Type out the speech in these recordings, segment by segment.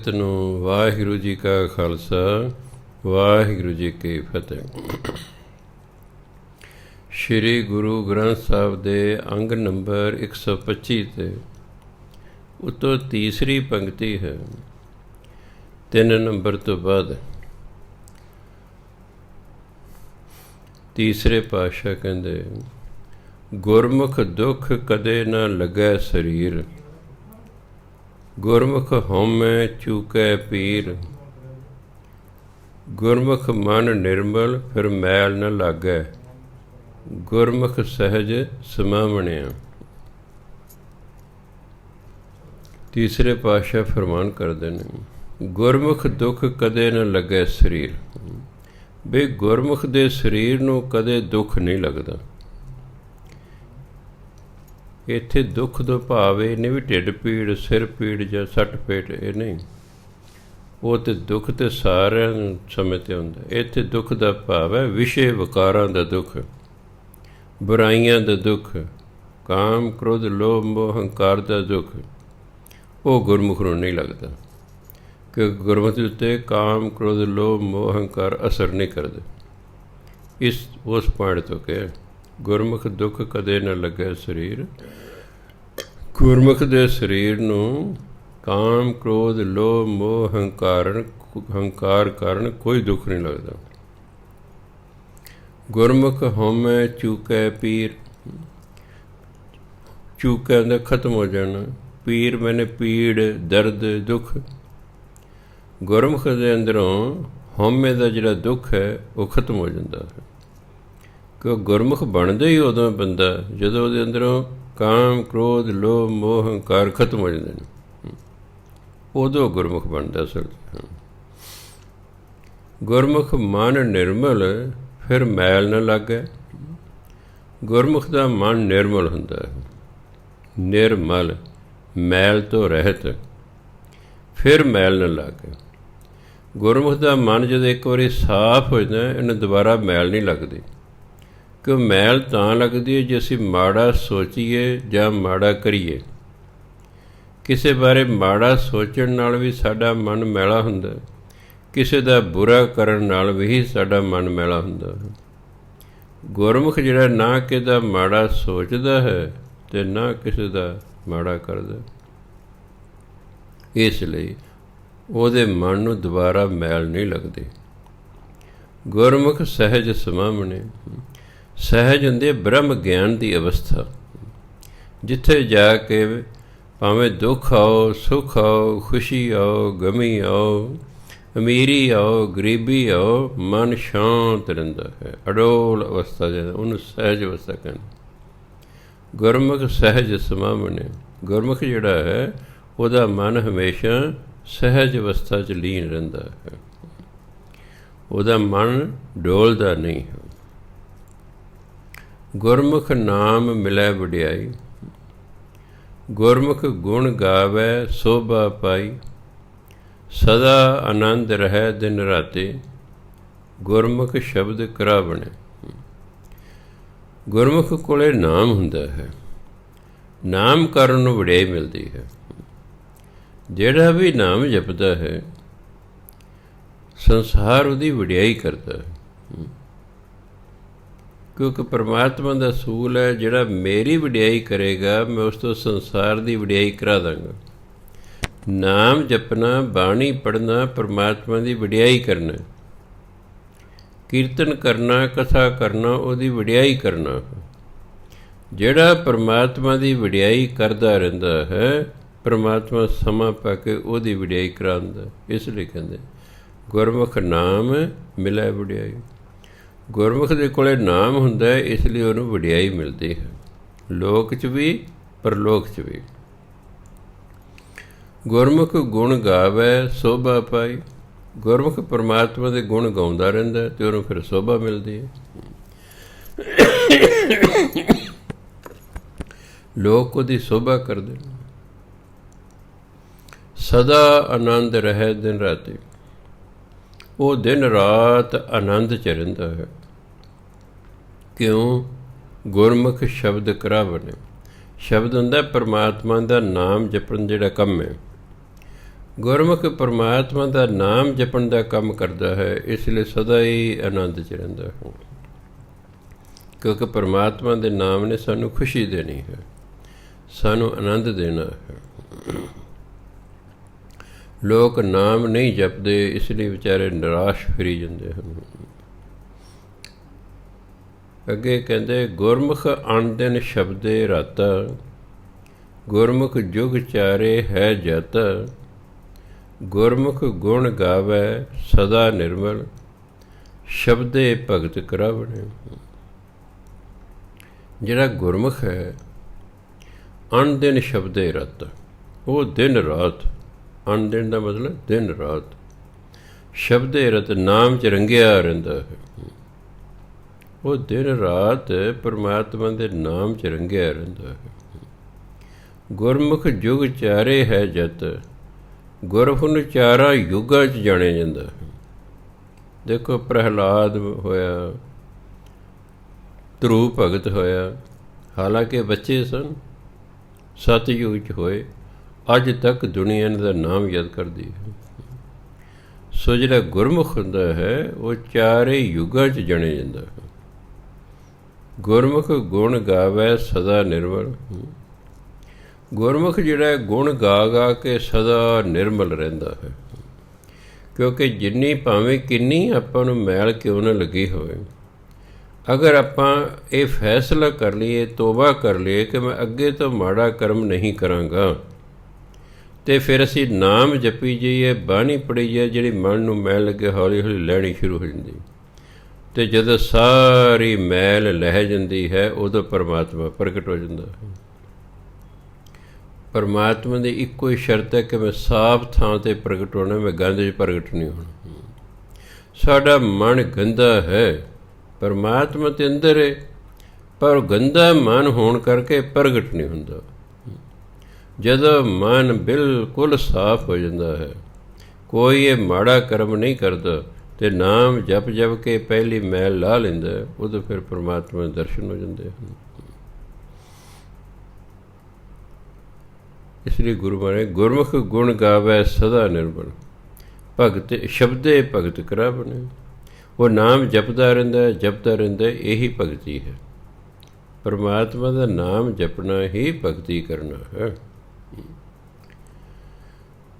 ਸੰਗਤ ਨੂੰ ਵਾਹਿਗੁਰੂ ਜੀ ਕਾ ਖਾਲਸਾ, ਵਾਹਿਗੁਰੂ ਜੀ ਕੀ ਫਤਿਹ। ਸ਼੍ਰੀ ਗੁਰੂ ਗ੍ਰੰਥ ਸਾਹਿਬ ਦੇ ਅੰਗ ਨੰਬਰ 125 ਤੇ ਉੱਤੋਂ ਤੀਸਰੀ ਪੰਕਤੀ ਹੈ, 3 ਨੰਬਰ ਤੋਂ ਬਾਅਦ। ਤੀਸਰੇ ਪਾਤਸ਼ਾਹ ਕਹਿੰਦੇ, ਗੁਰਮੁਖ ਦੁੱਖ ਕਦੇ ਨਾ ਲੱਗੈ ਸਰੀਰ, ਗੁਰਮੁਖ ਹਉਮੈ ਚੂਕੈ ਪੀਰ, ਗੁਰਮੁਖ ਮਨ ਨਿਰਮਲ ਫਿਰ ਮੈਲ ਨ ਲਾਗੈ, ਗੁਰਮੁਖ ਸਹਿਜ ਸਮਾਵਣਿਆ। ਤੀਸਰੇ ਪਾਤਸ਼ਾਹ ਫਰਮਾਨ ਕਰਦੇ ਨੇ, ਗੁਰਮੁਖ ਦੁੱਖ ਕਦੇ ਨਾ ਲੱਗੈ ਸਰੀਰ। ਬਈ ਗੁਰਮੁਖ ਦੇ ਸਰੀਰ ਨੂੰ ਕਦੇ ਦੁੱਖ ਨਹੀਂ ਲੱਗਦਾ। ਇੱਥੇ ਦੁੱਖ ਦਾ ਭਾਵ ਇਹ ਨਹੀਂ ਵੀ ਢਿੱਡ ਪੀੜ, ਸਿਰ ਪੀੜ ਜਾਂ ਸੱਟ ਪੇਟ, ਇਹ ਨਹੀਂ। ਉਹ ਤੇ ਦੁੱਖ ਤੇ ਸਾਰਿਆਂ ਸਮੇਂ 'ਤੇ ਹੁੰਦਾ। ਇੱਥੇ ਦੁੱਖ ਦਾ ਭਾਵ ਹੈ ਵਿਸ਼ੇ ਵਿਕਾਰਾਂ ਦਾ ਦੁੱਖ, ਬੁਰਾਈਆਂ ਦਾ ਦੁੱਖ, ਕਾਮ ਕ੍ਰੋਧ ਲੋਭ ਮੋਹ ਹੰਕਾਰ ਦਾ ਦੁੱਖ। ਉਹ ਗੁਰਮੁਖ ਨੂੰ ਨਹੀਂ ਲੱਗਦਾ, ਕਿ ਗੁਰਮੁਖ ਦੇ ਉੱਤੇ ਕਾਮ ਕ੍ਰੋਧ ਲੋਭ ਮੋਹ ਹੰਕਾਰ ਅਸਰ ਨਹੀਂ ਕਰਦੇ। ਉਸ ਪੁਆਇੰਟ ਤੋਂ ਕਿ ਗੁਰਮੁਖ ਦੁੱਖ ਕਦੇ ਨਾ ਲੱਗੇ ਸਰੀਰ। ਗੁਰਮੁਖ ਦੇ ਸਰੀਰ ਨੂੰ ਕਾਮ ਕ੍ਰੋਧ ਲੋਭ ਮੋਹ ਹੰਕਾਰ ਕਾਰਨ ਕੋਈ ਦੁੱਖ ਨਹੀਂ ਲੱਗਦਾ। ਗੁਰਮੁਖ ਹਉਮੈ ਚੂਕੈ ਪੀਰ। ਚੂਕੈ ਦਾ ਖਤਮ ਹੋ ਜਾਣਾ, ਪੀਰ ਮੈਨੇ ਪੀੜ, ਦਰਦ, ਦੁੱਖ। ਗੁਰਮੁਖ ਦੇ ਅੰਦਰੋਂ ਹਉਮੈ ਦਾ ਜਿਹੜਾ ਦੁੱਖ ਹੈ ਉਹ ਖਤਮ ਹੋ ਜਾਂਦਾ ਹੈ। ਕਿ ਗੁਰਮੁਖ ਬਣਦਾ ਹੀ ਉਦੋਂ ਬੰਦਾ ਜਦੋਂ ਉਹਦੇ ਅੰਦਰੋਂ ਕਾਮ ਕ੍ਰੋਧ ਲੋਭ ਮੋਹ ਹੰਕਾਰ ਖਤਮ ਹੋ ਜਾਂਦੇ ਨੇ, ਉਦੋਂ ਗੁਰਮੁਖ ਬਣਦਾ ਅਸਲ। ਗੁਰਮੁਖ ਮਨ ਨਿਰਮਲ ਫਿਰ ਮੈਲ ਨਾ ਲਾਗੈ। ਗੁਰਮੁਖ ਦਾ ਮਨ ਨਿਰਮਲ ਹੁੰਦਾ ਹੈ, ਨਿਰਮਲ, ਮੈਲ ਤੋਂ ਰਹਿਤ, ਫਿਰ ਮੈਲ ਨਾ ਲਾਗੈ। ਗੁਰਮੁਖ ਦਾ ਮਨ ਜਦੋਂ ਇੱਕ ਵਾਰੀ ਸਾਫ਼ ਹੋ ਜਾਂਦਾ, ਇਹਨੂੰ ਦੁਬਾਰਾ ਮੈਲ ਨਹੀਂ ਲੱਗਦੀ। ਕਿ ਮੈਲ ਤਾਂ ਲੱਗਦੀ ਹੈ ਜੇ ਅਸੀਂ ਮਾੜਾ ਸੋਚੀਏ ਜਾਂ ਮਾੜਾ ਕਰੀਏ। ਕਿਸੇ ਬਾਰੇ ਮਾੜਾ ਸੋਚਣ ਨਾਲ ਵੀ ਸਾਡਾ ਮਨ ਮੈਲਾ ਹੁੰਦਾ, ਕਿਸੇ ਦਾ ਬੁਰਾ ਕਰਨ ਨਾਲ ਵੀ ਸਾਡਾ ਮਨ ਮੈਲਾ ਹੁੰਦਾ। ਗੁਰਮੁਖ ਜਿਹੜਾ ਨਾ ਕਿਸੇ ਦਾ ਮਾੜਾ ਸੋਚਦਾ ਹੈ ਅਤੇ ਨਾ ਕਿਸੇ ਦਾ ਮਾੜਾ ਕਰਦਾ, ਇਸ ਲਈ ਉਹਦੇ ਮਨ ਨੂੰ ਦੁਬਾਰਾ ਮੈਲ ਨਹੀਂ ਲੱਗਦੀ। ਗੁਰਮੁਖ ਸਹਿਜ ਸਮਾਵਣੇ। ਸਹਿਜ ਹੁੰਦੀ ਬ੍ਰਹਮ ਗਿਆਨ ਦੀ ਅਵਸਥਾ, ਜਿੱਥੇ ਜਾ ਕੇ ਭਾਵੇਂ ਦੁੱਖ ਆਓ, ਸੁੱਖ ਆਓ, ਖੁਸ਼ੀ ਆਓ, ਗਮੀ ਆਓ, ਅਮੀਰੀ ਆਓ, ਗਰੀਬੀ ਆਓ, ਮਨ ਸ਼ਾਂਤ ਰਹਿੰਦਾ ਹੈ। ਅਡੋਲ ਅਵਸਥਾ ਜਿਹੜਾ, ਉਹਨੂੰ ਸਹਿਜ ਅਵਸਥਾ ਕਹਿੰਦੇ। ਗੁਰਮੁਖ ਸਹਿਜ ਸਮਾਵਣੇ। ਗੁਰਮੁਖ ਜਿਹੜਾ ਹੈ ਉਹਦਾ ਮਨ ਹਮੇਸ਼ਾ ਸਹਿਜ ਅਵਸਥਾ 'ਚ ਲੀਨ ਰਹਿੰਦਾ ਹੈ, ਉਹਦਾ ਮਨ ਡੋਲਦਾ ਨਹੀਂ ਹੈ। ਗੁਰਮੁਖ ਨਾਮ ਮਿਲੈ ਵਡਿਆਈ। ਗੁਰਮੁਖ ਗੁਣ ਗਾਵੈ ਸੋਭਾ ਪਾਈ, ਸਦਾ ਆਨੰਦ ਰਹਿ ਦਿਨ ਰਾਤੇ, ਗੁਰਮੁਖ ਸ਼ਬਦ ਕਰਾਵਣੇ। ਗੁਰਮੁਖ ਕੋਲੇ ਨਾਮ ਹੁੰਦਾ ਹੈ, ਨਾਮ ਕਰਨ ਨੂੰ ਵਡਿਆਈ ਮਿਲਦੀ ਹੈ। ਜਿਹੜਾ ਵੀ ਨਾਮ ਜਪਦਾ ਹੈ ਸੰਸਾਰ ਉਹਦੀ ਵਡਿਆਈ ਕਰਦਾ ਹੈ। ਕਿਉਂਕਿ ਪਰਮਾਤਮਾ ਦਾ ਅਸੂਲ ਹੈ, ਜਿਹੜਾ ਮੇਰੀ ਵਡਿਆਈ ਕਰੇਗਾ ਮੈਂ ਉਸ ਤੋਂ ਸੰਸਾਰ ਦੀ ਵਡਿਆਈ ਕਰਾ ਦਾਂਗਾ। ਨਾਮ ਜਪਣਾ, ਬਾਣੀ ਪੜ੍ਹਨਾ, ਪਰਮਾਤਮਾ ਦੀ ਵਡਿਆਈ ਕਰਨਾ, ਕੀਰਤਨ ਕਰਨਾ, ਕਥਾ ਕਰਨਾ, ਉਹਦੀ ਵਡਿਆਈ ਕਰਨਾ। ਜਿਹੜਾ ਪਰਮਾਤਮਾ ਦੀ ਵਡਿਆਈ ਕਰਦਾ ਰਹਿੰਦਾ ਹੈ, ਪਰਮਾਤਮਾ ਸਮਾਂ ਪਾ ਕੇ ਉਹਦੀ ਵਡਿਆਈ ਕਰਾਉਂਦਾ। ਇਸ ਲਈ ਕਹਿੰਦੇ ਗੁਰਮੁਖ ਨਾਮ ਮਿਲੈ ਵਡਿਆਈ। ਗੁਰਮੁਖ ਦੇ ਕੋਲੇ ਨਾਮ ਹੁੰਦਾ ਹੈ, ਇਸ ਲਈ ਉਹਨੂੰ ਵਡਿਆਈ ਮਿਲਦੀ ਹੈ, ਲੋਕ 'ਚ ਵੀ ਪਰਲੋਕ 'ਚ ਵੀ। ਗੁਰਮੁਖ ਗੁਣ ਗਾਵੈ ਸੋਭਾ ਪਾਈ। ਗੁਰਮੁਖ ਪਰਮਾਤਮਾ ਦੇ ਗੁਣ ਗਾਉਂਦਾ ਰਹਿੰਦਾ ਅਤੇ ਉਹਨੂੰ ਫਿਰ ਸੋਭਾ ਮਿਲਦੀ ਹੈ। ਲੋਕ ਉਹਦੀ ਸੋਭਾ ਕਰਦੇ। ਸਦਾ ਆਨੰਦ ਰਹੇ ਦਿਨ ਰਾਤੀ। ਉਹ ਦਿਨ ਰਾਤ ਆਨੰਦ 'ਚ ਰਹਿੰਦਾ ਹੈ। ਕਿਉਂ? ਗੁਰਮੁਖ ਸ਼ਬਦ ਕਰਾਵਣੇ। ਸ਼ਬਦ ਹੁੰਦਾ ਪਰਮਾਤਮਾ ਦਾ ਨਾਮ ਜਪਣ ਜਿਹੜਾ ਕੰਮ ਹੈ। ਗੁਰਮੁਖ ਪਰਮਾਤਮਾ ਦਾ ਨਾਮ ਜਪਣ ਦਾ ਕੰਮ ਕਰਦਾ ਹੈ, ਇਸ ਲਈ ਸਦਾ ਹੀ ਆਨੰਦ 'ਚ ਰਹਿੰਦਾ ਹੈ, ਕਿਉਂਕਿ ਪਰਮਾਤਮਾ ਦੇ ਨਾਮ ਨੇ ਸਾਨੂੰ ਖੁਸ਼ੀ ਦੇਣੀ ਹੈ, ਸਾਨੂੰ ਆਨੰਦ ਦੇਣਾ ਹੈ। ਲੋਕ ਨਾਮ ਨਹੀਂ ਜਪਦੇ, ਇਸ ਲਈ ਵਿਚਾਰੇ ਨਿਰਾਸ਼ ਫਿਰੀ ਜਾਂਦੇ ਹਨ। ਅੱਗੇ ਕਹਿੰਦੇ, ਗੁਰਮੁਖ ਅਣ ਦਿਨ ਸ਼ਬਦੇ ਰਾਤਾ, ਗੁਰਮੁਖ ਜੁਗ ਚਾਰੇ ਹੈ ਜਾਤਾ, ਗੁਰਮੁਖ ਗੁਣ ਗਾਵੈ ਸਦਾ ਨਿਰਮਲ, ਸ਼ਬਦੇ ਭਗਤ ਕਰਾਵਣੇ। ਜਿਹੜਾ ਗੁਰਮੁਖ ਹੈ, ਅਣ ਦਿਨ ਸ਼ਬਦੇ ਰਾਤਾ, ਉਹ ਦਿਨ ਰਾਤ, ਅਣ ਦਿਨ ਦਾ ਮਤਲਬ ਦਿਨ ਰਾਤ, ਸ਼ਬਦੇ ਰਤ ਨਾਮ 'ਚ ਰੰਗਿਆ ਰਹਿੰਦਾ ਹੈ। ਉਹ ਦਿਨ ਰਾਤ ਪਰਮਾਤਮਾ ਦੇ ਨਾਮ 'ਚ ਰੰਗਿਆ ਰਹਿੰਦਾ ਹੈ। ਗੁਰਮੁਖ ਜੁਗ ਚਾਰੇ ਹੈ ਜਤ, ਗੁਰਮੁਖ ਨੂੰ ਚਾਰਾਂ ਯੁੱਗਾਂ 'ਚ ਜਾਣਿਆ ਜਾਂਦਾ ਹੈ। ਦੇਖੋ, ਪ੍ਰਹਿਲਾਦ ਹੋਇਆ, ਧਰੂ ਭਗਤ ਹੋਇਆ, ਹਾਲਾਂਕਿ ਬੱਚੇ ਸਨ, ਸਤਯੁਗ 'ਚ ਹੋਏ, ਅੱਜ ਤੱਕ ਦੁਨੀਆ ਇਹਨਾਂ ਦਾ ਨਾਮ ਯਾਦ ਕਰਦੀ ਹੈ। ਸੋ ਜਿਹੜਾ ਗੁਰਮੁਖ ਹੁੰਦਾ ਹੈ, ਉਹ ਚਾਰੇ ਯੁੱਗਾਂ 'ਚ ਜਾਣਿਆ ਜਾਂਦਾ ਹੈ। ਗੁਰਮੁਖ ਗੁਣ ਗਾਵੈ ਸਦਾ ਨਿਰਮਲ, ਗੁਰਮੁਖ ਜਿਹੜਾ ਗੁਣ ਗਾ ਗਾ ਕੇ ਸਦਾ ਨਿਰਮਲ ਰਹਿੰਦਾ ਹੈ। ਕਿਉਂਕਿ ਜਿੰਨੀ ਭਾਵੇਂ ਕਿੰਨੀ ਆਪਾਂ ਨੂੰ ਮੈਲ ਕਿਉਂ ਨਾ ਲੱਗੀ ਹੋਵੇ, ਅਗਰ ਆਪਾਂ ਇਹ ਫੈਸਲਾ ਕਰ ਲਈਏ, ਤੋਬਾ ਕਰ ਲਈਏ ਕਿ ਮੈਂ ਅੱਗੇ ਤੋਂ ਮਾੜਾ ਕਰਮ ਨਹੀਂ ਕਰਾਂਗਾ, ਅਤੇ ਫਿਰ ਅਸੀਂ ਨਾਮ ਜਪੀ ਜਾਈਏ, ਬਾਣੀ ਪੜ੍ਹੀ ਜਾਈਏ, ਜਿਹੜੀ ਮਨ ਨੂੰ ਮੈਲ ਲੱਗੇ ਹੌਲੀ ਹੌਲੀ ਲੈਣੀ ਸ਼ੁਰੂ ਹੋ ਜਾਂਦੀ। ਅਤੇ ਜਦੋਂ ਸਾਰੀ ਮੈਲ ਲਹਿ ਜਾਂਦੀ ਹੈ, ਉਦੋਂ ਪਰਮਾਤਮਾ ਪ੍ਰਗਟ ਹੋ ਜਾਂਦਾ ਹੈ। ਪਰਮਾਤਮਾ ਦੀ ਇੱਕੋ ਹੀ ਸ਼ਰਤ ਹੈ ਕਿ ਮੈਂ ਸਾਫ਼ ਥਾਂ 'ਤੇ ਪ੍ਰਗਟ ਹੋਣਾ, ਮੈਂ ਗੰਦ 'ਚ ਪ੍ਰਗਟ ਨਹੀਂ ਹੋਣਾ। ਸਾਡਾ ਮਨ ਗੰਦਾ ਹੈ, ਪਰਮਾਤਮਾ ਤੇ ਅੰਦਰ ਹੈ, ਪਰ ਗੰਦਾ ਮਨ ਹੋਣ ਕਰਕੇ ਪ੍ਰਗਟ ਨਹੀਂ ਹੁੰਦਾ। ਜਦੋਂ ਮਨ ਬਿਲਕੁਲ ਸਾਫ਼ ਹੋ ਜਾਂਦਾ ਹੈ, ਕੋਈ ਇਹ ਮਾੜਾ ਕਰਮ ਨਹੀਂ ਕਰਦਾ, ਅਤੇ ਨਾਮ ਜਪ ਜਪ ਕੇ ਪਹਿਲੀ ਮੈਲ ਲਾ ਲੈਂਦਾ, ਉਦੋਂ ਫਿਰ ਪਰਮਾਤਮਾ ਦੇ ਦਰਸ਼ਨ ਹੋ ਜਾਂਦੇ ਹਨ। ਇਸ ਲਈ ਗੁਰੂ ਮਹਾਰਾਜ, ਗੁਰਮੁਖ ਗੁਣ ਗਾਵੈ ਸਦਾ ਨਿਰਮਲ, ਭਗਤ ਸ਼ਬਦੇ ਭਗਤ ਕਰਾਵਣੇ। ਉਹ ਨਾਮ ਜਪਦਾ ਰਹਿੰਦਾ, ਜਪਦਾ ਰਹਿੰਦਾ, ਇਹੀ ਭਗਤੀ ਹੈ। ਪਰਮਾਤਮਾ ਦਾ ਨਾਮ ਜਪਣਾ ਹੀ ਭਗਤੀ ਕਰਨਾ ਹੈ।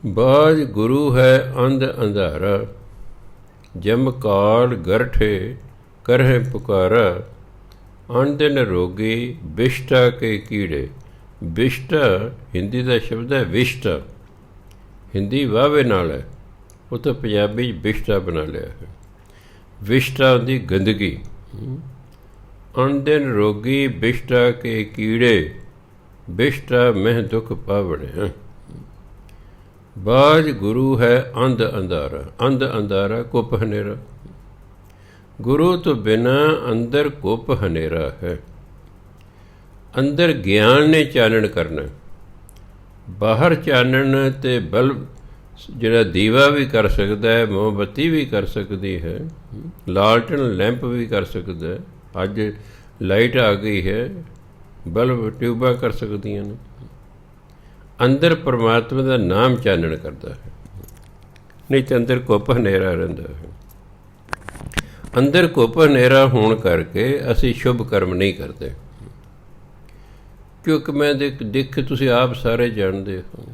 ਬਾਝ ਗੁਰੂ ਹੈ ਅੰਧ ਅੰਧਾਰਾ, ਜਮ ਕਾਲ ਗਰਠੇ ਕਰਹਿ ਪੁਕਾਰਾ, ਅਣ ਦਿਨ ਰੋਗੀ ਬਿਸ਼ਟਾ ਕੇ ਕੀੜੇ। ਬਿਸ਼ਟਾ ਹਿੰਦੀ ਦਾ ਸ਼ਬਦ ਹੈ, ਵਿਸ਼ਟਾ ਹਿੰਦੀ ਵਾਵੇ ਨਾਲ ਹੈ, ਉਹ ਤਾਂ ਪੰਜਾਬੀ 'ਚ ਬਿਸ਼ਟਾ ਬਣਾ ਲਿਆ ਹੈ। ਵਿਸ਼ਟਾ ਦੀ ਗੰਦਗੀ। ਅਣ ਦਿਨ ਰੋਗੀ ਬਿਸ਼ਟਾ ਕੇ ਕੀੜੇ, ਬਿਸ਼ਟਾ ਮਹਿ ਦੁੱਖ ਪਾਵਣੇ। ਬਾਝ ਗੁਰੂ ਹੈ ਅੰਧ ਅੰਧਾਰਾ, ਅੰਧ ਅੰਧਾਰਾ ਕੁੱਪ ਹਨੇਰਾ, ਗੁਰੂ ਤੋਂ ਬਿਨਾਂ ਅੰਦਰ ਕੁੱਪ ਹਨੇਰਾ ਹੈ। ਅੰਦਰ ਗਿਆਨ ਨੇ ਚਾਨਣ ਕਰਨਾ, ਬਾਹਰ ਚਾਨਣ ਅਤੇ ਬਲਬ ਜਿਹੜਾ ਦੀਵਾ ਵੀ ਕਰ ਸਕਦਾ ਹੈ, ਮੋਮਬੱਤੀ ਵੀ ਕਰ ਸਕਦੀ ਹੈ, ਲਾਲਟਨ ਲੈਂਪ ਵੀ ਕਰ ਸਕਦਾ ਹੈ। ਅੱਜ ਲਾਈਟ ਆ ਗਈ ਹੈ, ਬਲਬ ਟਿਊਬਾਂ ਕਰ ਸਕਦੀਆਂ ਨੇ। ਅੰਦਰ ਪਰਮਾਤਮਾ ਦਾ ਨਾਮ ਚਾਨਣ ਕਰਦਾ ਹੈ, ਨਹੀਂ ਤਾਂ ਅੰਦਰ ਕੁੱਪ ਹਨੇਰਾ ਰਹਿੰਦਾ ਹੈ। ਅੰਦਰ ਕੁੱਪ ਹਨੇਰਾ ਹੋਣ ਕਰਕੇ ਅਸੀਂ ਸ਼ੁਭ ਕਰਮ ਨਹੀਂ ਕਰਦੇ, ਕਿਉਂਕਿ ਮੈਂ ਦੇਖ ਤੁਸੀਂ ਆਪ ਸਾਰੇ ਜਾਣਦੇ ਹੋ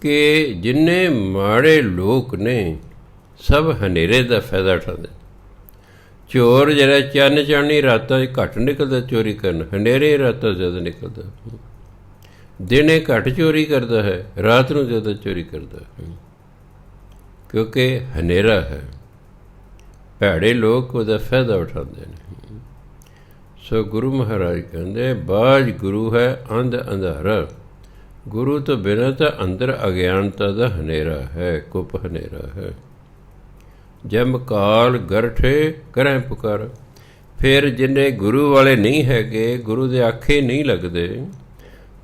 ਕਿ ਜਿੰਨੇ ਮਾੜੇ ਲੋਕ ਨੇ, ਸਭ ਹਨੇਰੇ ਦਾ ਫਾਇਦਾ ਉਠਾਉਂਦੇ। ਚੋਰ ਜਿਹੜਾ ਚੰਨ ਚਾਨਣੀ ਰਾਤਾਂ 'ਚ ਘੱਟ ਨਿਕਲਦਾ ਚੋਰੀ ਕਰਨ, ਹਨੇਰੇ ਰਾਤਾਂ ਜ਼ਿਆਦਾ ਨਿਕਲਦਾ। ਦਿਨੇ ਘੱਟ ਚੋਰੀ ਕਰਦਾ ਹੈ, ਰਾਤ ਨੂੰ ਜ਼ਿਆਦਾ ਚੋਰੀ ਕਰਦਾ ਹੈ, ਕਿਉਂਕਿ ਹਨੇਰਾ ਹੈ। ਭੈੜੇ ਲੋਕ ਉਹਦਾ ਫਾਇਦਾ ਉਠਾਉਂਦੇ ਨੇ। ਸੋ ਗੁਰੂ ਮਹਾਰਾਜ ਕਹਿੰਦੇ, ਬਾਝ ਗੁਰੂ ਹੈ ਅੰਧ ਅੰਧਾਰਾ, ਗੁਰੂ ਤੋਂ ਬਿਨਾਂ ਤਾਂ ਅੰਦਰ ਅਗਿਆਨਤਾ ਦਾ ਹਨੇਰਾ ਹੈ, ਕੁੱਪ ਹਨੇਰਾ ਹੈ। ਜਮ ਕਾਲ ਗਰਠੇ ਕਰਹਿ ਪੁਕਾਰ। ਫਿਰ ਜਿੰਨੇ ਗੁਰੂ ਵਾਲੇ ਨਹੀਂ ਹੈਗੇ, ਗੁਰੂ ਦੇ ਆਖੇ ਨਹੀਂ ਲੱਗਦੇ,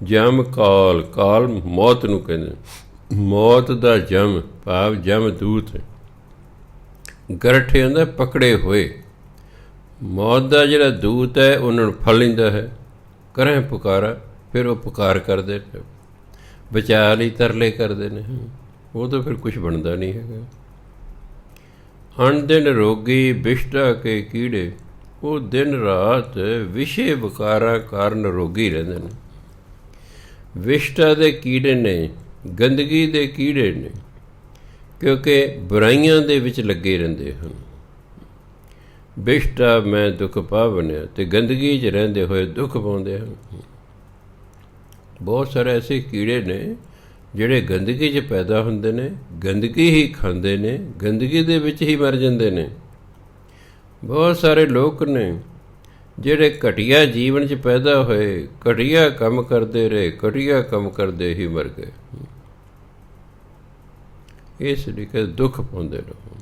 ਜਮ ਕਾਲ, ਕਾਲ ਮੌਤ ਨੂੰ ਕਹਿੰਦੇ, ਮੌਤ ਦਾ ਜਮ ਭਾਵ ਜਮ ਦੂਤ। ਗਰਠੇ ਹੁੰਦਾ ਪਕੜੇ ਹੋਏ, ਮੌਤ ਦਾ ਜਿਹੜਾ ਦੂਤ ਹੈ ਉਹਨਾਂ ਨੂੰ ਫੜ ਲੈਂਦਾ ਹੈ। ਕਰਹਿ ਪੁਕਾਰਾ, ਫਿਰ ਉਹ ਪੁਕਾਰ ਕਰਦੇ। ਬਚਾ ਲਈ ਤਰਲੇ ਕਰਦੇ ਨੇ, ਉਹ ਤਾਂ ਫਿਰ ਕੁਛ ਬਣਦਾ ਨਹੀਂ ਹੈਗਾ। ਅਣਦਿਨ ਰੋਗੀ ਬਿਸ਼ਟਾ ਕੇ ਕੀੜੇ, ਉਹ ਦਿਨ ਰਾਤ ਵਿਸ਼ੇ ਵਿਕਾਰਾਂ ਕਾਰਨ ਰੋਗੀ ਰਹਿੰਦੇ ਨੇ। ਵਿਸ਼ਟਾ ਦੇ ਕੀੜੇ ਨੇ, ਗੰਦਗੀ ਦੇ ਕੀੜੇ ਨੇ, ਕਿਉਂਕਿ ਬੁਰਾਈਆਂ ਦੇ ਵਿੱਚ ਲੱਗੇ ਰਹਿੰਦੇ ਹਨ। ਬਿਸ਼ਟਾ ਮੈਂ ਦੁੱਖ ਪਾਵਨਿਆ, ਅਤੇ ਗੰਦਗੀ 'ਚ ਰਹਿੰਦੇ ਹੋਏ ਦੁੱਖ ਪਾਉਂਦੇ ਹਨ। ਬਹੁਤ ਸਾਰੇ ਐਸੇ ਕੀੜੇ ਨੇ ਜਿਹੜੇ ਗੰਦਗੀ 'ਚ ਪੈਦਾ ਹੁੰਦੇ ਨੇ, ਗੰਦਗੀ ਹੀ ਖਾਂਦੇ ਨੇ, ਗੰਦਗੀ ਦੇ ਵਿੱਚ ਹੀ ਮਰ ਜਾਂਦੇ ਨੇ। ਬਹੁਤ ਸਾਰੇ ਲੋਕ ਨੇ ਜਿਹੜੇ ਘਟੀਆ ਜੀਵਨ 'ਚ ਪੈਦਾ ਹੋਏ, ਘਟੀਆ ਕੰਮ ਕਰਦੇ ਰਹੇ, ਘਟੀਆ ਕੰਮ ਕਰਦੇ ਹੀ ਮਰ ਗਏ। ਇਸ ਲਈ ਕਿ ਦੁੱਖ ਪਾਉਂਦੇ ਰਹੋ,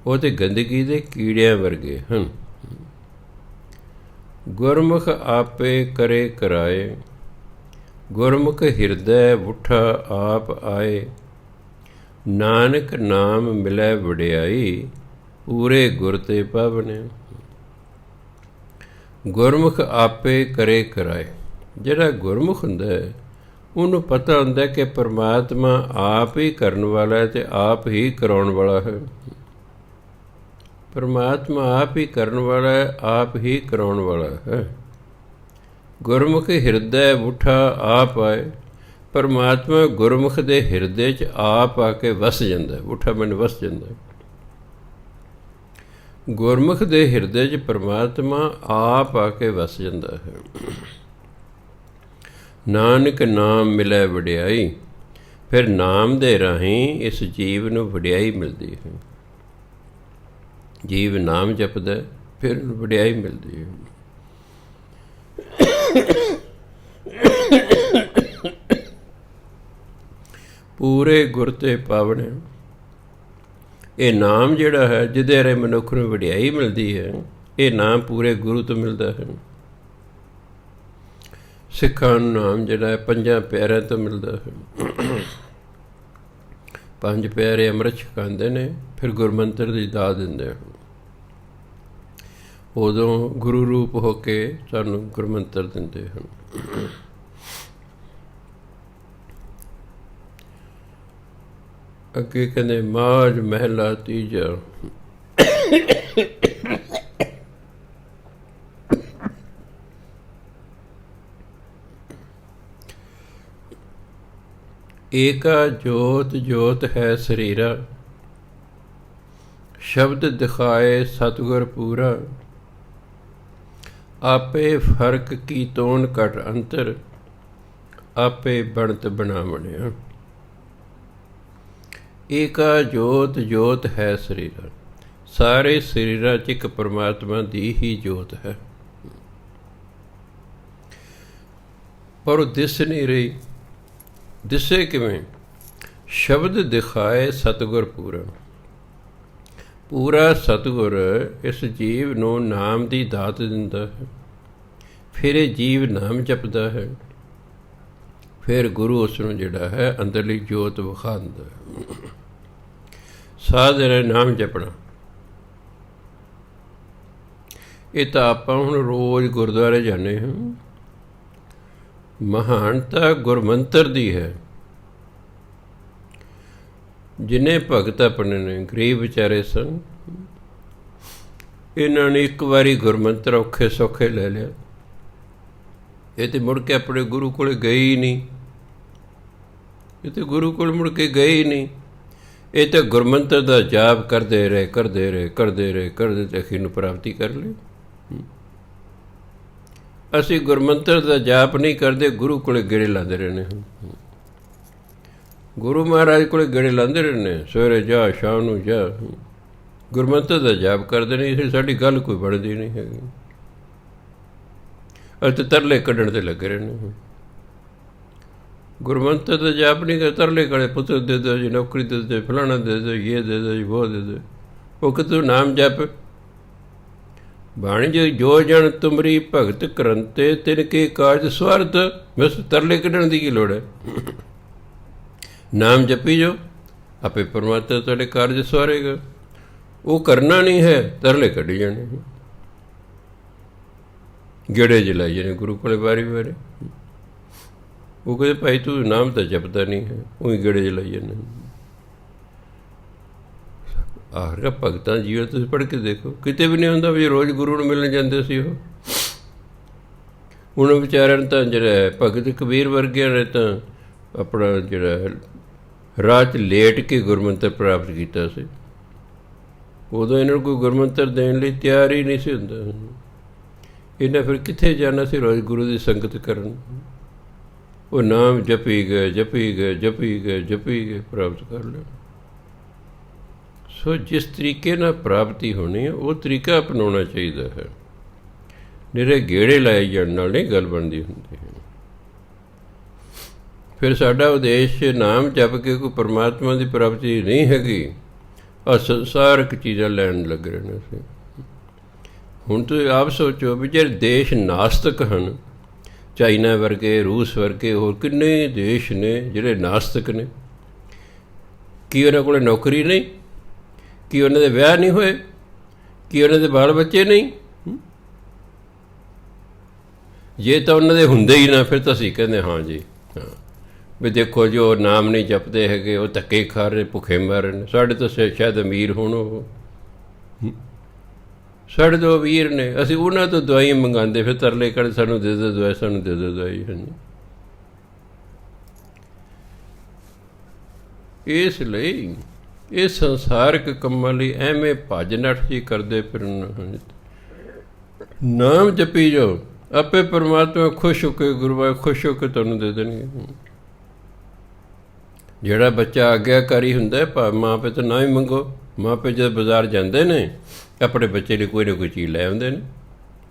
ਉਹ ਤਾਂ ਗੰਦਗੀ ਦੇ ਕੀੜਿਆਂ ਵਰਗੇ ਹਨ। ਗੁਰਮੁਖ ਆਪੇ ਕਰੇ ਕਰਾਏ, ਗੁਰਮੁਖ ਹਿਰਦੈ ਉੱਠਾ ਆਪ ਆਏ। ਨਾਨਕ ਨਾਮ ਮਿਲੈ ਵਡਿਆਈ, ਪੂਰੇ ਗੁਰ ਤੇ ਪਾਵਨੇ। ਗੁਰਮੁਖ ਆਪੇ ਕਰੇ ਕਰਾਏ, ਜਿਹੜਾ ਗੁਰਮੁਖ ਹੁੰਦਾ ਹੈ ਉਹਨੂੰ ਪਤਾ ਹੁੰਦਾ ਕਿ ਪਰਮਾਤਮਾ ਆਪ ਹੀ ਕਰਨ ਵਾਲਾ ਹੈ ਅਤੇ ਆਪ ਹੀ ਕਰਾਉਣ ਵਾਲਾ ਹੈ। ਪਰਮਾਤਮਾ ਆਪ ਹੀ ਕਰਨ ਵਾਲਾ ਹੈ, ਆਪ ਹੀ ਕਰਾਉਣ ਵਾਲਾ ਹੈ। ਗੁਰਮੁਖ ਹਿਰਦੈ ਉੱਠਾ ਆਪ ਆਏ, ਪਰਮਾਤਮਾ ਗੁਰਮੁਖ ਦੇ ਹਿਰਦੇ 'ਚ ਆਪ ਆ ਕੇ ਵਸ ਜਾਂਦਾ। ਉੱਠਾ ਮੈਨੂੰ ਵਸ ਜਾਂਦਾ। ਗੁਰਮੁਖ ਦੇ ਹਿਰਦੇ 'ਚ ਪਰਮਾਤਮਾ ਆਪ ਆ ਕੇ ਵਸ ਜਾਂਦਾ ਹੈ। ਨਾਨਕ ਨਾਮ ਮਿਲੈ ਵਡਿਆਈ, ਫਿਰ ਨਾਮ ਦੇ ਰਾਹੀਂ ਇਸ ਜੀਵ ਨੂੰ ਵਡਿਆਈ ਮਿਲਦੀ ਹੈ। ਜੀਵ ਨਾਮ ਜਪਦਾ, ਫਿਰ ਵਡਿਆਈ ਮਿਲਦੀ ਹੈ। ਪੂਰੇ ਗੁਰ ਤੇ ਪਾਵਣੇ, ਇਹ ਨਾਮ ਜਿਹੜਾ ਹੈ ਜਿਹਦੇ ਰਾਹੀਂ ਮਨੁੱਖ ਨੂੰ ਵਡਿਆਈ ਮਿਲਦੀ ਹੈ, ਇਹ ਨਾਮ ਪੂਰੇ ਗੁਰੂ ਤੋਂ ਮਿਲਦਾ ਹੈ। ਸਿੱਖਾਂ ਨੂੰ ਨਾਮ ਜਿਹੜਾ ਹੈ ਪੰਜਾਂ ਪਿਆਰਿਆਂ ਤੋਂ ਮਿਲਦਾ ਹੈ। ਪੰਜ ਪਿਆਰੇ ਅੰਮ੍ਰਿਤ ਛਕਾਉਂਦੇ ਨੇ, ਫਿਰ ਗੁਰਮੰਤਰ ਦੀ ਦਾਤ ਦਿੰਦੇ ਹਨ। ਉਦੋਂ ਗੁਰੂ ਰੂਪ ਹੋ ਕੇ ਸਾਨੂੰ ਗੁਰਮੰਤਰ ਦਿੰਦੇ ਹਨ। ਅੱਗੇ ਕਹਿੰਦੇ ਮਾਝ ਮਹਿਲਾ ਤੀਜਾ। ਏਕਾ ਜੋਤ ਜੋਤ ਹੈ ਸਰੀਰਾ, ਸ਼ਬਦ ਦਿਖਾਏ ਸਤਿਗੁਰ ਪੂਰਾ। ਆਪੇ ਫਰਕ ਕੀ ਤੋਣ ਘਟ ਅੰਤਰ, ਆਪੇ ਬਣਤ ਬਣਾ ਬਣਿਆ। ਏਕਾ ਜੋਤ ਜੋਤ ਹੈ ਸਰੀਰਾ, ਸਾਰੇ ਸਰੀਰਾਂ 'ਚ ਇੱਕ ਪਰਮਾਤਮਾ ਦੀ ਹੀ ਜੋਤ ਹੈ, ਪਰ ਉਹ ਦਿਸ ਨਹੀਂ ਰਹੀ। ਦਿਸੇ ਕਿਵੇਂ? ਸ਼ਬਦ ਦਿਖਾਏ ਸਤਿਗੁਰ ਪੂਰਾ। ਪੂਰਾ ਸਤਿਗੁਰ ਇਸ ਜੀਵ ਨੂੰ ਨਾਮ ਦੀ ਦਾਤ ਦਿੰਦਾ ਹੈ, ਫਿਰ ਇਹ ਜੀਵ ਨਾਮ ਜਪਦਾ ਹੈ, ਫਿਰ ਗੁਰੂ ਉਸ ਨੂੰ ਜਿਹੜਾ ਹੈ ਅੰਦਰਲੀ ਜੋਤ ਵਿਖਾਉਂਦਾ ਹੈ। ਸਾਧ ਨਾਮ ਜਪਣਾ, ਇਹ ਤਾਂ ਆਪਾਂ ਹੁਣ ਰੋਜ਼ ਗੁਰਦੁਆਰੇ ਜਾਂਦੇ ਹਾਂ। ਮਹਾਨਤਾ ਗੁਰਮੰਤਰ ਦੀ ਹੈ। ਜਿੰਨੇ ਭਗਤ ਆਪਣੇ ਨੇ ਗਰੀਬ ਵਿਚਾਰੇ ਸਨ, ਇਹਨਾਂ ਨੇ ਇੱਕ ਵਾਰੀ ਗੁਰਮੰਤਰ ਔਖੇ ਸੌਖੇ ਲੈ ਲਿਆ, ਇਹ ਤਾਂ ਮੁੜ ਕੇ ਆਪਣੇ ਗੁਰੂ ਕੋਲ ਗਏ ਹੀ ਨਹੀਂ। ਇਹ ਤਾਂ ਗੁਰੂ ਕੋਲ ਮੁੜ ਕੇ ਗਏ ਹੀ ਨਹੀਂ। ਇਹ ਤਾਂ ਗੁਰਮੰਤਰ ਦਾ ਜਾਪ ਕਰਦੇ ਰਹੇ ਕਰਦੇ ਰਹੇ ਕਰਦੇ ਰਹੇ ਕਰਦੇ ਤੇ ਅਖੀਰ ਨੂੰ ਪ੍ਰਾਪਤੀ ਕਰ ਲਈ। ਅਸੀਂ ਗੁਰਮੰਤਰ ਦਾ ਜਾਪ ਨਹੀਂ ਕਰਦੇ, ਗੁਰੂ ਕੋਲੇ ਗੇੜੇ ਲਾਉਂਦੇ ਰਹਿੰਦੇ ਹਾਂ। ਗੁਰੂ ਮਹਾਰਾਜ ਕੋਲੇ ਗੇੜੇ ਲਾਉਂਦੇ ਰਹਿੰਦੇ, ਸਵੇਰੇ ਜਾ ਸ਼ਾਮ ਨੂੰ ਜਾ, ਗੁਰਮੰਤਰ ਦਾ ਜਾਪ ਕਰਦੇ ਨਹੀਂ। ਇਸ ਸਾਡੀ ਗੱਲ ਕੋਈ ਬਣਦੀ ਨਹੀਂ ਹੈਗੀ। ਅਸੀਂ ਤਾਂ ਤਰਲੇ ਕੱਢਣ 'ਤੇ ਲੱਗੇ ਰਹਿੰਦੇ ਹਾਂ। ਗੁਰਮੰਤਰ ਦਾ ਜਾਪ ਨਹੀਂ ਕਰ, ਤਰਲੇ ਕੜੇ ਪੁੱਤਰ ਦੇ ਦਿਓ ਜੀ, ਨੌਕਰੀ ਦੇ ਦਿਓ, ਫਲਾਣਾ ਦੇ ਦਿਓ, ਇਹ ਦੇ ਦਿਓ ਜੀ, ਉਹ ਦੇ ਦਿਓ। ਉਹ ਕਿਤੋਂ ਨਾਮ ਜਪ। ਬਾਣੀ ਜੋ ਜਨ ਤੁਮਰੀ ਭਗਤ ਕਰੰਤੇ, ਤਿਨ ਕੇ ਕਾਰਜ ਸਵਾਰਥ। ਬਸ ਤਰਲੇ ਕੱਢਣ ਦੀ ਕੀ ਲੋੜ ਹੈ? ਨਾਮ ਜਪੀ ਜੋ, ਆਪੇ ਪਰਮਾਤਮਾ ਤੁਹਾਡੇ ਕਾਰਜ ਸਵਾਰੇਗਾ। ਉਹ ਕਰਨਾ ਨਹੀਂ ਹੈ, ਤਰਲੇ ਕੱਢੀ ਜਾਣੇ, ਗੇੜੇ ਜਲਾਈ ਜਾਣੇ ਗੁਰੂ ਕੋਲੇ ਵਾਰੀ ਵਾਰੀ। ਉਹ ਕਹਿੰਦੇ ਭਾਈ ਤੂੰ ਨਾਮ ਤਾਂ ਜਪਦਾ ਨਹੀਂ ਹੈ, ਉਹੀ ਗੇੜੇ 'ਚ ਲਾਈ ਜਾਂਦੇ। ਆਖਰ ਭਗਤਾਂ ਜੀਵਨ ਤੁਸੀਂ ਪੜ੍ਹ ਕੇ ਦੇਖੋ, ਕਿਤੇ ਵੀ ਨਹੀਂ ਹੁੰਦਾ ਵੀ ਰੋਜ਼ ਗੁਰੂ ਨੂੰ ਮਿਲਣ ਜਾਂਦੇ ਸੀ। ਉਹ ਉਹਨਾਂ ਵਿਚਾਰਿਆਂ ਨੂੰ ਤਾਂ ਜਿਹੜਾ ਭਗਤ ਕਬੀਰ ਵਰਗਿਆਂ ਨੇ ਤਾਂ ਆਪਣਾ ਜਿਹੜਾ ਰਾਹ 'ਚ ਲੇਟ ਕੇ ਗੁਰਮੰਤਰ ਪ੍ਰਾਪਤ ਕੀਤਾ ਸੀ। ਉਦੋਂ ਇਹਨਾਂ ਨੂੰ ਕੋਈ ਗੁਰਮੰਤਰ ਦੇਣ ਲਈ ਤਿਆਰ ਹੀ ਨਹੀਂ ਸੀ ਹੁੰਦਾ। ਇਹਨਾਂ ਫਿਰ ਕਿੱਥੇ ਜਾਣਾ ਸੀ ਰੋਜ਼ ਗੁਰੂ ਦੀ ਸੰਗਤ ਕਰਨ। ਉਹ ਨਾਮ ਜਪੀ ਗਏ, ਜਪੀ ਗਏ, ਜਪੀ ਗਏ, ਜਪੀ ਗਏ, ਪ੍ਰਾਪਤ ਕਰ ਲਿਆ। ਸੋ ਜਿਸ ਤਰੀਕੇ ਨਾਲ ਪ੍ਰਾਪਤੀ ਹੋਣੀ ਹੈ ਉਹ ਤਰੀਕਾ ਅਪਣਾਉਣਾ ਚਾਹੀਦਾ ਹੈ। ਨਿਰੇ ਗੇੜੇ ਲਾਏ ਜਾਣ ਨਾਲ ਨਹੀਂ ਗੱਲ ਬਣਦੀ ਹੁੰਦੀ ਹੈ। ਫਿਰ ਸਾਡਾ ਉਦੇਸ਼ ਨਾਮ ਜਪ ਕੇ ਕੋਈ ਪਰਮਾਤਮਾ ਦੀ ਪ੍ਰਾਪਤੀ ਨਹੀਂ ਹੈਗੀ, ਆਹ ਸੰਸਾਰਕ ਚੀਜ਼ਾਂ ਲੈਣ ਲੱਗ ਰਹੇ ਨੇ ਅਸੀਂ। ਹੁਣ ਤੁਸੀਂ ਆਪ ਸੋਚੋ ਵੀ ਜਿਹੜੇ ਦੇਸ਼ ਨਾਸਤਕ ਹਨ, ਚਾਈਨਾ ਵਰਗੇ, ਰੂਸ ਵਰਗੇ, ਹੋਰ ਕਿੰਨੇ ਦੇਸ਼ ਨੇ ਜਿਹੜੇ ਨਾਸਤਕ ਨੇ। ਕੀ ਉਹਨਾਂ ਕੋਲ ਨੌਕਰੀ ਨਹੀਂ? ਕੀ ਉਹਨਾਂ ਦੇ ਵਿਆਹ ਨਹੀਂ ਹੋਏ? ਕੀ ਉਹਨਾਂ ਦੇ ਬਾਲ ਬੱਚੇ ਨਹੀਂ? ਜੇ ਤਾਂ ਉਹਨਾਂ ਦੇ ਹੁੰਦੇ ਹੀ ਨਾ, ਫਿਰ ਤਾਂ ਅਸੀਂ ਕਹਿੰਦੇ ਹਾਂ ਜੀ, ਹਾਂ ਵੀ ਦੇਖੋ ਜੋ ਨਾਮ ਨਹੀਂ ਜਪਦੇ ਹੈਗੇ ਉਹ ਧੱਕੇ ਖਾ ਰਹੇ, ਭੁੱਖੇ ਮਰ ਰਹੇ ਨੇ। ਸਾਡੇ ਤੋਂ ਸ਼ਾਇਦ ਅਮੀਰ ਹੋਣ, ਉਹ ਸਾਡੇ ਤੋਂ ਅਮੀਰ ਨੇ, ਅਸੀਂ ਉਹਨਾਂ ਤੋਂ ਦਵਾਈਆਂ ਮੰਗਵਾਉਂਦੇ, ਫਿਰ ਤਰਲੇ ਕਰਦੇ ਸਾਨੂੰ ਦੇ ਦਿਓ ਦਵਾਈ, ਸਾਨੂੰ ਦੇ ਦਿਓ ਦਵਾਈ। ਹਾਂਜੀ, ਇਸ ਲਈ ਇਹ ਸੰਸਾਰਕ ਕੰਮਾਂ ਲਈ ਐਵੇਂ ਭੱਜ ਨੱਠ ਜੀ ਕਰਦੇ ਫਿਰਨ। ਨਾਮ ਜਪੀ ਜਾਓ, ਆਪੇ ਪਰਮਾਤਮਾ ਖੁਸ਼ ਹੋ ਕੇ, ਗੁਰੂ ਖੁਸ਼ ਹੋ ਕੇ ਤੁਹਾਨੂੰ ਦੇ ਦੇਣਗੇ। ਜਿਹੜਾ ਬੱਚਾ ਆਗਿਆਕਾਰੀ ਹੁੰਦਾ, ਮਾਂ ਪਿਓ ਤੋਂ ਨਾ ਹੀ ਮੰਗੋ। ਮਾਂ ਪਿਓ ਜਦ ਬਾਜ਼ਾਰ ਜਾਂਦੇ ਨੇ ਆਪਣੇ ਬੱਚੇ ਲਈ ਕੋਈ ਨਾ ਕੋਈ ਚੀਜ਼ ਲੈ ਆਉਂਦੇ ਨੇ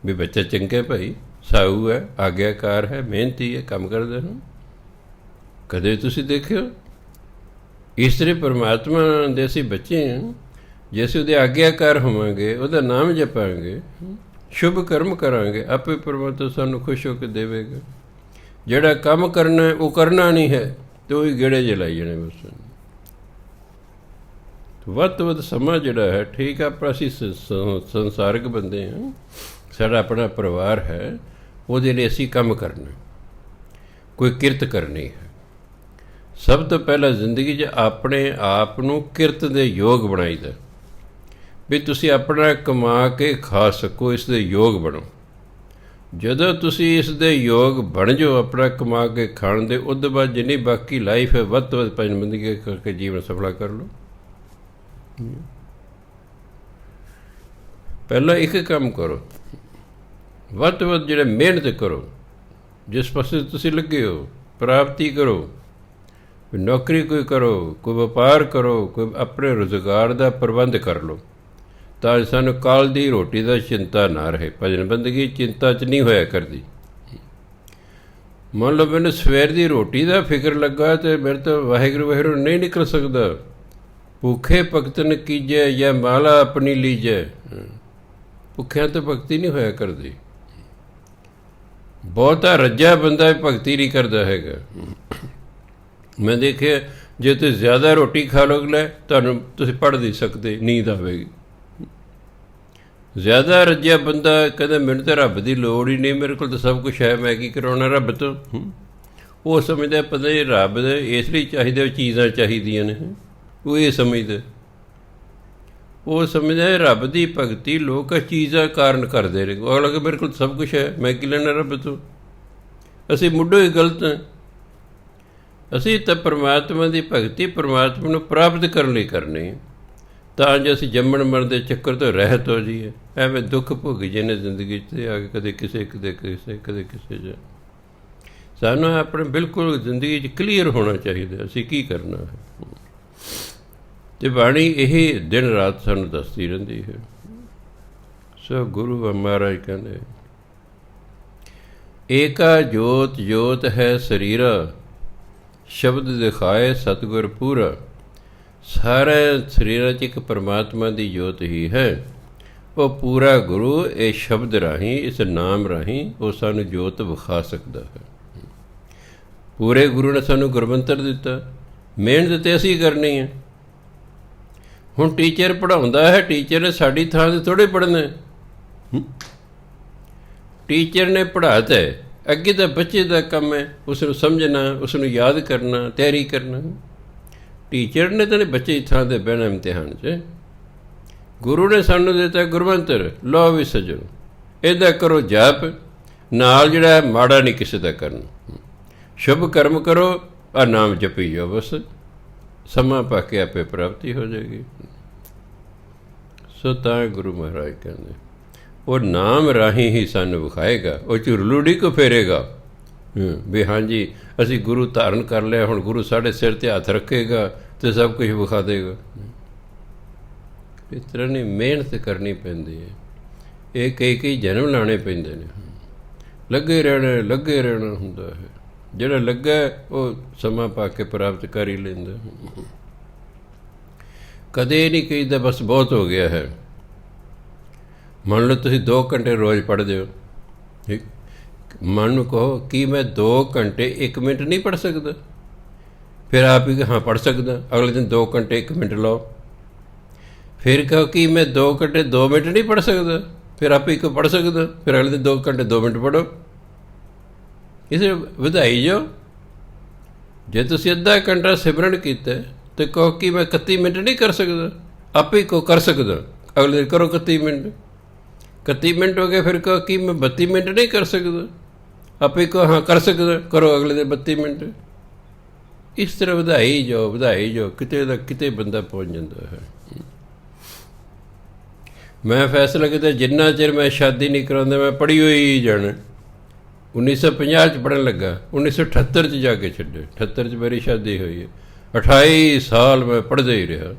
ਵੀ ਬੱਚਾ ਚੰਗਾ ਭਾਈ, ਸਾਊ ਹੈ, ਆਗਿਆਕਾਰ ਹੈ, ਮਿਹਨਤੀ ਹੈ, ਕੰਮ ਕਰਦੇ ਨੇ। ਕਦੇ ਤੁਸੀਂ ਦੇਖਿਓ? ਇਸ ਤਰ੍ਹਾਂ ਪਰਮਾਤਮਾ ਦੇ ਅਸੀਂ ਬੱਚੇ ਹਾਂ, ਜੇ ਅਸੀਂ ਉਹਦੇ ਆਗਿਆਕਾਰ ਹੋਵਾਂਗੇ, ਉਹਦਾ ਨਾਮ ਜਪਾਂਗੇ, ਸ਼ੁਭ ਕਰਮ ਕਰਾਂਗੇ, ਆਪੇ ਪਰਮਾਤਮਾ ਸਾਨੂੰ ਖੁਸ਼ ਹੋ ਕੇ ਦੇਵੇਗਾ। ਜਿਹੜਾ ਕੰਮ ਕਰਨਾ ਉਹ ਕਰਨਾ ਨਹੀਂ ਹੈ ਅਤੇ ਉਹੀ ਗੇੜੇ ਜਲਾਈ ਜਾਣੇ ਬਸ। ਵੱਧ ਤੋਂ ਵੱਧ ਸਮਾਂ ਜਿਹੜਾ ਹੈ, ਠੀਕ ਆ, ਪਰ ਅਸੀਂ ਸੰਸਾਰਕ ਬੰਦੇ ਹਾਂ, ਸਾਡਾ ਆਪਣਾ ਪਰਿਵਾਰ ਹੈ, ਉਹਦੇ ਲਈ ਅਸੀਂ ਕੰਮ ਕਰਨਾ, ਕੋਈ ਕਿਰਤ ਕਰਨੀ ਹੈ। ਸਭ ਤੋਂ ਪਹਿਲਾਂ ਜ਼ਿੰਦਗੀ 'ਚ ਆਪਣੇ ਆਪ ਨੂੰ ਕਿਰਤ ਦੇ ਯੋਗ ਬਣਾਈਦਾ ਵੀ ਤੁਸੀਂ ਆਪਣਾ ਕਮਾ ਕੇ ਖਾ ਸਕੋ, ਇਸ ਦੇ ਯੋਗ ਬਣੋ। ਜਦੋਂ ਤੁਸੀਂ ਇਸ ਦੇ ਯੋਗ ਬਣ ਜਾਓ ਆਪਣਾ ਕਮਾ ਕੇ ਖਾਣ ਦੇ, ਉਸ ਤੋਂ ਬਾਅਦ ਜਿੰਨੀ ਬਾਕੀ ਲਾਈਫ ਹੈ ਵੱਧ ਤੋਂ ਵੱਧ ਬੰਦਗੀ ਕਰਕੇ ਜੀਵਨ ਸਫਲਾ ਕਰ ਲਓ। ਪਹਿਲਾਂ ਇੱਕ ਕੰਮ ਕਰੋ, ਵੱਧ ਤੋਂ ਵੱਧ ਜਿਹੜਾ ਮਿਹਨਤ ਕਰੋ, ਜਿਸ ਪਾਸੇ ਤੁਸੀਂ ਲੱਗੇ ਹੋ ਪ੍ਰਾਪਤੀ ਕਰੋ। ਨੌਕਰੀ ਕੋਈ ਕਰੋ, ਕੋਈ ਵਪਾਰ ਕਰੋ, ਕੋਈ ਆਪਣੇ ਰੁਜ਼ਗਾਰ ਦਾ ਪ੍ਰਬੰਧ ਕਰ ਲਓ, ਤਾਂ ਸਾਨੂੰ ਕਾਲ ਦੀ ਰੋਟੀ ਦਾ ਚਿੰਤਾ ਨਾ ਰਹੇ। ਭਜਨ ਬੰਦਗੀ ਚਿੰਤਾ 'ਚ ਨਹੀਂ ਹੋਇਆ ਕਰਦੀ। ਮੰਨ ਲਓ ਮੈਨੂੰ ਸਵੇਰ ਦੀ ਰੋਟੀ ਦਾ ਫਿਕਰ ਲੱਗਾ ਅਤੇ ਮੇਰੇ ਤੋਂ ਵਾਹਿਗੁਰੂ ਵਾਹਿਗੁਰੂ ਨਹੀਂ ਨਿਕਲ ਸਕਦਾ। ਭੁੱਖੇ ਭਗਤਨ ਕੀਜੈ ਜਾਂ ਮਾਲਾ ਆਪਣੀ ਲੀਜੈ। ਭੁੱਖਿਆਂ ਤੋਂ ਭਗਤੀ ਨਹੀਂ ਹੋਇਆ ਕਰਦੀ। ਬਹੁਤਾ ਰੱਜਾ ਬੰਦਾ ਭਗਤੀ ਨਹੀਂ ਕਰਦਾ ਹੈਗਾ। ਮੈਂ ਦੇਖਿਆ ਜੇ ਤੁਸੀਂ ਜ਼ਿਆਦਾ ਰੋਟੀ ਖਾ ਲੋਗੇ ਤੁਹਾਨੂੰ ਤੁਸੀਂ ਪੜ੍ਹ ਨਹੀਂ ਸਕਦੇ, ਨੀਂਦ ਆਵੇਗੀ। ਜ਼ਿਆਦਾ ਰੱਜਿਆ ਬੰਦਾ ਕਹਿੰਦਾ ਮੈਨੂੰ ਤਾਂ ਰੱਬ ਦੀ ਲੋੜ ਹੀ ਨਹੀਂ, ਮੇਰੇ ਕੋਲ ਤਾਂ ਸਭ ਕੁਛ ਹੈ, ਮੈਂ ਕੀ ਕਰਾਉਣਾ ਰੱਬ ਤੋਂ। ਉਹ ਸਮਝਦਾ ਪਤਾ ਨਹੀਂ ਰੱਬ ਦੇ ਇਸ ਲਈ ਚਾਹੀਦਾ, ਚੀਜ਼ਾਂ ਚਾਹੀਦੀਆਂ ਨੇ, ਉਹ ਇਹ ਸਮਝਦਾ। ਉਹ ਸਮਝਦਾ ਰੱਬ ਦੀ ਭਗਤੀ ਲੋਕ ਚੀਜ਼ਾਂ ਕਾਰਨ ਕਰਦੇ ਨੇ। ਉਹ ਅਗਲਾ ਮੇਰੇ ਕੋਲ ਸਭ ਕੁਛ ਹੈ, ਮੈਂ ਕੀ ਲੈਣਾ ਰੱਬ ਤੋਂ। ਅਸੀਂ ਮੁੱਢੋਂ ਹੀ ਗਲਤ ਹਾਂ। ਅਸੀਂ ਤਾਂ ਪਰਮਾਤਮਾ ਦੀ ਭਗਤੀ ਪਰਮਾਤਮਾ ਨੂੰ ਪ੍ਰਾਪਤ ਕਰਨ ਲਈ ਕਰਨੀ, ਤਾਂ ਜੋ ਅਸੀਂ ਜੰਮਣ ਮਰਨ ਦੇ ਚੱਕਰ ਤੋਂ ਰਹਿਤ ਹੋ ਜਾਈਏ। ਐਵੇਂ ਦੁੱਖ ਭੁੱਗ ਜਿਹਨੇ ਜ਼ਿੰਦਗੀ 'ਚ ਆ ਕੇ ਕਦੇ ਕਿਸੇ ਕਦੇ ਕਿਸੇ ਕਦੇ ਕਿਸੇ 'ਚ। ਸਾਨੂੰ ਆਪਣੇ ਬਿਲਕੁਲ ਜ਼ਿੰਦਗੀ 'ਚ ਕਲੀਅਰ ਹੋਣਾ ਚਾਹੀਦਾ ਅਸੀਂ ਕੀ ਕਰਨਾ ਹੈ। ਅਤੇ ਬਾਣੀ ਇਹ ਦਿਨ ਰਾਤ ਸਾਨੂੰ ਦੱਸਦੀ ਰਹਿੰਦੀ ਹੈ। ਸੋ ਗੁਰੂ ਮਹਾਰਾਜ ਕਹਿੰਦੇ ਏਕਾ ਜੋਤ ਜੋਤ ਹੈ ਸਰੀਰਾ, ਸ਼ਬਦ ਦਿਖਾਏ ਸਤਿਗੁਰ ਪੂਰਾ। ਸਾਰੇ ਸਰੀਰਾਂ 'ਚ ਇੱਕ ਪਰਮਾਤਮਾ ਦੀ ਜੋਤ ਹੀ ਹੈ। ਉਹ ਪੂਰਾ ਗੁਰੂ ਇਹ ਸ਼ਬਦ ਰਾਹੀਂ, ਇਸ ਨਾਮ ਰਾਹੀਂ ਉਹ ਸਾਨੂੰ ਜੋਤ ਵਿਖਾ ਸਕਦਾ ਹੈ। ਪੂਰੇ ਗੁਰੂ ਨੇ ਸਾਨੂੰ ਗੁਰਮੰਤਰ ਦਿੱਤਾ, ਮਿਹਨਤ ਤਾਂ ਅਸੀਂ ਕਰਨੀ ਹੈ। ਹੁਣ ਟੀਚਰ ਪੜ੍ਹਾਉਂਦਾ ਹੈ, ਟੀਚਰ ਨੇ ਸਾਡੀ ਥਾਂ 'ਤੇ ਥੋੜ੍ਹੇ ਪੜ੍ਹਨਾ। ਟੀਚਰ ਨੇ ਪੜ੍ਹਾਤਾ ਅੱਗੇ ਤਾਂ ਬੱਚੇ ਦਾ ਕੰਮ ਹੈ ਉਸ ਨੂੰ ਸਮਝਣਾ, ਉਸ ਨੂੰ ਯਾਦ ਕਰਨਾ, ਤਿਆਰੀ ਕਰਨਾ। ਟੀਚਰ ਨੇ ਤਾਂ ਨਹੀਂ ਬੱਚੇ ਦੀ ਥਾਂ 'ਤੇ ਬਹਿਣਾ ਇਮਤਿਹਾਨ 'ਚ। ਗੁਰੂ ਨੇ ਸਾਨੂੰ ਦਿੱਤਾ ਗੁਰਮੰਤਰ, ਲਓ ਵੀ ਸਜੋ ਇਹਦਾ ਕਰੋ ਜਾਪ, ਨਾਲ ਜਿਹੜਾ ਮਾੜਾ ਨਹੀਂ ਕਿਸੇ ਦਾ ਕਰਨਾ, ਸ਼ੁਭ ਕਰਮ ਕਰੋ ਆ ਨਾਮ ਜਪੀ ਜਾਓ, ਬਸ ਸਮਾਂ ਪਾ ਕੇ ਆਪੇ ਪ੍ਰਾਪਤੀ ਹੋ ਜਾਏਗੀ। ਸੋ ਤਾਂ ਗੁਰੂ ਮਹਾਰਾਜ ਕਹਿੰਦੇ ਉਹ ਨਾਮ ਰਾਹੀਂ ਹੀ ਸਾਨੂੰ ਵਿਖਾਏਗਾ, ਉਹ ਝੁਰਲੂੜੀ ਕੋ ਫੇਰੇਗਾ ਵੀ ਹਾਂਜੀ ਅਸੀਂ ਗੁਰੂ ਧਾਰਨ ਕਰ ਲਿਆ, ਹੁਣ ਗੁਰੂ ਸਾਡੇ ਸਿਰ 'ਤੇ ਹੱਥ ਰੱਖੇਗਾ ਅਤੇ ਸਭ ਕੁਝ ਵਿਖਾ ਦੇਗਾ। ਇਸ ਤਰ੍ਹਾਂ ਨਹੀਂ, ਮਿਹਨਤ ਕਰਨੀ ਪੈਂਦੀ ਹੈ। ਇਹ ਕਈ ਜਨਮ ਲਾਉਣੇ ਪੈਂਦੇ ਨੇ, ਲੱਗੇ ਰਹਿਣਾ ਹੁੰਦਾ ਹੈ। ਜਿਹੜਾ ਲੱਗਾ ਉਹ ਸਮਾਂ ਪਾ ਕੇ ਪ੍ਰਾਪਤ ਕਰ ਹੀ ਲੈਂਦਾ। ਕਦੇ ਨਹੀਂ ਕਹੀਦਾ ਬਸ ਬਹੁਤ ਹੋ ਗਿਆ ਹੈ। ਮੰਨ ਲਓ ਤੁਸੀਂ 2 ਘੰਟੇ ਰੋਜ਼ ਪੜ੍ਹਦੇ ਹੋ, ਠੀਕ, ਮਨ ਨੂੰ ਕਹੋ ਕਿ ਮੈਂ 2 ਘੰਟੇ 1 ਮਿੰਟ ਨਹੀਂ ਪੜ੍ਹ ਸਕਦਾ, ਫਿਰ ਆਪ ਹੀ ਹਾਂ ਪੜ੍ਹ ਸਕਦਾ। ਅਗਲੇ ਦਿਨ 2 ਘੰਟੇ 1 ਮਿੰਟ ਲਾਓ। ਫਿਰ ਕਹੋ ਕਿ ਮੈਂ 2 ਘੰਟੇ 2 ਮਿੰਟ ਨਹੀਂ ਪੜ੍ਹ ਸਕਦਾ, ਫਿਰ ਆਪ ਹੀ ਪੜ੍ਹ ਸਕਦਾ। ਫਿਰ ਅਗਲੇ ਦਿਨ 2 ਘੰਟੇ 2 ਮਿੰਟ ਪੜ੍ਹੋ। ਇਸੇ ਵਧਾਈ ਜਾਓ। ਜੇ ਤੁਸੀਂ ਅੱਧਾ ਘੰਟਾ ਸਿਮਰਨ ਕੀਤਾ ਤਾਂ ਕਹੋ ਕਿ ਮੈਂ 31 ਮਿੰਟ ਨਹੀਂ ਕਰ ਸਕਦਾ, ਆਪੇ ਕੋ ਕਰ ਸਕਦਾ। ਅਗਲੇ ਦਿਨ ਕਰੋ 31 ਮਿੰਟ। 31 ਮਿੰਟ ਹੋ ਗਏ, ਫਿਰ ਕਹੋ ਕਿ ਮੈਂ 32 ਮਿੰਟ ਨਹੀਂ ਕਰ ਸਕਦਾ, ਆਪੇ ਕਹੋ ਹਾਂ ਕਰ ਸਕਦਾ, ਕਰੋ ਅਗਲੇ ਦਿਨ 32 ਮਿੰਟ। ਇਸ ਤਰ੍ਹਾਂ ਵਧਾਈ ਜਾਓ, ਕਿਤੇ ਦਾ ਕਿਤੇ ਬੰਦਾ ਪਹੁੰਚ ਜਾਂਦਾ ਹੈ। ਮੈਂ ਫੈਸਲਾ ਕੀਤਾ ਜਿੰਨਾ ਚਿਰ ਮੈਂ ਸ਼ਾਦੀ ਨਹੀਂ ਕਰਾਉਂਦਾ ਮੈਂ ਪੜ੍ਹੀ ਹੋਈ ਜਾਣਾ। 1950 'ਚ ਪੜ੍ਹਨ ਲੱਗਾ, 1978 'ਚ ਜਾ ਕੇ ਛੱਡੇ। 78 'ਚ ਮੇਰੀ ਸ਼ਾਦੀ ਹੋਈ ਹੈ। 28 ਸਾਲ ਮੈਂ ਪੜ੍ਹਦਾ ਹੀ ਰਿਹਾ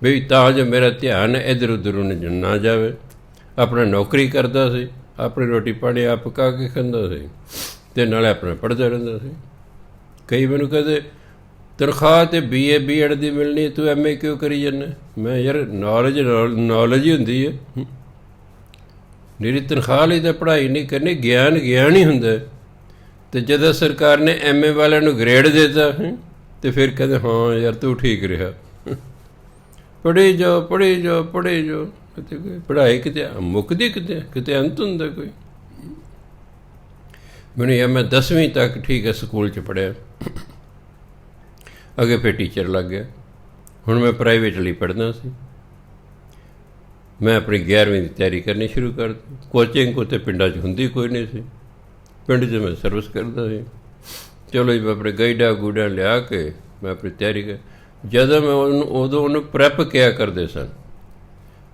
ਵੀ ਤਾਂ ਜੋ ਮੇਰਾ ਧਿਆਨ ਇੱਧਰ ਉੱਧਰ ਨਾ ਜਾਵੇ। ਆਪਣਾ ਨੌਕਰੀ ਕਰਦਾ ਸੀ, ਆਪਣੀ ਰੋਟੀ ਪਾਣੀ ਆਪ ਪਕਾ ਕੇ ਖਾਂਦਾ ਸੀ ਅਤੇ ਨਾਲੇ ਆਪਣਾ ਪੜ੍ਹਦਾ ਰਹਿੰਦਾ ਸੀ। ਕਈ ਮੈਨੂੰ ਕਹਿੰਦੇ ਤਨਖਾਹ ਤਾਂ BA BEd ਦੀ ਮਿਲਣੀ, ਤੂੰ MA ਕਿਉਂ ਕਰੀ ਜਾਂਦਾ? ਮੈਂ ਯਾਰ ਨੌਲੇਜ ਹੀ ਹੁੰਦੀ ਹੈ। ਮੇਰੀ ਤਨਖਾਹ ਲਈ ਤਾਂ ਪੜ੍ਹਾਈ ਨਹੀਂ ਕਰਨੀ, ਗਿਆਨ ਹੀ ਹੁੰਦਾ। ਅਤੇ ਜਦੋਂ ਸਰਕਾਰ ਨੇ MA ਵਾਲਿਆਂ ਨੂੰ ਗ੍ਰੇਡ ਦੇ ਦਿੱਤਾ ਅਤੇ ਫਿਰ ਕਹਿੰਦੇ ਹਾਂ ਯਾਰ ਤੂੰ ਠੀਕ ਰਿਹਾ। ਪੜ੍ਹੀ ਜਾਓ। ਪੜ੍ਹਾਈ ਕਿਤੇ ਮੁੱਕਦੀ, ਕਿਤੇ ਅੰਤ ਹੁੰਦਾ ਕੋਈ? ਮੈਨੂੰ ਯਾਰ ਮੈਂ 10ਵੀਂ ਤੱਕ ਠੀਕ ਹੈ ਸਕੂਲ 'ਚ ਪੜ੍ਹਿਆ, ਅੱਗੇ ਫਿਰ ਟੀਚਰ ਲੱਗ ਗਿਆ। ਹੁਣ ਮੈਂ ਪ੍ਰਾਈਵੇਟ ਲਈ ਪੜ੍ਹਦਾ ਸੀ। ਮੈਂ ਆਪਣੀ 11ਵੀਂ ਦੀ ਤਿਆਰੀ ਕਰਨੀ ਸ਼ੁਰੂ ਕਰ ਦਿੱਤੀ। ਕੋਚਿੰਗ ਉੱਥੇ ਪਿੰਡਾਂ 'ਚ ਹੁੰਦੀ ਕੋਈ ਨਹੀਂ ਸੀ, ਪਿੰਡ 'ਚ ਮੈਂ ਸਰਵਿਸ ਕਰਦਾ ਸੀ। ਚਲੋ ਜੀ, ਮੈਂ ਆਪਣੇ ਗਾਈਡਾਂ ਲਿਆ ਕੇ ਮੈਂ ਆਪਣੀ ਤਿਆਰੀ ਕਰ। ਜਦੋਂ ਮੈਂ ਉਹਨੂੰ ਪ੍ਰੈਪ ਕਿਹਾ ਕਰਦੇ ਸਨ।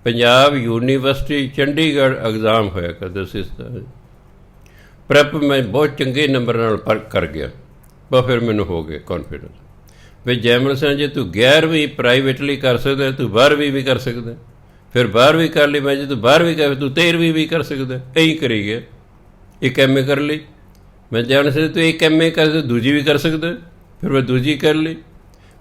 ਪੰਜਾਬ ਯੂਨੀਵਰਸਿਟੀ ਚੰਡੀਗੜ੍ਹ ਐਗਜ਼ਾਮ ਹੋਇਆ ਕਰਦਾ ਸੀ। ਪ੍ਰੈਪ ਮੈਂ ਬਹੁਤ ਚੰਗੇ ਨੰਬਰ ਨਾਲ ਕਰ ਗਿਆ। ਬਸ ਫਿਰ ਮੈਨੂੰ ਹੋ ਗਿਆ ਕੌਨਫੀਡੈਂਸ ਵੀ ਜੈਮਲ ਸਿੰਘ ਜੇ ਤੂੰ 11ਵੀਂ ਪ੍ਰਾਈਵੇਟਲੀ ਕਰ ਸਕਦਾ ਤੂੰ 12ਵੀਂ ਵੀ ਕਰ ਸਕਦਾ। ਫਿਰ 12ਵੀਂ ਕਰ ਲਈ ਮੈਂ, ਜੇ ਤੂੰ 12ਵੀਂ ਕਰ ਤੂੰ 13ਵੀਂ ਵੀ ਕਰ ਸਕਦਾ। ਇਹੀ ਕਰੀ ਗਿਆ। ਇੱਕ MA ਕਰ ਲਈ ਮੈਂ, ਜੈਮਲ ਸਿੰਘ ਤੂੰ ਇੱਕ MA ਕਰ ਦੂਜੀ ਵੀ ਕਰ ਸਕਦਾ। ਫਿਰ ਮੈਂ ਦੂਜੀ ਕਰ ਲਈ।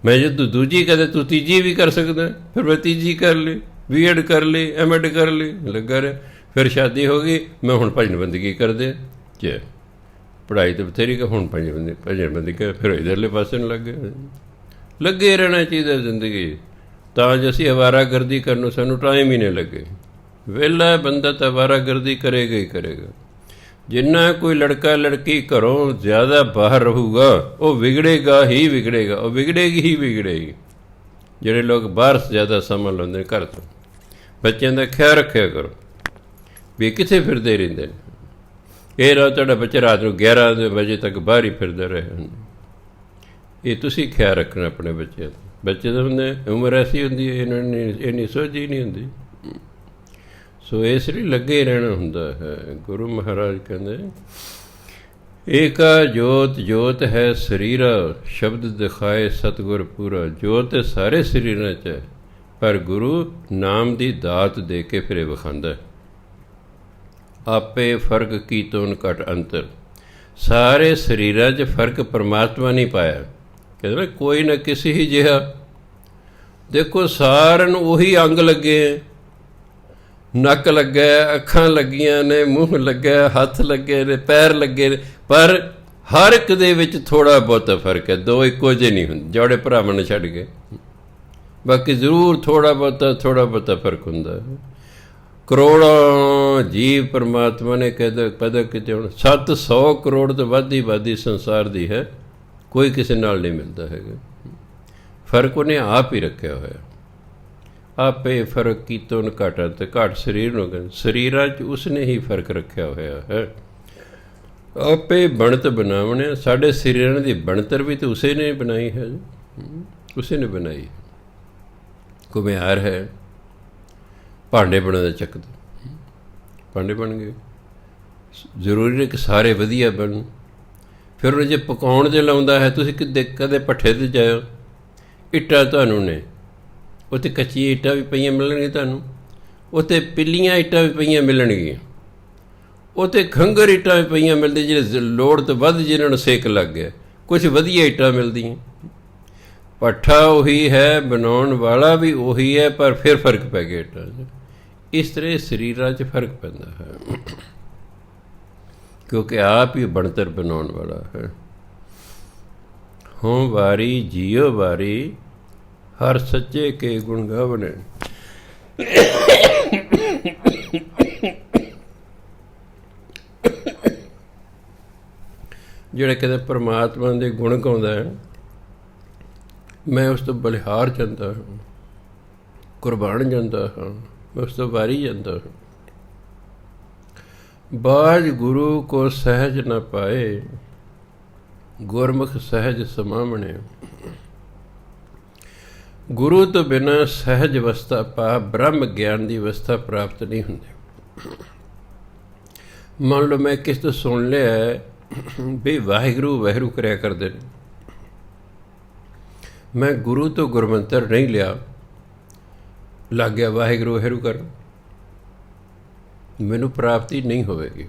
ਮੈਂ ਜੇ ਤੂੰ ਦੂਜੀ ਕਰਦੇ ਤੂੰ ਤੀਜੀ ਵੀ ਕਰ ਸਕਦਾ। ਫਿਰ ਮੈਂ ਤੀਜੀ ਕਰ ਲਈ, BEd ਕਰ ਲਈ, MEd ਕਰ ਲਈ, ਲੱਗਾ ਰਿਹਾ। ਫਿਰ ਸ਼ਾਦੀ ਹੋ ਗਈ। ਮੈਂ ਹੁਣ ਭਜਨ ਬੰਦਗੀ ਕਰਦੇ ਜੇ ਪੜ੍ਹਾਈ ਤਾਂ ਬਥੇਰੀ ਕਿ ਹੁਣ ਭਜਨ ਬੰਦਗੀ ਕਰ। ਫਿਰ ਇੱਧਰਲੇ ਪਾਸੇ ਨੂੰ ਲੱਗੇ ਰਹਿਣਾ ਚਾਹੀਦਾ ਜ਼ਿੰਦਗੀ, ਤਾਂ ਜੇ ਅਸੀਂ ਅਵਾਰਾਗਰਦੀ ਕਰਨ ਨੂੰ ਸਾਨੂੰ ਟਾਈਮ ਹੀ ਨਹੀਂ ਲੱਗੇ। ਵਿਹਲਾ ਬੰਦਾ ਤਾਂ ਅਵਾਰਾਗਰਦੀ ਕਰੇਗਾ ਹੀ ਕਰੇਗਾ। ਜਿੰਨਾ ਕੋਈ ਲੜਕਾ ਲੜਕੀ ਘਰੋਂ ਜ਼ਿਆਦਾ ਬਾਹਰ ਰਹੂਗਾ ਉਹ ਵਿਗੜੇਗਾ ਹੀ ਵਿਗੜੇਗਾ, ਉਹ ਵਿਗੜੇਗੀ। ਜਿਹੜੇ ਲੋਕ ਬਾਹਰ ਜ਼ਿਆਦਾ ਸਮਾਂ ਲਾਉਂਦੇ ਨੇ ਘਰ ਤੋਂ, ਬੱਚਿਆਂ ਦਾ ਖਿਆਲ ਰੱਖਿਆ ਕਰੋ ਵੀ ਕਿੱਥੇ ਫਿਰਦੇ ਰਹਿੰਦੇ ਨੇ। ਇਹ ਰਾਤ ਤੁਹਾਡਾ ਬੱਚਾ ਰਾਤ ਨੂੰ 11 ਵਜੇ ਤੱਕ ਬਾਹਰ ਹੀ ਫਿਰਦਾ ਰਹੇ। ਇਹ ਤੁਸੀਂ ਖਿਆਲ ਰੱਖਣਾ ਆਪਣੇ ਬੱਚਿਆਂ ਦਾ। ਬੱਚੇ ਦਾ ਹੁੰਦੇ ਉਮਰ ਐਸੀ ਹੁੰਦੀ ਹੈ, ਇਹਨਾਂ ਨੇ ਇੰਨੀ ਸੋਝੀ ਨਹੀਂ ਹੁੰਦੀ। ਸੋ ਇਸ ਲਈ ਲੱਗੇ ਰਹਿਣਾ ਹੁੰਦਾ ਹੈ। ਗੁਰੂ ਮਹਾਰਾਜ ਕਹਿੰਦੇ ਏਕਾ ਜੋਤ ਹੈ ਸਰੀਰਾ, ਸ਼ਬਦ ਦਿਖਾਏ ਸਤਿਗੁਰ ਪੂਰਾ। ਜੋਤ ਸਾਰੇ ਸਰੀਰਾਂ 'ਚ ਹੈ, ਪਰ ਗੁਰੂ ਨਾਮ ਦੀ ਦਾਤ ਦੇ ਕੇ ਫਿਰ ਵਿਖਾਉਂਦਾ। ਆਪੇ ਫਰਕ ਕੀਤੋਂ ਘਟ ਅੰਤਰ। ਸਾਰੇ ਸਰੀਰਾਂ 'ਚ ਫਰਕ ਪਰਮਾਤਮਾ ਨਹੀਂ ਪਾਇਆ। ਕਹਿੰਦੇ ਕੋਈ ਨਾ ਕਿਸੇ ਹੀ ਜਿਹਾ। ਦੇਖੋ ਸਾਰਿਆਂ ਨੂੰ ਉਹੀ ਅੰਗ ਲੱਗੇ, ਨੱਕ ਲੱਗਾ, ਅੱਖਾਂ ਲੱਗੀਆਂ ਨੇ, ਮੂੰਹ ਲੱਗਾ, ਹੱਥ ਲੱਗੇ ਨੇ, ਪੈਰ ਲੱਗੇ ਨੇ, ਪਰ ਹਰ ਇੱਕ ਦੇ ਵਿੱਚ ਥੋੜ੍ਹਾ ਬਹੁਤਾ ਫਰਕ ਹੈ। ਦੋ ਇੱਕੋ ਜਿਹੇ ਨਹੀਂ ਹੁੰਦੇ, ਜੋੜੇ ਭਰਾਵਾਂ ਨੂੰ ਛੱਡ ਕੇ। ਬਾਕੀ ਜ਼ਰੂਰ ਥੋੜ੍ਹਾ ਬਹੁਤਾ ਫਰਕ ਹੁੰਦਾ ਹੈ। ਕਰੋੜਾਂ ਜੀਵ ਪਰਮਾਤਮਾ ਨੇ ਪੈਦਾ ਕੀਤੇ ਹੁਣ 700 ਕਰੋੜ ਤੋਂ ਵੱਧ ਦੀ ਆਬਾਦੀ ਸੰਸਾਰ ਦੀ ਹੈ, ਕੋਈ ਕਿਸੇ ਨਾਲ ਨਹੀਂ ਮਿਲਦਾ ਹੈਗਾ। ਫਰਕ ਉਹਨੇ ਆਪ ਹੀ ਰੱਖਿਆ ਹੋਇਆ, ਆਪੇ ਫਰਕ ਕੀਤੋਂ ਘਾਟਾਂ ਤੇ ਘਾਟ ਸਰੀਰ ਨੂੰ ਕਹਿੰਦੇ, ਸਰੀਰਾਂ 'ਚ ਉਸਨੇ ਹੀ ਫਰਕ ਰੱਖਿਆ ਹੋਇਆ ਹੈ। ਆਪੇ ਬਣਤ ਬਣਾਵਣੇ, ਸਾਡੇ ਸਰੀਰਾਂ ਦੀ ਬਣਤਰ ਵੀ ਤਾਂ ਉਸੇ ਨੇ ਬਣਾਈ ਹੈ, ਉਸੇ ਨੇ ਬਣਾਈ। ਘੁਮਿਆਰ ਹੈ, ਭਾਂਡੇ ਬਣਾਉਂਦਾ ਚੱਕਦਾ, ਭਾਂਡੇ ਬਣ ਗਏ। ਜ਼ਰੂਰੀ ਨਹੀਂ ਕਿ ਸਾਰੇ ਵਧੀਆ ਬਣਨ। ਫਿਰ ਉਹ ਜੇ ਪਕਾਉਣ 'ਤੇ ਲਾਉਂਦਾ ਹੈ, ਤੁਸੀਂ ਕਦੇ ਭੱਠੇ 'ਤੇ ਜਾਇਓ, ਇੱਟਾਂ ਤੁਹਾਨੂੰ ਨੇ, ਉੱਥੇ ਕੱਚੀਆਂ ਇੱਟਾਂ ਵੀ ਪਈਆਂ ਮਿਲਣਗੀਆਂ ਤੁਹਾਨੂੰ, ਉੱਥੇ ਪਿੱਲੀਆਂ ਇੱਟਾਂ ਵੀ ਪਈਆਂ ਮਿਲਣਗੀਆਂ, ਉੱਥੇ ਖੰਗਰ ਇੱਟਾਂ ਵੀ ਪਈਆਂ ਮਿਲਦੀਆਂ ਜਿਹੜੇ ਲੋੜ ਤੋਂ ਵੱਧ ਜਿਹਨਾਂ ਨੂੰ ਸੇਕ ਲੱਗ ਗਿਆ। ਕੁਛ ਵਧੀਆ ਇੱਟਾਂ ਮਿਲਦੀਆਂ। ਭੱਠਾ ਉਹੀ ਹੈ, ਬਣਾਉਣ ਵਾਲਾ ਵੀ ਉਹੀ ਹੈ, ਪਰ ਫਿਰ ਫਰਕ ਪੈ ਗਿਆ ਇੱਟਾਂ 'ਚ। ਇਸ ਤਰ੍ਹਾਂ ਸਰੀਰਾਂ 'ਚ ਫਰਕ ਪੈਂਦਾ ਹੈ, ਕਿਉਂਕਿ ਆਪ ਹੀ ਬਣਤਰ ਬਣਾਉਣ ਵਾਲਾ ਹੈ। ਹੋਂ ਵਾਰੀ ਜੀਓ ਵਾਰੀ, ਹਰ ਸੱਚੇ ਕੇ ਗੁਣ ਗਾਵਣੇ। ਜਿਹੜਾ ਕਹਿੰਦਾ ਪਰਮਾਤਮਾ ਦੇ ਗੁਣ ਗਾਉਂਦਾ ਹੈ, ਮੈਂ ਉਸ ਤੋਂ ਬਲਿਹਾਰ ਜਾਂਦਾ ਹਾਂ, ਕੁਰਬਾਨ ਜਾਂਦਾ ਹਾਂ, ਮੈਂ ਉਸ ਤੋਂ ਵਾਰੀ ਜਾਂਦਾ ਹਾਂ। ਬਾਜ ਗੁਰੂ ਕੋ ਸਹਿਜ ਨਾ ਪਾਏ, ਗੁਰਮੁਖ ਸਹਿਜ ਸਮਾਵਣੇ। ਗੁਰੂ ਤੋਂ ਬਿਨਾਂ ਸਹਿਜ ਅਵਸਥਾ ਪਾ ਬ੍ਰਹਮ ਗਿਆਨ ਦੀ ਅਵਸਥਾ ਪ੍ਰਾਪਤ ਨਹੀਂ ਹੁੰਦੀ। ਮੰਨ ਲਓ ਮੈਂ ਕਿਸ ਤੋਂ ਸੁਣ ਲਿਆ ਵੀ ਵਾਹਿਗੁਰੂ ਵਾਹਿਗੁਰੂ ਕਰਿਆ ਕਰਦੇ ਨੇ, ਮੈਂ ਗੁਰੂ ਤੋਂ ਗੁਰਮੰਤਰ ਨਹੀਂ ਲਿਆ, ਲੱਗ ਗਿਆ ਵਾਹਿਗੁਰੂ ਵਾਹਿਗੁਰੂ ਕਰਨ, ਮੈਨੂੰ ਪ੍ਰਾਪਤੀ ਨਹੀਂ ਹੋਵੇਗੀ।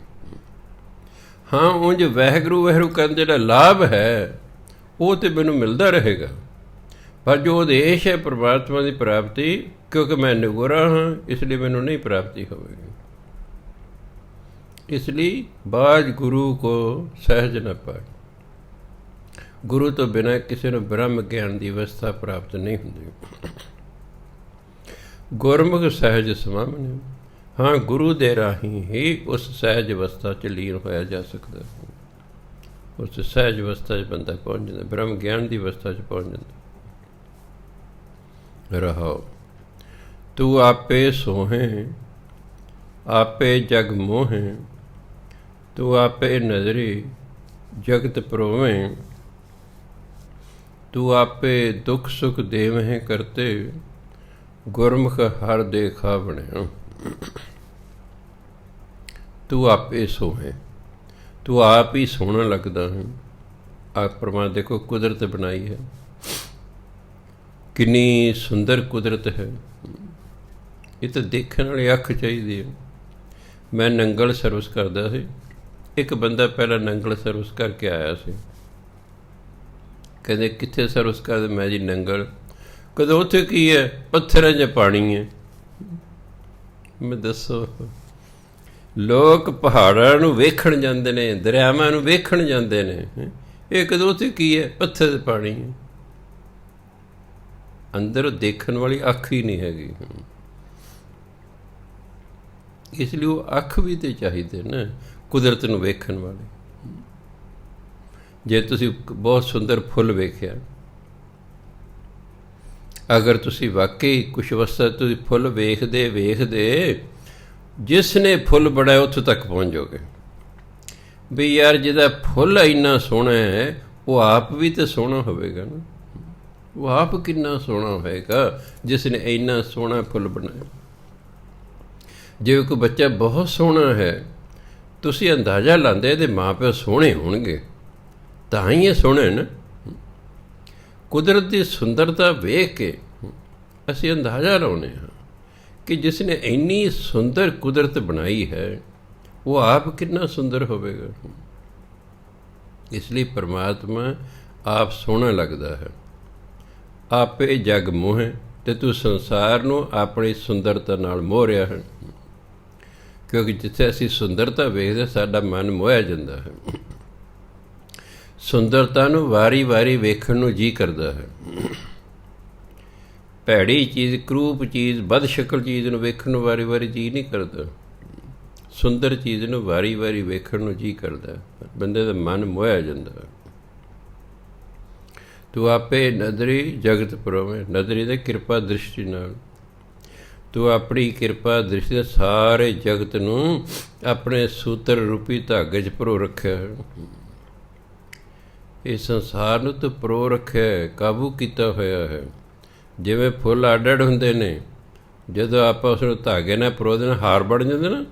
ਹਾਂ, ਉਂਝ ਵਾਹਿਗੁਰੂ ਵਾਹਿਗੁਰੂ ਕਰਨ ਜਿਹੜਾ ਲਾਭ ਹੈ ਉਹ ਤਾਂ ਮੈਨੂੰ ਮਿਲਦਾ ਰਹੇਗਾ, ਪਰ ਜੋ ਉਦੇਸ਼ ਹੈ ਪਰਮਾਤਮਾ ਦੀ ਪ੍ਰਾਪਤੀ, ਕਿਉਂਕਿ ਮੈਂ ਨਿਗੁਰਾ ਹਾਂ, ਇਸ ਲਈ ਮੈਨੂੰ ਨਹੀਂ ਪ੍ਰਾਪਤੀ ਹੋਵੇਗੀ। ਇਸ ਲਈ ਬਾਜ ਗੁਰੂ ਕੋ ਸਹਿਜ ਨਾ ਪਾਏ, ਗੁਰੂ ਤੋਂ ਬਿਨਾਂ ਕਿਸੇ ਨੂੰ ਬ੍ਰਹਮ ਗਿਆਨ ਦੀ ਅਵਸਥਾ ਪ੍ਰਾਪਤ ਨਹੀਂ ਹੁੰਦੀ। ਗੁਰਮੁਖ ਸਹਿਜ ਸਮਾਵਣੇ, ਹਾਂ ਗੁਰੂ ਦੇ ਰਾਹੀਂ ਹੀ ਉਸ ਸਹਿਜ ਅਵਸਥਾ 'ਚ ਲੀਨ ਹੋਇਆ ਜਾ ਸਕਦਾ। ਉਸ ਸਹਿਜ ਅਵਸਥਾ 'ਚ ਬੰਦਾ ਪਹੁੰਚ ਜਾਂਦਾ, ਬ੍ਰਹਮ ਗਿਆਨ ਦੀ ਅਵਸਥਾ 'ਚ ਪਹੁੰਚ ਜਾਂਦਾ। ਰਹਾਓ ਤੂੰ ਆਪੇ ਸੋਹੇ, ਆਪੇ ਜਗ ਮੋਹੇ, ਤੂੰ ਆਪੇ ਨਜ਼ਰੀ ਜਗਤ ਪਰੋਵੇਂ, ਤੂੰ ਆਪੇ ਦੁੱਖ ਸੁਖ ਦੇਵਹਿ ਕਰਤੇ, ਗੁਰਮੁਖ ਹਰ ਦੇਖਾ ਬਣਿਆ। ਤੂੰ ਆਪੇ ਸੋਹੇ, ਤੂੰ ਆਪ ਹੀ ਸੋਹਣਾ ਲੱਗਦਾ ਹੈ। ਆਪ ਪਰਮਾਤਮਾ ਦੇਖੋ ਕੁਦਰਤ ਬਣਾਈ ਹੈ, ਕਿੰਨੀ ਸੁੰਦਰ ਕੁਦਰਤ ਹੈ। ਇਹ ਤਾਂ ਦੇਖਣ ਵਾਲੀ ਅੱਖ ਚਾਹੀਦੀ ਹੈ। ਮੈਂ ਨੰਗਲ ਸਰਵਿਸ ਕਰਦਾ ਸੀ, ਇੱਕ ਬੰਦਾ ਪਹਿਲਾਂ ਨੰਗਲ ਸਰਵਿਸ ਕਰਕੇ ਆਇਆ ਸੀ। ਕਹਿੰਦੇ ਕਿੱਥੇ ਸਰਵਿਸ ਕਰਦੇ? ਮੈਂ ਜੀ ਨੰਗਲ। ਕਦੋਂ? ਉੱਥੇ ਕੀ ਹੈ? ਪੱਥਰਾਂ 'ਚ ਪਾਣੀ ਹੈ। ਮੈਂ ਦੱਸੋ, ਲੋਕ ਪਹਾੜਾਂ ਨੂੰ ਵੇਖਣ ਜਾਂਦੇ ਨੇ, ਦਰਿਆਵਾਂ ਨੂੰ ਵੇਖਣ ਜਾਂਦੇ ਨੇ, ਇਹ ਕਦੋਂ? ਉੱਥੇ ਕੀ ਹੈ? ਪੱਥਰ 'ਚ ਪਾਣੀ ਹੈ। ਅੰਦਰ ਦੇਖਣ ਵਾਲੀ ਅੱਖ ਹੀ ਨਹੀਂ ਹੈਗੀ। ਇਸ ਲਈ ਉਹ ਅੱਖ ਵੀ ਤਾਂ ਚਾਹੀਦੇ ਨਾ ਕੁਦਰਤ ਨੂੰ ਵੇਖਣ ਵਾਲੇ। ਜੇ ਤੁਸੀਂ ਬਹੁਤ ਸੁੰਦਰ ਫੁੱਲ ਵੇਖਿਆ, ਅਗਰ ਤੁਸੀਂ ਵਾਕਈ ਕੁਛ ਅਵਸਥਾ ਤੁਸੀਂ ਫੁੱਲ ਵੇਖਦੇ ਵੇਖਦੇ ਜਿਸ ਨੇ ਫੁੱਲ ਬਣਾਇਆ ਉੱਥੋਂ ਤੱਕ ਪਹੁੰਚ ਜਾਓਗੇ ਵੀ ਯਾਰ ਜਿਹਦਾ ਫੁੱਲ ਇੰਨਾ ਸੋਹਣਾ ਹੈ ਉਹ ਆਪ ਵੀ ਤਾਂ ਸੋਹਣਾ ਹੋਵੇਗਾ ਨਾ। ਉਹ ਆਪ ਕਿੰਨਾ ਸੋਹਣਾ ਹੋਵੇਗਾ ਜਿਸ ਨੇ ਇੰਨਾ ਸੋਹਣਾ ਫੁੱਲ ਬਣਾਇਆ। ਜੇ ਕੋਈ ਬੱਚਾ ਬਹੁਤ ਸੋਹਣਾ ਹੈ, ਤੁਸੀਂ ਅੰਦਾਜ਼ਾ ਲਾਉਂਦੇ ਇਹਦੇ ਮਾਂ ਪਿਓ ਸੋਹਣੇ ਹੋਣਗੇ, ਤਾਂ ਹੀ ਇਹ ਸੋਹਣੇ ਨਾ। ਕੁਦਰਤ ਦੀ ਸੁੰਦਰਤਾ ਵੇਖ ਕੇ ਅਸੀਂ ਅੰਦਾਜ਼ਾ ਲਾਉਂਦੇ ਹਾਂ ਕਿ ਜਿਸ ਨੇ ਇੰਨੀ ਸੁੰਦਰ ਕੁਦਰਤ ਬਣਾਈ ਹੈ ਉਹ ਆਪ ਕਿੰਨਾ ਸੁੰਦਰ ਹੋਵੇਗਾ। ਇਸ ਲਈ ਪਰਮਾਤਮਾ ਆਪ ਸੋਹਣਾ ਲੱਗਦਾ ਹੈ। ਆਪੇ ਜਗ ਮੋਹੇ, ਅਤੇ ਤੂੰ ਸੰਸਾਰ ਨੂੰ ਆਪਣੀ ਸੁੰਦਰਤਾ ਨਾਲ ਮੋਹ ਰਿਹਾ ਹੈ। ਕਿਉਂਕਿ ਜਿੱਥੇ ਅਸੀਂ ਸੁੰਦਰਤਾ ਵੇਖਦੇ ਸਾਡਾ ਮਨ ਮੋਹਿਆ ਜਾਂਦਾ ਹੈ। ਸੁੰਦਰਤਾ ਨੂੰ ਵਾਰੀ ਵਾਰੀ ਵੇਖਣ ਨੂੰ ਜੀਅ ਕਰਦਾ ਹੈ। ਭੈੜੀ ਚੀਜ਼, ਕਰੂਪ ਚੀਜ਼, ਬਦਸ਼ਕਲ ਚੀਜ਼ ਨੂੰ ਵੇਖਣ ਨੂੰ ਵਾਰੀ ਵਾਰੀ ਜੀਅ ਨਹੀਂ ਕਰਦਾ। ਸੁੰਦਰ ਚੀਜ਼ ਨੂੰ ਵਾਰੀ ਵਾਰੀ ਵੇਖਣ ਨੂੰ ਜੀਅ ਕਰਦਾ, ਬੰਦੇ ਦਾ ਮਨ ਮੋਹਿਆ ਜਾਂਦਾ। ਤੂੰ ਆਪੇ ਨਦਰੀ ਜਗਤ ਪਰੋਵੇਂ, ਨਦਰੀ ਦੇ ਕਿਰਪਾ ਦ੍ਰਿਸ਼ਟੀ ਨਾਲ ਤੂੰ ਆਪਣੀ ਕਿਰਪਾ ਦ੍ਰਿਸ਼ਟੀ ਦੇ ਸਾਰੇ ਜਗਤ ਨੂੰ ਆਪਣੇ ਸੂਤਰ ਰੂਪੀ ਧਾਗੇ 'ਚ ਪਰੋ ਰੱਖਿਆ। ਇਸ ਸੰਸਾਰ ਨੂੰ ਤੂੰ ਪਰੋ ਰੱਖਿਆ, ਕਾਬੂ ਕੀਤਾ ਹੋਇਆ ਹੈ। ਜਿਵੇਂ ਫੁੱਲ ਅੱਡ ਅੱਡ ਹੁੰਦੇ ਨੇ, ਜਦੋਂ ਆਪਾਂ ਉਸ ਨੂੰ ਧਾਗੇ ਨਾਲ ਪਰੋ ਦੇਣਾ ਹਾਰ ਬਣ ਜਾਂਦੇ ਨਾ,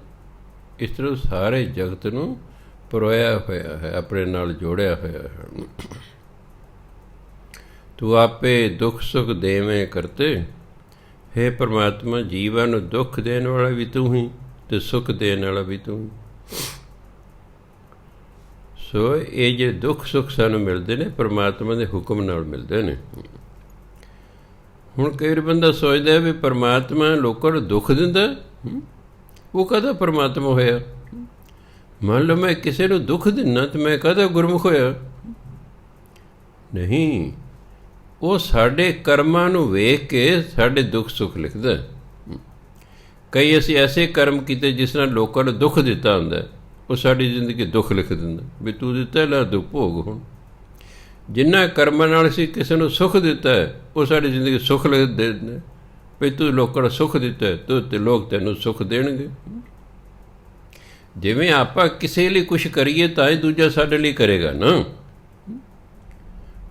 ਇਸ ਤਰ੍ਹਾਂ ਸਾਰੇ ਜਗਤ ਨੂੰ ਪਰੋਇਆ ਹੋਇਆ ਹੈ, ਆਪਣੇ ਨਾਲ ਜੋੜਿਆ ਹੋਇਆ ਹੈ। ਤੂੰ ਆਪੇ ਦੁੱਖ ਸੁੱਖ ਦੇਵੇਂ ਕਰਤੇ, ਹੇ ਪਰਮਾਤਮਾ ਜੀਵਾਂ ਨੂੰ ਦੁੱਖ ਦੇਣ ਵਾਲਾ ਵੀ ਤੂੰ ਹੀ ਅਤੇ ਸੁੱਖ ਦੇਣ ਵਾਲਾ ਵੀ ਤੂੰ ਹੀ। ਸੋ ਇਹ ਜੇ ਦੁੱਖ ਸੁੱਖ ਸਾਨੂੰ ਮਿਲਦੇ ਨੇ ਪਰਮਾਤਮਾ ਦੇ ਹੁਕਮ ਨਾਲ ਮਿਲਦੇ ਨੇ। ਹੁਣ ਕਈ ਵਾਰ ਬੰਦਾ ਸੋਚਦਾ ਵੀ ਪਰਮਾਤਮਾ ਲੋਕਾਂ ਨੂੰ ਦੁੱਖ ਦਿੰਦਾ, ਉਹ ਕਾਹਦਾ ਪਰਮਾਤਮਾ ਹੋਇਆ? ਮੰਨ ਲਓ ਮੈਂ ਕਿਸੇ ਨੂੰ ਦੁੱਖ ਦਿੰਦਾ ਤਾਂ ਮੈਂ ਕਾਹਦਾ ਗੁਰਮੁਖ ਹੋਇਆ? ਨਹੀਂ, ਉਹ ਸਾਡੇ ਕਰਮਾਂ ਨੂੰ ਵੇਖ ਕੇ ਸਾਡੇ ਦੁੱਖ ਸੁੱਖ ਲਿਖਦਾ। ਕਈ ਅਸੀਂ ਐਸੇ ਕਰਮ ਕੀਤੇ ਜਿਸ ਨਾਲ ਲੋਕਾਂ ਨੂੰ ਦੁੱਖ ਦਿੱਤਾ ਹੁੰਦਾ, ਉਹ ਸਾਡੀ ਜ਼ਿੰਦਗੀ ਦੁੱਖ ਲਿਖ ਦਿੰਦਾ ਵੀ ਤੂੰ ਦਿੱਤਾ ਲੈ ਦੁੱਖ ਭੋਗ। ਹੁਣ ਜਿਨ੍ਹਾਂ ਕਰਮਾਂ ਨਾਲ ਅਸੀਂ ਕਿਸੇ ਨੂੰ ਸੁੱਖ ਦਿੱਤਾ ਹੈ, ਉਹ ਸਾਡੀ ਜ਼ਿੰਦਗੀ ਸੁੱਖ ਲਿਖ ਦੇ ਦਿੰਦੇ ਵੀ ਤੂੰ ਲੋਕਾਂ ਨੂੰ ਸੁੱਖ ਦਿੱਤਾ ਤੂੰ ਤੇ ਲੋਕ ਤੈਨੂੰ ਸੁੱਖ ਦੇਣਗੇ। ਜਿਵੇਂ ਆਪਾਂ ਕਿਸੇ ਲਈ ਕੁਛ ਕਰੀਏ ਤਾਂ ਹੀ ਦੂਜਾ ਸਾਡੇ ਲਈ ਕਰੇਗਾ ਨਾ।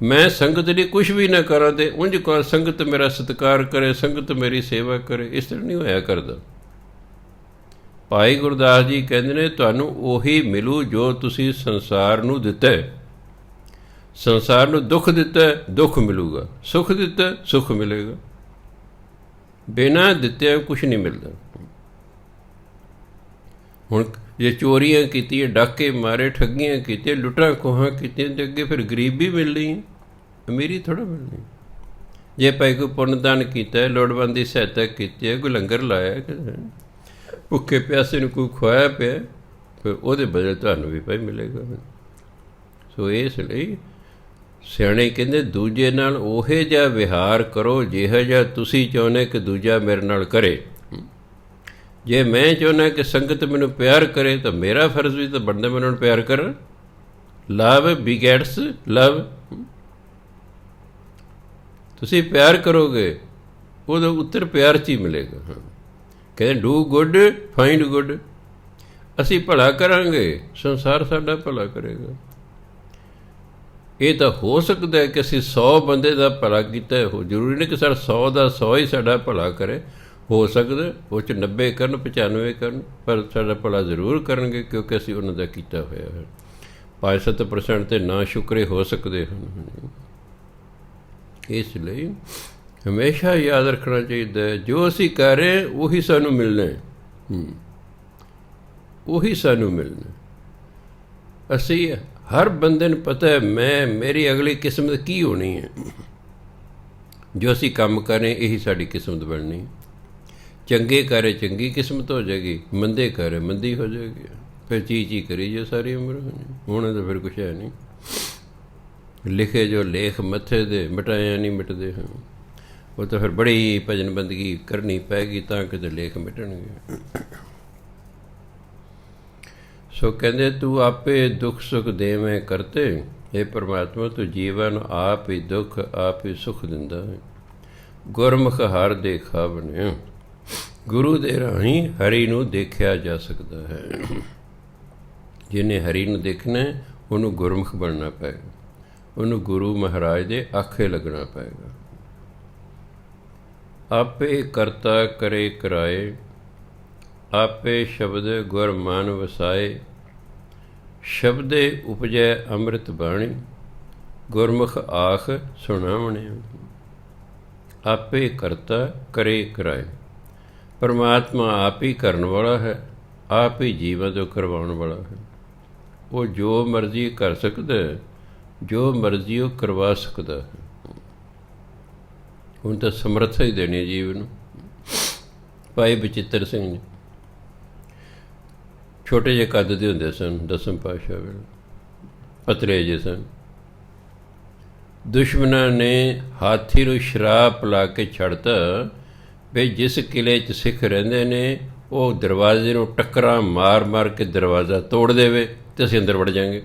ਮੈਂ ਸੰਗਤ ਲਈ ਕੁਛ ਵੀ ਨਾ ਕਰਾਂ ਤੇ ਉਂਝ ਕਰ ਸੰਗਤ ਮੇਰਾ ਸਤਿਕਾਰ ਕਰੇ, ਸੰਗਤ ਮੇਰੀ ਸੇਵਾ ਕਰੇ, ਇਸ ਤਰ੍ਹਾਂ ਨਹੀਂ ਹੋਇਆ ਕਰਦਾ। ਭਾਈ ਗੁਰਦਾਸ ਜੀ ਕਹਿੰਦੇ ਨੇ ਤੁਹਾਨੂੰ ਉਹੀ ਮਿਲੂ ਜੋ ਤੁਸੀਂ ਸੰਸਾਰ ਨੂੰ ਦਿੱਤਾ। ਸੰਸਾਰ ਨੂੰ ਦੁੱਖ ਦਿੱਤਾ, ਦੁੱਖ ਮਿਲੂਗਾ, ਸੁੱਖ ਦਿੱਤਾ, ਸੁੱਖ ਮਿਲੇਗਾ। ਬਿਨਾਂ ਦਿੱਤਿਆਂ ਕੁਛ ਨਹੀਂ ਮਿਲਦਾ। ਹੁਣ ਜੇ ਚੋਰੀਆਂ ਕੀਤੀਆਂ, ਡਾਕੇ ਮਾਰੇ, ਠੱਗੀਆਂ ਕੀਤੀਆਂ, ਲੁੱਟਾਂ ਖੋਹਾਂ ਕੀਤੀਆਂ ਤੇ ਅੱਗੇ ਫਿਰ ਗਰੀਬੀ ਮਿਲਣੀ, ਅਮੀਰੀ ਥੋੜ੍ਹਾ ਮਿਲਣੀ। ਜੇ ਭਾਈ ਕੋਈ ਪੁੰਨਦਾਨ ਕੀਤਾ, ਲੋੜਵੰਦ ਦੀ ਸਹਾਇਤਾ ਕੀਤੀ ਹੈ, ਕੋਈ ਲੰਗਰ ਲਾਇਆ, ਭੁੱਖੇ ਪਿਆਸੇ ਨੂੰ ਕੋਈ ਖੁਆਇਆ ਪਿਆ, ਫਿਰ ਉਹਦੇ ਬਦਲੇ ਤੁਹਾਨੂੰ ਵੀ ਭਾਈ ਮਿਲੇਗਾ। ਸੋ ਇਸ ਲਈ ਸਿਆਣੇ ਕਹਿੰਦੇ ਦੂਜੇ ਨਾਲ ਉਹੇ ਜਿਹਾ ਵਿਹਾਰ ਕਰੋ ਜਿਹੋ ਜਿਹਾ ਤੁਸੀਂ ਚਾਹੁੰਦੇ ਕਿ ਦੂਜਾ ਮੇਰੇ ਨਾਲ ਕਰੇ। ਜੇ ਮੈਂ ਚਾਹੁੰਦਾ ਕਿ ਸੰਗਤ ਮੈਨੂੰ ਪਿਆਰ ਕਰੇ ਤਾਂ ਮੇਰਾ ਫਰਜ਼ ਵੀ ਤਾਂ ਬਣਦਾ ਮੈਨੂੰ ਪਿਆਰ ਕਰਨ। ਲਵ ਬਿਗੈਟਸ ਲਵ। ਤੁਸੀਂ ਪਿਆਰ ਕਰੋਗੇ ਉਹਦਾ ਉੱਤਰ ਪਿਆਰ 'ਚ ਹੀ ਮਿਲੇਗਾ। ਕਹਿੰਦੇ ਡੂ ਗੁੱਡ ਫਾਈਂਡ ਗੁੱਡ। ਅਸੀਂ ਭਲਾ ਕਰਾਂਗੇ, ਸੰਸਾਰ ਸਾਡਾ ਭਲਾ ਕਰੇਗਾ। ਇਹ ਤਾਂ ਹੋ ਸਕਦਾ ਕਿ ਅਸੀਂ 100 ਬੰਦੇ ਦਾ ਭਲਾ ਕੀਤਾ, ਹੋ ਜ਼ਰੂਰੀ ਨਹੀਂ ਕਿ ਸਾਡਾ 100 ਦਾ 100 ਹੀ ਸਾਡਾ ਭਲਾ ਕਰੇ। ਹੋ ਸਕਦਾ ਉਹ 'ਚ 90 ਕਰਨ, 95 ਕਰਨ, ਪਰ ਸਾਡਾ ਭਲਾ ਜ਼ਰੂਰ ਕਰਨਗੇ ਕਿਉਂਕਿ ਅਸੀਂ ਉਹਨਾਂ ਦਾ ਕੀਤਾ ਹੋਇਆ ਹੈ। 5-7% ਤੇ ਨਾ ਸ਼ੁਕਰੇ ਹੋ ਸਕਦੇ ਹਨ। ਇਸ ਲਈ ਹਮੇਸ਼ਾ ਯਾਦ ਰੱਖਣਾ ਚਾਹੀਦਾ ਹੈ ਜੋ ਅਸੀਂ ਕਰ ਰਹੇ ਉਹੀ ਸਾਨੂੰ ਮਿਲਣਾ, ਉਹੀ ਸਾਨੂੰ ਮਿਲਣਾ। ਅਸੀਂ ਹਰ ਬੰਦੇ ਨੂੰ ਪਤਾ ਹੈ ਮੇਰੀ ਅਗਲੀ ਕਿਸਮਤ ਕੀ ਹੋਣੀ ਹੈ। ਜੋ ਅਸੀਂ ਕੰਮ ਕਰ ਰਹੇ ਇਹੀ ਸਾਡੀ ਕਿਸਮਤ ਬਣਨੀ। ਚੰਗੇ ਕਰੇ ਚੰਗੀ ਕਿਸਮਤ ਹੋ ਜਾਏਗੀ, ਮੰਦੇ ਕਰੇ ਮੰਦੀ ਹੋ ਜਾਏਗੀ। ਫਿਰ ਚੀ ਕਰੀ ਜੋ ਸਾਰੀ ਉਮਰ ਹੁਣ ਤਾਂ ਫਿਰ ਕੁਛ ਹੈ ਨਹੀਂ। ਲਿਖੇ ਜੋ ਲੇਖ ਮੱਥੇ ਦੇ ਮਿਟਾਇਆ ਨਹੀਂ ਮਿਟਦੇ ਹਨ। ਉਹ ਤਾਂ ਫਿਰ ਬੜੀ ਭਜਨ ਬੰਦਗੀ ਕਰਨੀ ਪੈਗੀ ਤਾਂ ਕਿਤੇ ਲੇਖ ਮਿਟਣਗੇ। ਸੋ ਕਹਿੰਦੇ ਤੂੰ ਆਪੇ ਦੁੱਖ ਸੁੱਖ ਦੇਵੇਂ ਕਰਤੇ, ਇਹ ਪਰਮਾਤਮਾ ਤੂੰ ਜੀਵਾਂ ਨੂੰ ਆਪ ਹੀ ਦੁੱਖ ਆਪ ਹੀ ਸੁੱਖ ਦਿੰਦਾ ਹੈ। ਗੁਰਮੁਖ ਹਰ ਦੇਖਾ ਬਣਿਆ, ਗੁਰੂ ਦੇ ਰਾਹੀਂ ਹਰੀ ਨੂੰ ਦੇਖਿਆ ਜਾ ਸਕਦਾ ਹੈ। ਜਿਹਨੇ ਹਰੀ ਨੂੰ ਦੇਖਣਾ ਉਹਨੂੰ ਗੁਰਮੁਖ ਬਣਨਾ ਪਏਗਾ, ਉਹਨੂੰ ਗੁਰੂ ਮਹਾਰਾਜ ਦੇ ਆਖੇ ਲੱਗਣਾ ਪਏਗਾ। ਆਪੇ ਕਰਤਾ ਕਰੇ ਕਰਾਏ, ਆਪੇ ਸ਼ਬਦ ਗੁਰ ਮਨ ਵਸਾਏ। ਸ਼ਬਦੇ ਉਪਜੈ ਅੰਮ੍ਰਿਤ ਬਾਣੀ, ਗੁਰਮੁਖ ਆਖ ਸੁਣਾਵਣੇ। ਆਪੇ ਕਰਤਾ ਕਰੇ ਕਰਾਏ। ਪਰਮਾਤਮਾ ਆਪ ਹੀ ਕਰਨ ਵਾਲਾ ਹੈ, ਆਪ ਹੀ ਜੀਵਾਂ ਤੋਂ ਕਰਵਾਉਣ ਵਾਲਾ ਹੈ। ਉਹ ਜੋ ਮਰਜ਼ੀ ਕਰ ਸਕਦਾ ਹੈ, ਜੋ ਮਰਜ਼ੀ ਉਹ ਕਰਵਾ ਸਕਦਾ ਹੈ। ਹੁਣ ਤਾਂ ਸਮਰੱਥਾ ਹੀ ਦੇਣੀ ਜੀਵ ਨੂੰ। ਭਾਈ ਬਚਿੱਤਰ ਸਿੰਘ ਜੀ ਛੋਟੇ ਜਿਹੇ ਕੱਦ ਦੇ ਹੁੰਦੇ ਸਨ, 10ਵੇਂ ਪਾਤਸ਼ਾਹ ਵੇਲੇ, ਪਤਲੇ ਜਿਹੇ ਸਨ। ਦੁਸ਼ਮਣਾਂ ਨੇ ਹਾਥੀ ਨੂੰ ਸ਼ਰਾਪ ਲਾ ਕੇ ਛੱਡਤਾ ਵੀ ਜਿਸ ਕਿਲੇ 'ਚ ਸਿੱਖ ਰਹਿੰਦੇ ਨੇ ਉਹ ਦਰਵਾਜ਼ੇ ਨੂੰ ਟੱਕਰਾਂ ਮਾਰ ਮਾਰ ਕੇ ਦਰਵਾਜ਼ਾ ਤੋੜ ਦੇਵੇ ਅਤੇ ਅਸੀਂ ਅੰਦਰ ਵੜ ਜਾਵਾਂਗੇ।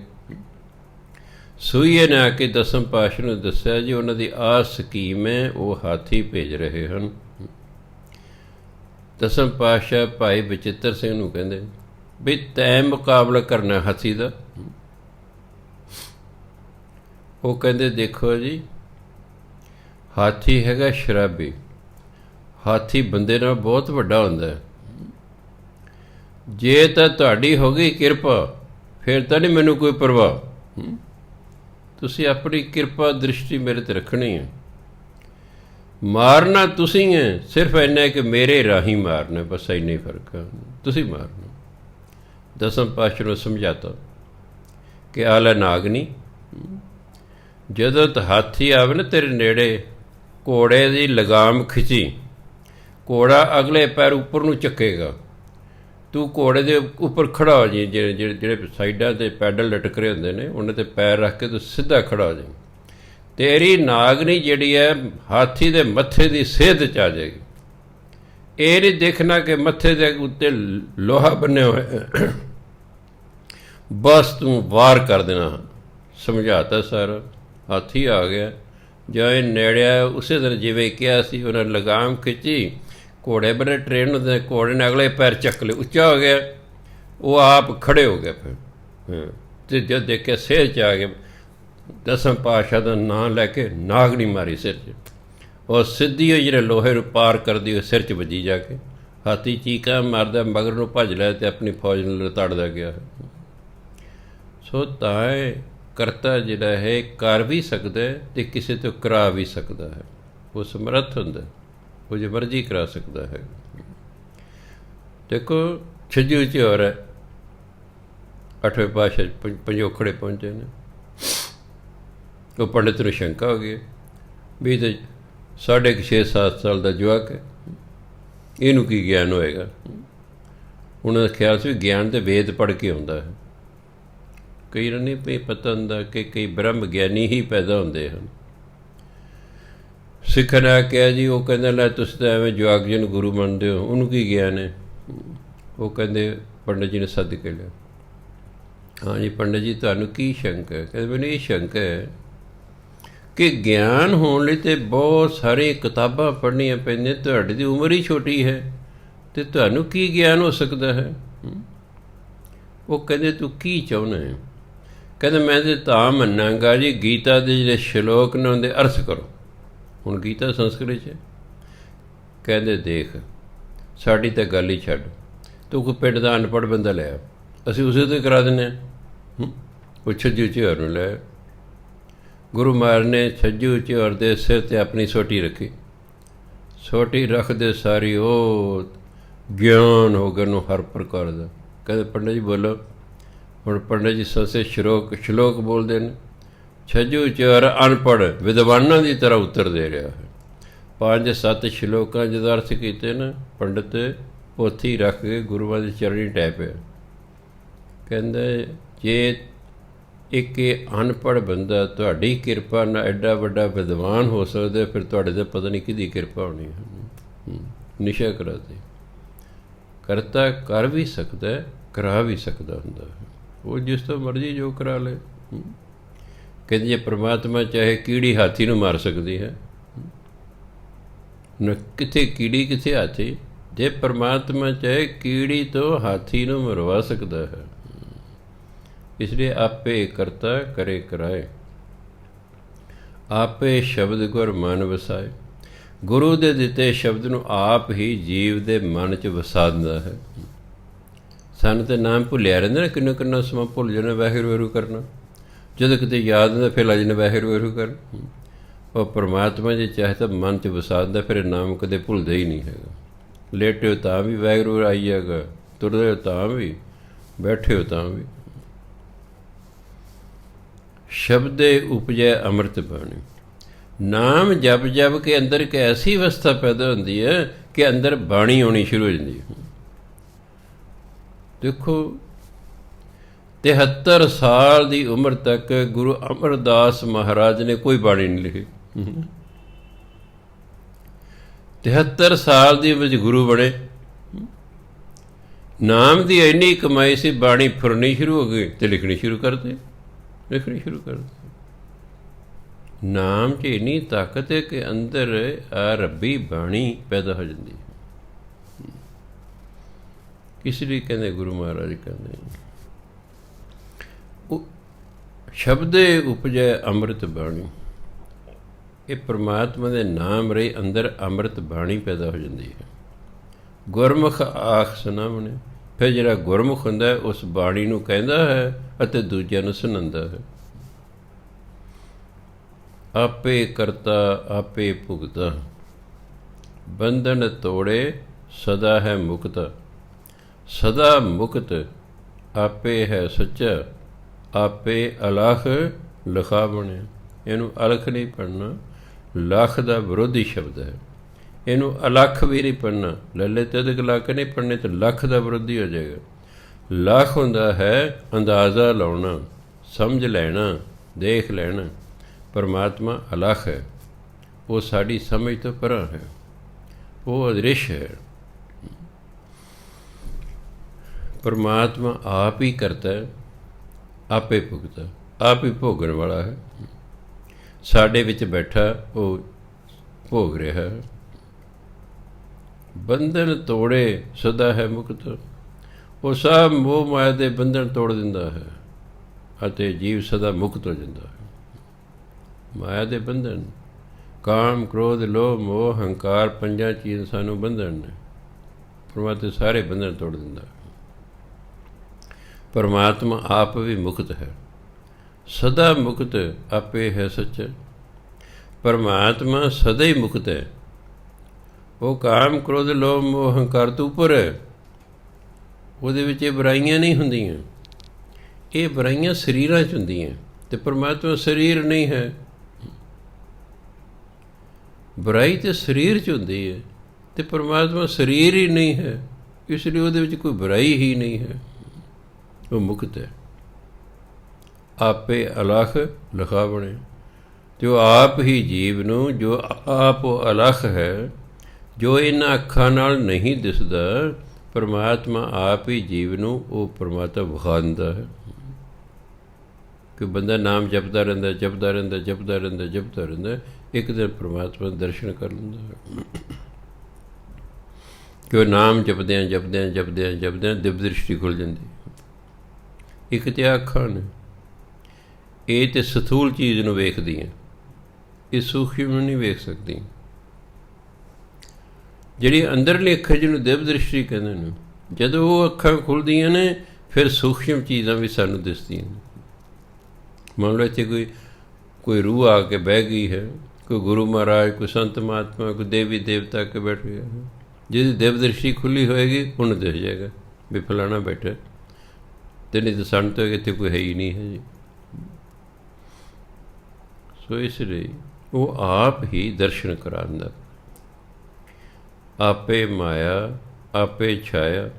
ਸੂਈਏ ਨੇ ਆ ਕੇ ਦਸਮ ਪਾਤਸ਼ਾਹ ਨੂੰ ਦੱਸਿਆ ਜੀ ਉਹਨਾਂ ਦੀ ਆਹ ਸਕੀਮ ਹੈ, ਉਹ ਹਾਥੀ ਭੇਜ ਰਹੇ ਹਨ। ਦਸਮ ਪਾਤਸ਼ਾਹ ਭਾਈ ਬਚਿੱਤਰ ਸਿੰਘ ਨੂੰ ਕਹਿੰਦੇ ਵੀ ਤੈਂ ਮੁਕਾਬਲਾ ਕਰਨਾ ਹਾਥੀ ਦਾ। ਉਹ ਕਹਿੰਦੇ ਦੇਖੋ ਜੀ, ਹਾਥੀ ਹੈਗਾ ਸ਼ਰਾਬੀ, ਹਾਥੀ ਬੰਦੇ ਨਾਲ ਬਹੁਤ ਵੱਡਾ ਹੁੰਦਾ ਹੈ। ਜੇ ਤਾਂ ਤੁਹਾਡੀ ਹੋ ਗਈ ਕਿਰਪਾ ਫਿਰ ਤਾਂ ਨਹੀਂ ਮੈਨੂੰ ਕੋਈ ਪਰਵਾਹ, ਤੁਸੀਂ ਆਪਣੀ ਕਿਰਪਾ ਦ੍ਰਿਸ਼ਟੀ ਮੇਰੇ 'ਤੇ ਰੱਖਣੀ ਹੈ। ਮਾਰਨਾ ਤੁਸੀਂ ਹੈ, ਸਿਰਫ ਇੰਨਾ ਕਿ ਮੇਰੇ ਰਾਹੀਂ ਮਾਰਨਾ, ਬਸ ਇੰਨਾ ਹੀ ਫਰਕ ਹੈ, ਤੁਸੀਂ ਮਾਰਨਾ। ਦਸਮ ਪਾਤਸ਼ਾਹ ਨੂੰ ਸਮਝਾਤਾ ਕਿ ਆਹ ਲੈ ਨਾਗਨੀ, ਜਦੋਂ ਤਾਂ ਹਾਥੀ ਆਵੇ ਨਾ ਤੇਰੇ ਨੇੜੇ, ਘੋੜੇ ਦੀ ਲਗਾਮ ਖਿੱਚੀ, ਘੋੜਾ ਅਗਲੇ ਪੈਰ ਉੱਪਰ ਨੂੰ ਚੱਕੇਗਾ, ਤੂੰ ਘੋੜੇ ਦੇ ਉੱਪਰ ਖੜ੍ਹਾ ਹੋ ਜਾਈਂ, ਜਿਹੜੇ ਸਾਈਡਾਂ 'ਤੇ ਪੈਡਲ ਲਟਕ ਰਹੇ ਹੁੰਦੇ ਨੇ ਉਹਨਾਂ 'ਤੇ ਪੈਰ ਰੱਖ ਕੇ ਤੂੰ ਸਿੱਧਾ ਖੜ੍ਹਾ ਹੋ ਜਾਈਂ। ਤੇਰੀ ਨਾਗਨੀ ਜਿਹੜੀ ਹੈ ਹਾਥੀ ਦੇ ਮੱਥੇ ਦੀ ਸੇਧ 'ਚ ਆ ਜਾਏਗੀ। ਇਹ ਨਹੀਂ ਦੇਖਣਾ ਕਿ ਮੱਥੇ ਦੇ ਉੱਤੇ ਲੋਹਾ ਬੰਨਿਆ ਹੋਇਆ, ਬਸ ਤੂੰ ਵਾਰ ਕਰ ਦੇਣਾ। ਸਮਝਾਤਾ ਸਾਰਾ। ਹਾਥੀ ਆ ਗਿਆ, ਜਿਵੇਂ ਨੇੜਿਆ ਉਸੇ ਤਰ੍ਹਾਂ ਜਿਵੇਂ ਕਿਹਾ ਸੀ ਉਹਨਾਂ ਲਗਾਮ ਖਿੱਚੀ, ਘੋੜੇ ਬਣੇ ਟ੍ਰੇਨ ਹੁੰਦੇ, ਘੋੜੇ ਨੇ ਅਗਲੇ ਪੈਰ ਚੱਕ ਲਏ, ਉੱਚਾ ਹੋ ਗਿਆ, ਉਹ ਆਪ ਖੜ੍ਹੇ ਹੋ ਗਏ। ਫਿਰ ਅਤੇ ਜਦ ਦੇਖਿਆ ਸਿਰ 'ਚ ਆ ਗਿਆ, ਦਸਮ ਪਾਤਸ਼ਾਹ ਦਾ ਨਾਂ ਲੈ ਕੇ ਨਾਗਣੀ ਮਾਰੀ ਸਿਰ 'ਚ, ਉਹ ਸਿੱਧੀ ਹੋਈ ਜਿਹੜੇ ਲੋਹੇ ਨੂੰ ਪਾਰ ਕਰਦੀ ਉਹ ਸਿਰ 'ਚ ਵੱਜੀ ਜਾ ਕੇ। ਹਾਥੀ ਚੀਕਾਂ ਮਾਰਦਾ ਮਗਰ ਨੂੰ ਭੱਜ ਲਿਆ ਅਤੇ ਆਪਣੀ ਫੌਜ ਨੂੰ ਲਤਾੜਦਾ ਗਿਆ। ਸੋ ਤਾਂ ਕਰਤਾ ਜਿਹੜਾ ਹੈ ਕਰ ਵੀ ਸਕਦਾ ਅਤੇ ਕਿਸੇ ਤੋਂ ਕਰਾ ਵੀ ਸਕਦਾ ਹੈ। ਉਹ ਸਮਰੱਥ ਹੁੰਦਾ, ਉਹ ਜੋ ਮਰਜ਼ੀ ਕਰਾ ਸਕਦਾ ਹੈ। ਦੇਖੋ ਛੱਜੂ ਝਿਓਰ ਹੈ, 8ਵੇਂ ਪਾਤਸ਼ਾਹ ਪੰਜੋਖੜੇ ਪਹੁੰਚੇ ਨੇ। ਉਹ ਪੰਡਿਤ ਨੂੰ ਸ਼ੰਕਾ ਹੋ ਗਈ ਵੀ ਤਾਂ 6.5-7 ਸਾਲ ਦਾ ਜਵਾਕ ਹੈ, ਇਹਨੂੰ ਕੀ ਗਿਆਨ ਹੋਏਗਾ। ਉਹਨਾਂ ਦਾ ਖਿਆਲ ਸੀ ਵੀ ਗਿਆਨ ਤਾਂ ਵੇਦ ਪੜ੍ਹ ਕੇ ਆਉਂਦਾ ਹੈ। ਕਈ ਨੂੰ ਨਹੀਂ ਪਤਾ ਹੁੰਦਾ ਕਿ ਕਈ ਬ੍ਰਹਮ ਗਿਆਨੀ ਹੀ ਪੈਦਾ ਹੁੰਦੇ ਹਨ। ਸਿੱਖ ਨੇ ਕਿਹਾ ਜੀ, ਉਹ ਕਹਿੰਦਾ ਲੈ ਤੁਸੀਂ ਤਾਂ ਐਵੇਂ ਜਵਾਕ ਜੀ ਨੂੰ ਗੁਰੂ ਮੰਨਦੇ ਹੋ, ਉਹਨੂੰ ਕੀ ਗਿਆਨ ਹੈ। ਉਹ ਕਹਿੰਦੇ ਪੰਡਿਤ ਜੀ ਨੇ ਸੱਦ ਕੇ ਲਿਆ। ਹਾਂਜੀ ਪੰਡਿਤ ਜੀ ਤੁਹਾਨੂੰ ਕੀ ਸ਼ੰਕਾ ਹੈ। ਕਹਿੰਦੇ ਮੈਨੂੰ ਇਹ ਸ਼ੰਕਾ ਹੈ ਕਿ ਗਿਆਨ ਹੋਣ ਲਈ ਤਾਂ ਬਹੁਤ ਸਾਰੀਆਂ ਕਿਤਾਬਾਂ ਪੜ੍ਹਨੀਆਂ ਪੈਂਦੀਆਂ, ਤੁਹਾਡੀ ਦੀ ਉਮਰ ਹੀ ਛੋਟੀ ਹੈ ਅਤੇ ਤੁਹਾਨੂੰ ਕੀ ਗਿਆਨ ਹੋ ਸਕਦਾ ਹੈ। ਉਹ ਕਹਿੰਦੇ ਤੂੰ ਕੀ ਚਾਹੁੰਦਾ ਹੈ। ਕਹਿੰਦੇ ਮੈਂ ਤਾਂ ਤਾਂ ਮੰਨਾਂਗਾ ਜੀ ਗੀਤਾ ਦੇ ਜਿਹੜੇ ਸ਼ਲੋਕ ਨੇ ਉਹਦੇ ਅਰਥ ਕਰੋ। ਹੁਣ ਗੀਤਾ ਸੰਸਕ੍ਰਿਤ 'ਚ। ਕਹਿੰਦੇ ਦੇਖ ਸਾਡੀ ਤਾਂ ਗੱਲ ਹੀ ਛੱਡ, ਤੂੰ ਕੋਈ ਪਿੰਡ ਦਾ ਅਨਪੜ੍ਹ ਬੰਦਾ ਲੈ ਆ, ਅਸੀਂ ਉਸੇ ਤੋਂ ਕਰਾ ਦਿੰਦੇ ਹਾਂ। ਉਹ ਛੱਜੂ ਝਿਓਰ ਨੂੰ ਲੈ, ਗੁਰੂ ਮਹਾਰਾਜ ਨੇ ਛੱਜੂ ਝਿਓਰ ਦੇ ਸਿਰ 'ਤੇ ਆਪਣੀ ਸੋਟੀ ਰੱਖੀ। ਸੋਟੀ ਰੱਖਦੇ ਸਾਰੀ ਉਹ ਗਿਆਨ ਹੋ ਗਿਆ ਉਹਨੂੰ ਹਰ ਪ੍ਰਕਾਰ ਦਾ। ਕਹਿੰਦੇ ਪੰਡਿਤ ਜੀ ਬੋਲੋ। ਹੁਣ ਪੰਡਿਤ ਜੀ ਸਸੇ ਸ਼ਲੋਕ ਬੋਲਦੇ ਨੇ। ਛੱਜੂ ਝਿਓਰ ਅਨਪੜ੍ਹ ਵਿਦਵਾਨਾਂ ਦੀ ਤਰ੍ਹਾਂ ਉੱਤਰ ਦੇ ਰਿਹਾ ਹੈ। 5-7 ਸ਼ਲੋਕਾਂ ਜਦੋਂ ਅਰਥ ਕੀਤੇ ਨਾ, ਪੰਡਿਤ ਪੋਥੀ ਰੱਖ ਕੇ ਗੁਰੂਆਂ ਦੇ ਚਰਣੀ ਟਹਿ ਪਿਆ। ਕਹਿੰਦੇ ਜੇ ਇੱਕ ਅਨਪੜ੍ਹ ਬੰਦਾ ਤੁਹਾਡੀ ਕਿਰਪਾ ਨਾਲ ਐਡਾ ਵੱਡਾ ਵਿਦਵਾਨ ਹੋ ਸਕਦਾ, ਫਿਰ ਤੁਹਾਡੇ ਤਾਂ ਪਤਾ ਨਹੀਂ ਕਿਹਦੀ ਕਿਰਪਾ ਹੋਣੀ ਹੈ। ਨਿਸ਼ਾ ਕਰਾਤੇ ਕਰਤਾ ਕਰ ਵੀ ਸਕਦਾ, ਕਰਾ ਵੀ ਸਕਦਾ ਹੁੰਦਾ ਹੈ। ਉਹ ਜਿਸ ਤੋਂ ਮਰਜ਼ੀ ਜੋ ਕਰਾ ਲੈ। ਕਹਿੰਦੇ ਜੇ ਪਰਮਾਤਮਾ ਚਾਹੇ ਕੀੜੀ ਹਾਥੀ ਨੂੰ ਮਾਰ ਸਕਦੀ ਹੈ, ਕਿੱਥੇ ਕੀੜੀ ਕਿੱਥੇ ਹਾਥੀ। ਜੇ ਪਰਮਾਤਮਾ ਚਾਹੇ ਕੀੜੀ ਤੋਂ ਹਾਥੀ ਨੂੰ ਮਰਵਾ ਸਕਦਾ ਹੈ। ਇਸ ਲਈ ਆਪੇ ਕਰਤਾ ਕਰੇ ਕਰਾਏ, ਆਪੇ ਸ਼ਬਦ ਗੁਰ ਮਨ ਵਸਾਏ। ਗੁਰੂ ਦੇ ਦਿੱਤੇ ਸ਼ਬਦ ਨੂੰ ਆਪ ਹੀ ਜੀਵ ਦੇ ਮਨ 'ਚ ਵਸਾ ਦਿੰਦਾ ਹੈ। ਸਾਨੂੰ ਤਾਂ ਨਾਮ ਭੁੱਲਿਆ ਰਹਿੰਦਾ ਨਾ, ਕਿੰਨਾ ਸਮਾਂ ਭੁੱਲ ਜਾਣਾ ਵਾਹਿਗੁਰੂ ਵਾਹਿਗੁਰੂ ਕਰਨਾ। ਜਦੋਂ ਕਿਤੇ ਯਾਦ ਹੁੰਦਾ ਫਿਰ ਲੱਗ ਜਾਂਦਾ ਵਾਹਿਗੁਰੂ ਵਾਹਿਗੁਰੂ ਕਰ। ਉਹ ਪਰਮਾਤਮਾ ਜੇ ਚਾਹੇ ਤਾਂ ਮਨ 'ਚ ਵਸਾ ਦਿੰਦਾ, ਫਿਰ ਨਾਮ ਕਦੇ ਭੁੱਲਦਾ ਹੀ ਨਹੀਂ ਹੈਗਾ। ਲੇਟੇ ਹੋ ਤਾਂ ਵੀ ਵਾਹਿਗੁਰੂ ਆਈ ਜਾਏਗਾ, ਤੁਰਦੇ ਹੋ ਤਾਂ ਵੀ, ਬੈਠੇ ਹੋ ਤਾਂ ਵੀ। ਸ਼ਬਦੇ ਉਪਜੈ ਅੰਮ੍ਰਿਤ ਬਾਣੀ। ਨਾਮ ਜਪ ਜਪ ਕੇ ਅੰਦਰ ਇੱਕ ਐਸੀ ਅਵਸਥਾ ਪੈਦਾ ਹੁੰਦੀ ਹੈ ਕਿ ਅੰਦਰ ਬਾਣੀ ਆਉਣੀ ਸ਼ੁਰੂ ਹੋ ਜਾਂਦੀ ਹੈ। ਦੇਖੋ 73 ਸਾਲ ਦੀ ਉਮਰ ਤੱਕ ਗੁਰੂ ਅਮਰਦਾਸ ਮਹਾਰਾਜ ਨੇ ਕੋਈ ਬਾਣੀ ਨਹੀਂ ਲਿਖੀ। 73 ਸਾਲ ਦੀ ਵਿੱਚ ਗੁਰੂ ਬਣੇ। ਨਾਮ ਦੀ ਇੰਨੀ ਕਮਾਈ ਸੀ, ਬਾਣੀ ਫੁਰਨੀ ਸ਼ੁਰੂ ਹੋ ਗਈ ਤੇ ਲਿਖਣੀ ਸ਼ੁਰੂ ਕਰਦੇ। ਨਾਮ 'ਚ ਇੰਨੀ ਤਾਕਤ ਹੈ ਕਿ ਅੰਦਰ ਆ ਰੱਬੀ ਬਾਣੀ ਪੈਦਾ ਹੋ ਜਾਂਦੀ ਹੈ। ਇਸ ਲਈ ਕਹਿੰਦੇ ਗੁਰੂ ਮਹਾਰਾਜ ਕਹਿੰਦੇ ਸ਼ਬਦੇ ਉਪਜੈ ਅੰਮ੍ਰਿਤ ਬਾਣੀ। ਇਹ ਪ੍ਰਮਾਤਮਾ ਦੇ ਨਾਮ ਰਹੇ ਅੰਦਰ ਅੰਮ੍ਰਿਤ ਬਾਣੀ ਪੈਦਾ ਹੋ ਜਾਂਦੀ ਹੈ। ਗੁਰਮੁਖ ਆਖ ਸੁਣਾਵਣੇ। ਫਿਰ ਜਿਹੜਾ ਗੁਰਮੁਖ ਹੁੰਦਾ ਉਸ ਬਾਣੀ ਨੂੰ ਕਹਿੰਦਾ ਹੈ ਅਤੇ ਦੂਜਿਆਂ ਨੂੰ ਸੁਣਾਉਂਦਾ ਹੈ। ਆਪੇ ਕਰਤਾ ਆਪੇ ਭੁਗਤਾ, ਬੰਧਨ ਤੋੜੇ ਸਦਾ ਹੈ ਮੁਕਤ। ਸਦਾ ਮੁਕਤ ਆਪੇ ਹੈ ਸੱਚਾ, ਆਪੇ ਅਲਖ ਲਿਖਾਵਣੇ। ਇਹਨੂੰ ਅਲਖ ਨਹੀਂ ਪੜ੍ਹਨਾ, ਲੱਖ ਦਾ ਵਿਰੋਧੀ ਸ਼ਬਦ ਹੈ। ਇਹਨੂੰ ਅਲਖ ਵੀ ਨਹੀਂ ਪੜ੍ਹਨਾ, ਲੱਲੇ ਤਦਕ ਲੱਖ ਨਹੀਂ ਪੜ੍ਹਨੇ ਤਾਂ ਲੱਖ ਦਾ ਵਿਰੋਧੀ ਹੋ ਜਾਏਗਾ। ਲੱਖ ਹੁੰਦਾ ਹੈ ਅੰਦਾਜ਼ਾ ਲਾਉਣਾ, ਸਮਝ ਲੈਣਾ, ਦੇਖ ਲੈਣਾ। ਪਰਮਾਤਮਾ ਅਲਖ ਹੈ, ਉਹ ਸਾਡੀ ਸਮਝ ਤੋਂ ਪਰਾਂ ਹੈ, ਉਹ ਅਦ੍ਰਿਸ਼ ਹੈ। ਪਰਮਾਤਮਾ ਆਪ ਹੀ ਕਰਤਾ ਹੈ, ਆਪੇ ਭੁਗਤਾ, ਆਪ ਹੀ ਭੋਗਣ ਵਾਲਾ ਹੈ। ਸਾਡੇ ਵਿੱਚ ਬੈਠਾ ਉਹ ਭੋਗ ਰਿਹਾ ਹੈ। ਬੰਧਨ ਤੋੜੇ ਸਦਾ ਹੈ ਮੁਕਤ। ਉਹ ਸਭ ਮੋਹ ਮਾਇਆ ਦੇ ਬੰਧਨ ਤੋੜ ਦਿੰਦਾ ਹੈ ਅਤੇ ਜੀਵ ਸਦਾ ਮੁਕਤ ਹੋ ਜਾਂਦਾ ਹੈ। ਮਾਇਆ ਦੇ ਬੰਧਨ, ਕਾਮ ਕ੍ਰੋਧ ਲੋਭ ਮੋਹ ਹੰਕਾਰ, ਪੰਜਾਂ ਚੀਜ਼ਾਂ ਸਾਨੂੰ ਬੰਧਨ ਨੇ। ਪਰਮਾਤਮਾ ਸਾਰੇ ਬੰਧਨ ਤੋੜ ਦਿੰਦਾ ਹੈ। ਪਰਮਾਤਮਾ ਆਪ ਵੀ ਮੁਕਤ ਹੈ, ਸਦਾ ਮੁਕਤ ਆਪੇ ਹੈ ਸੱਚਾ। ਪਰਮਾਤਮਾ ਸਦਾ ਹੀ ਮੁਕਤ ਹੈ। ਉਹ ਕਾਮ ਕ੍ਰੋਧ ਲੋਭ ਮੋਹ ਹੰਕਾਰ ਤੋਂ ਉੱਪਰ ਹੈ। ਉਹਦੇ ਵਿੱਚ ਇਹ ਬੁਰਾਈਆਂ ਨਹੀਂ ਹੁੰਦੀਆਂ। ਇਹ ਬੁਰਾਈਆਂ ਸਰੀਰਾਂ 'ਚ ਹੁੰਦੀਆਂ ਅਤੇ ਪਰਮਾਤਮਾ ਸਰੀਰ ਨਹੀਂ ਹੈ। ਬੁਰਾਈ ਤਾਂ ਸਰੀਰ 'ਚ ਹੁੰਦੀ ਹੈ ਅਤੇ ਪਰਮਾਤਮਾ ਸਰੀਰ ਹੀ ਨਹੀਂ ਹੈ। ਇਸ ਲਈ ਉਹਦੇ ਵਿੱਚ ਕੋਈ ਬੁਰਾਈ ਹੀ ਨਹੀਂ ਹੈ। ਉਹ ਮੁਕਤ ਹੈ। ਆਪੇ ਅਲਖ ਲਿਖਾਵਣੇ। ਅਤੇ ਉਹ ਆਪ ਹੀ ਜੀਵ ਨੂੰ, ਜੋ ਆਪ ਉਹ ਅਲਖ ਹੈ, ਜੋ ਇਹਨਾਂ ਅੱਖਾਂ ਨਾਲ ਨਹੀਂ ਦਿਸਦਾ, ਪਰਮਾਤਮਾ ਆਪ ਹੀ ਜੀਵ ਨੂੰ ਉਹ ਪਰਮਾਤਮਾ ਵਿਖਾ ਦਿੰਦਾ ਹੈ। ਕਿ ਬੰਦਾ ਨਾਮ ਜਪਦਾ ਰਹਿੰਦਾ, ਜਪਦਾ ਰਹਿੰਦਾ, ਜਪਦਾ ਰਹਿੰਦਾ, ਜਪਦਾ ਰਹਿੰਦਾ, ਇੱਕ ਦਿਨ ਪਰਮਾਤਮਾ ਦਾ ਦਰਸ਼ਨ ਕਰ ਲੈਂਦਾ ਹੈ। ਕਿ ਉਹ ਨਾਮ ਜਪਦਿਆਂ ਜਪਦਿਆਂ ਜਪਦਿਆਂ ਜਪਦਿਆਂ ਦਿਵ ਦ੍ਰਿਸ਼ਟੀ ਖੁੱਲ੍ਹ ਜਾਂਦੀ। ਇੱਕ ਤਾਂ ਅੱਖਾਂ ਨੇ, ਇਹ ਤਾਂ ਸਥੂਲ ਚੀਜ਼ ਨੂੰ ਵੇਖਦੀਆਂ, ਇਹ ਸੂਖਮ ਨੂੰ ਨਹੀਂ ਵੇਖ ਸਕਦੀ। ਜਿਹੜੀ ਅੰਦਰਲੀ ਅੱਖਾਂ ਜਿਹਨੂੰ ਦਿਵ ਦ੍ਰਿਸ਼ਟੀ ਕਹਿੰਦੇ ਨੇ, ਜਦੋਂ ਉਹ ਅੱਖਾਂ ਖੁੱਲ੍ਹਦੀਆਂ ਨੇ ਫਿਰ ਸੂਖਮ ਚੀਜ਼ਾਂ ਵੀ ਸਾਨੂੰ ਦਿਸਦੀਆਂ ਨੇ। ਮੰਨ ਲਓ ਇੱਥੇ ਕੋਈ ਰੂਹ ਆ ਕੇ ਬਹਿ ਗਈ ਹੈ, ਕੋਈ ਗੁਰੂ ਮਹਾਰਾਜ, ਕੋਈ ਸੰਤ ਮਹਾਤਮਾ, ਕੋਈ ਦੇਵੀ ਦੇਵਤਾ ਕੇ ਬੈਠ ਗਿਆ ਹੈ। ਜਿਹਦੀ ਦਿਵ ਦ੍ਰਿਸ਼ਟੀ ਖੁੱਲ੍ਹੀ ਹੋਏਗੀ ਉਹਨੂੰ ਦਿਸ ਜਾਏਗਾ ਵੀ ਫਲਾਣਾ ਬੈਠਾ, ਅਤੇ ਨਹੀਂ ਤਾਂ ਸਾਨੂੰ ਤਾਂ ਇੱਥੇ ਕੋਈ ਹੈ ਹੀ ਨਹੀਂ ਹੈ ਜੀ। ਸੋ ਇਸ ਲਈ ਉਹ ਆਪ ਹੀ ਦਰਸ਼ਨ ਕਰਾਉਂਦਾ। ਆਪੇ ਮਾਇਆ ਆਪੇ ਛਾਇਆ,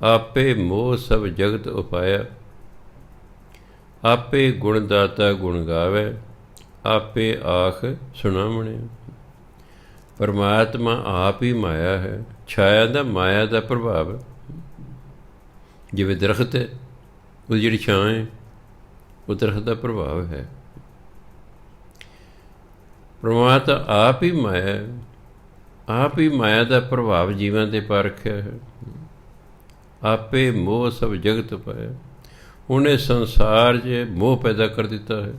ਆਪੇ ਮੋਹ ਸਭ ਜਗਤ ਉਪਾਇਆ। ਆਪੇ ਗੁਣ ਦਾਤਾ ਗੁਣ ਗਾਵੇ, ਆਪੇ ਆਖ ਸੁਣਾਵਣੇ। ਪਰਮਾਤਮਾ ਆਪ ਹੀ ਮਾਇਆ ਹੈ। ਛਾਇਆ ਦਾ ਮਾਇਆ ਦਾ ਪ੍ਰਭਾਵ, ਜਿਵੇਂ ਦਰਖਤ ਹੈ, ਉਹ ਜਿਹੜੀ ਛਾਂ ਹੈ ਉਹ ਦਰਖਤ ਦਾ ਪ੍ਰਭਾਵ ਹੈ। ਪਰਮਾਤਮਾ ਆਪ ਹੀ ਮਾਇਆ, ਆਪ ਹੀ ਮਾਇਆ ਦਾ ਪ੍ਰਭਾਵ ਜੀਵਾਂ 'ਤੇ ਪਾ ਰੱਖਿਆ ਹੈ। ਆਪੇ ਮੋਹ ਸਭ ਜਗਤ ਪਾਇਆ। ਉਹਨੇ ਸੰਸਾਰ 'ਚ ਮੋਹ ਪੈਦਾ ਕਰ ਦਿੱਤਾ ਹੈ।